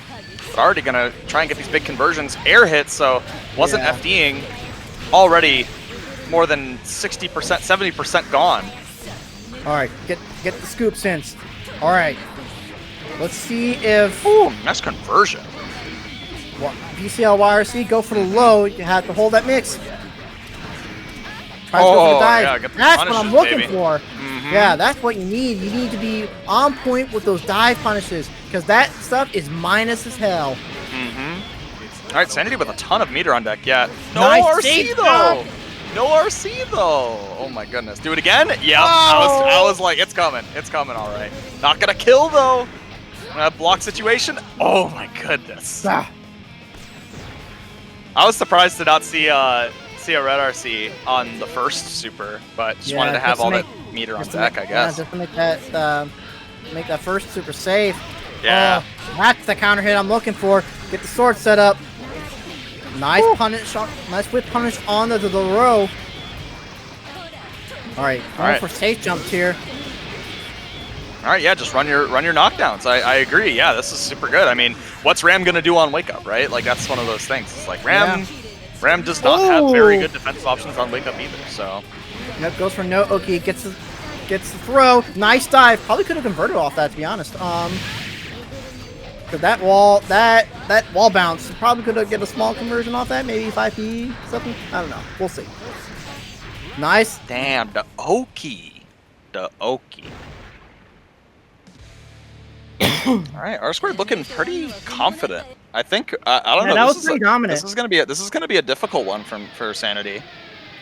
but already gonna try and get these big conversions. Air hits, so wasn't Yeah. FDing. Already more than 60%, 70% gone. All right, get the scoop since. All right, let's see if Ooh, nice conversion. VCL YRC go for the low. You have to hold that mix. Try to go for the Oh, dive. yeah, get the That's what I'm punishes, looking baby. for. Yeah, that's what you need. You need to be on point with those dive punishes because that stuff is minus as hell. All right, Sanity with a ton of meter on deck. Yeah, no Nice RC save, though. Doc. No RC though. Oh my goodness. Do it again? Yep. Oh. I was like, it's coming. It's coming. All right. Not gonna kill though. Block situation. Oh my goodness. Ah, I was surprised to not see a red RC on the first super, but just wanted to have all that meter on just to deck, make- I guess. Yeah, just to make that first super safe. Yeah. Oh, that's the counter hit I'm looking for. Get the sword set up. Nice punish, nice whip punish on the row. All right, going for safe jumps here. All right, yeah, just run your knockdowns. I agree. Yeah, this is super good. I mean, what's Ram gonna do on wake up, right? Like that's one of those things. It's like Ram does not have very good defensive options on wake up either. So. Yep, goes for no. Okay, gets the throw. Nice dive. Probably could have converted off that to be honest. Cause that wall bounce probably could have get a small conversion off that. Maybe 5p something. I don't know. We'll see. Nice. Damn, the Oki. All right, R squared looking pretty confident. I think I don't know. That This was is pretty dominant. This is gonna be a difficult one for Sanity.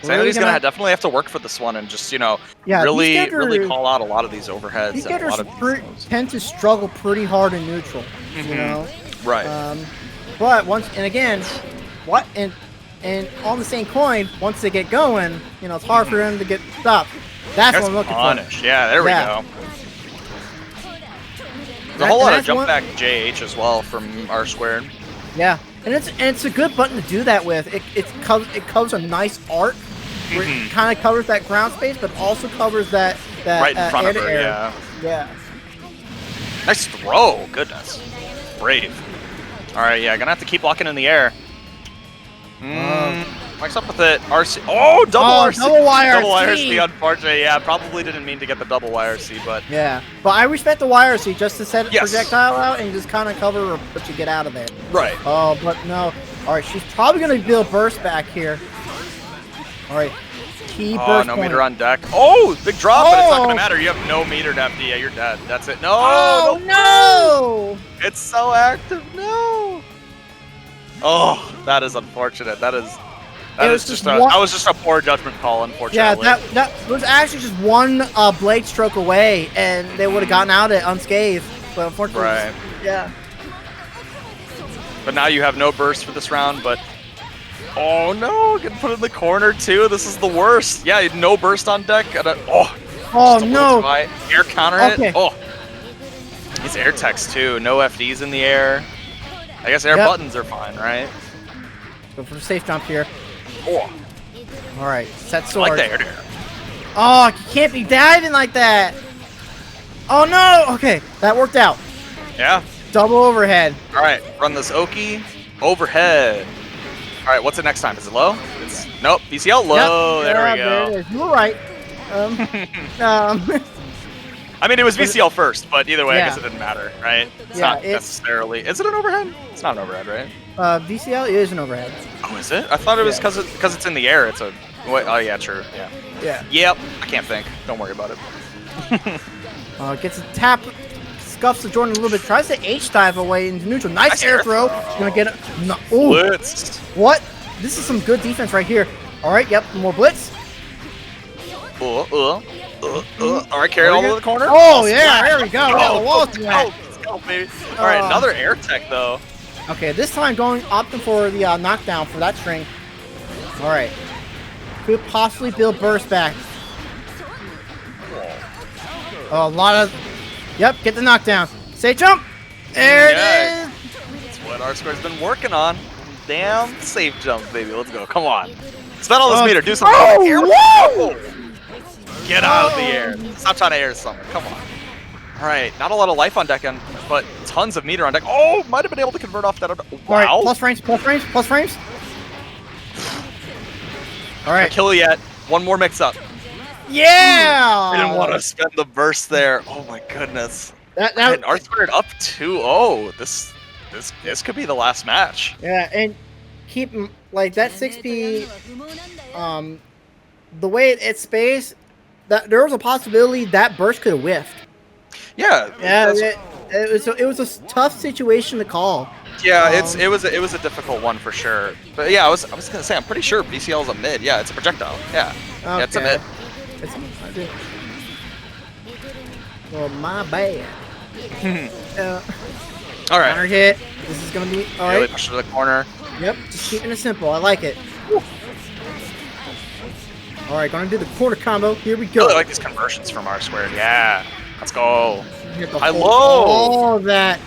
Really Sanity's gonna definitely have to work for this one and just really call out a lot of these overheads. These and a lot characters of these moves. tend to struggle pretty hard in neutral. You know. Right. But again, and on the same coin, once they get going, you know, it's hard for them to get stopped. That's what I'm looking for. Yeah, there we go. There's a whole lot of jump back JH as well from R squared. Yeah, and it's a good button to do that with. It covers a nice arc. Where it kind of covers that ground space, but also covers that right in front of her. air. Yeah. Nice throw. Goodness. Brave. All right. Yeah, gonna have to keep locking in the air. Mike's up with it. RC. Oh, double RC. Double YRC. Double YRC. Unfortunate. Yeah, probably didn't mean to get the double YRC, but yeah. But I respect the YRC just to set projectile out and just kind of cover what you get out of there. Right. Oh, but no. All right, she's probably gonna build burst back here. All right. Key burst no point. meter on deck. Oh, big drop, but it's not gonna matter. You have no meter to FD. Yeah, you're dead. That's it. No. Oh no! It's so active. No. Oh, that is unfortunate. That was just a poor judgment call, unfortunately. Yeah, that was actually just one blade stroke away, and they would have gotten out it unscathed. But unfortunately, right. Yeah. But now you have no burst for this round. But oh no, getting put in the corner too. This is the worst. Yeah, no burst on deck. Oh no! Air counter hit. Oh, these air techs too. No FDs in the air. I guess air buttons are fine, right? Go for a safe jump here. Oh. All right, set sword. I like the air to air. Oh, you can't be diving like that. Oh no! Okay, that worked out. Yeah. Double overhead. All right, run this Oki overhead. All right, what's it next time? Is it low? Nope. VCL low. Yep. There we go. There it is. You were right. I mean, it was VCL first, but either way, I guess it didn't matter, right? It's not necessarily. Is it an overhead? It's not an overhead, right? VCL is an overhead. Oh, is it? I thought it was because it's in the air. It's a. Wait, oh yeah, true. Yeah. Yeah. Yep. I can't think. Don't worry about it. Gets a tap, scuffs the Jordan a little bit, tries to H dive away into neutral. Nice air throw. Gonna get it. No, blitz. What? This is some good defense right here. All right. Yep. More blitz. All right, carry all over the corner. Oh yeah, there we go. Let's go, baby. All right, another air tech though. Okay, this time opting for the knockdown for that string. All right, could possibly build burst back. A lot of, yep, get the knockdown. Say jump. There it is. That's what R squared's been working on. Damn, safe jump, baby. Let's go. Come on. Spend all this meter. Do something. Whoa! Get out of the air. Stop trying to air something. Come on. All right, not a lot of life on deck, but but tons of meter on deck. Oh, might have been able to convert off that. Wow. All right, plus frames, plus frames, plus frames. All right. Can't kill yet. One more mix-up. Yeah! Didn't want to spend the burst there. Oh my goodness. That, And R2 up 2-0. This could be the last match. yeah, and keep like that 6P, the way it's spaced, that there was a possibility that burst could have whiffed. Yeah. Yeah, it was a tough situation to call. Yeah, it was a difficult one for sure. But yeah, I was gonna say I'm pretty sure BCL is a mid. Yeah, it's a projectile. Yeah, yeah, it's a mid. Well, my bad. All right. Counter hit. This is gonna be all Really right. push to the corner. Yep, just keeping it simple. I like it. All right, gonna do the corner combo. Here we I go. really like these conversions from R squared. Yeah, let's go. High low. All of that.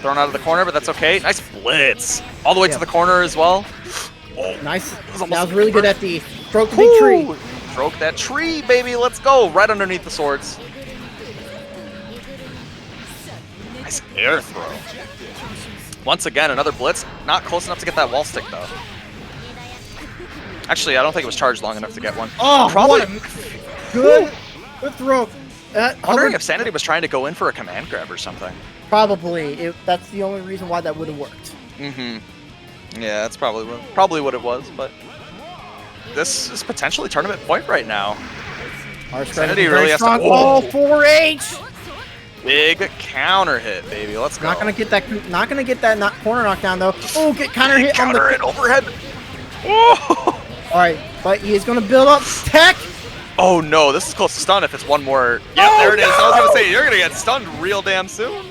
Thrown out of the corner, but that's okay. Nice blitz. All the way to the corner as well. Oh, Nice. was That almost was really good convert. at the stroke the big tree. Woo! Stroke that tree, baby. Let's go. Right underneath the swords. Nice air throw. Once again, another blitz. Not close enough to get that wall stick, though. Actually, I don't think it was charged long enough to get one. Oh, Probably. what a good throw. Wondering if Sanity was trying to go in for a command grab or something. Probably. That's the only reason why that would have worked. Mm-hmm. Yeah, that's probably what it was, but this is potentially tournament point right now. Our Sanity really has to. Oh, 4H. Big counter hit, baby. Let's go. Not gonna get that. Not gonna get that corner knockdown though. Oh, get counter hit on Counter the. hit overhead. Oh! All right, but he is gonna build up tech. Oh no, this is close to stun if it's one more. Yeah, Oh, there it is. I was no! gonna say you're gonna get stunned real damn soon.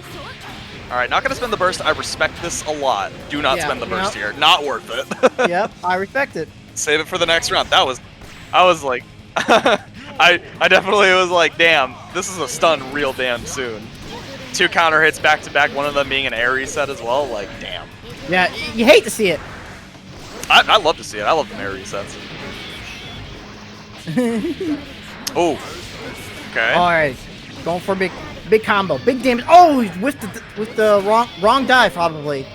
All right, not gonna spend the burst. I respect this a lot. Do not Yeah, spend the burst no. here. Not worth it. Yep, I respect it. Save it for the next round. I was like, I definitely was like, damn, this is a stun real damn soon. 2 counter hits back to back, one of them being an air reset as well. Like, damn. Yeah, you hate to see it. I love to see it. I love the air resets. Oh. Okay. All right, going for a big combo, big damage. Oh, he's with the wrong dive probably.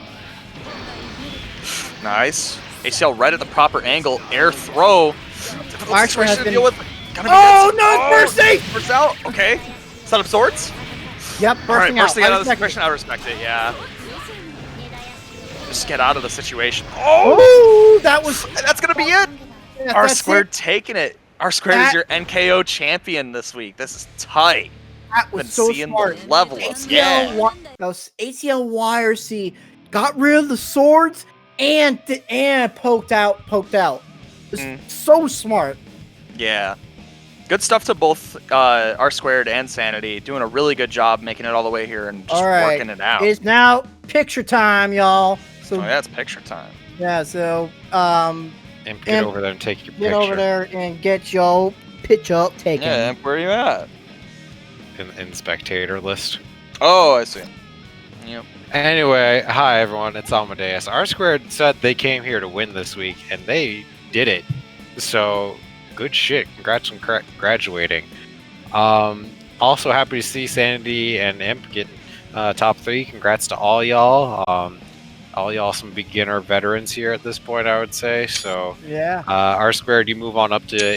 Nice. ACL right at the proper angle. Air throw. Difficult Actually situation has to been- deal with. Gonna be Oh, good. no, it's bursting! Burst out. Okay. Set up swords. Yep, All right, bursting out. bursting out I of the respect it. situation. I respect it. Yeah. Just get out of the situation. Oh, Oh, that was. that's gonna be it. Yeah, R that's squared it. taking it. R squared is That- your NKO champion this week. This is tight. That was Been so seeing smart. the level ups. ACL, Yeah. that was ACL YRC got rid of the swords and poked out. It was so smart. Yeah. Good stuff to both R squared and Sanity. Doing a really good job making it all the way here and just All right, working it out. it's now picture time, y'all. So Oh, yeah, it's picture time. yeah, so And get And over there and take your get picture over there and get your picture taken. Yeah, where are you at? in spectator list. Oh, I see. Yep. Anyway, hi everyone, it's Amadeus. R Squared said they came here to win this week, and they did it. So, good shit. Congrats on graduating. Also happy to see Sanity and Imp get top 3. Congrats to all y'all. All y'all some beginner veterans here at this point, I would say. So, Yeah. R Squared, you move on up to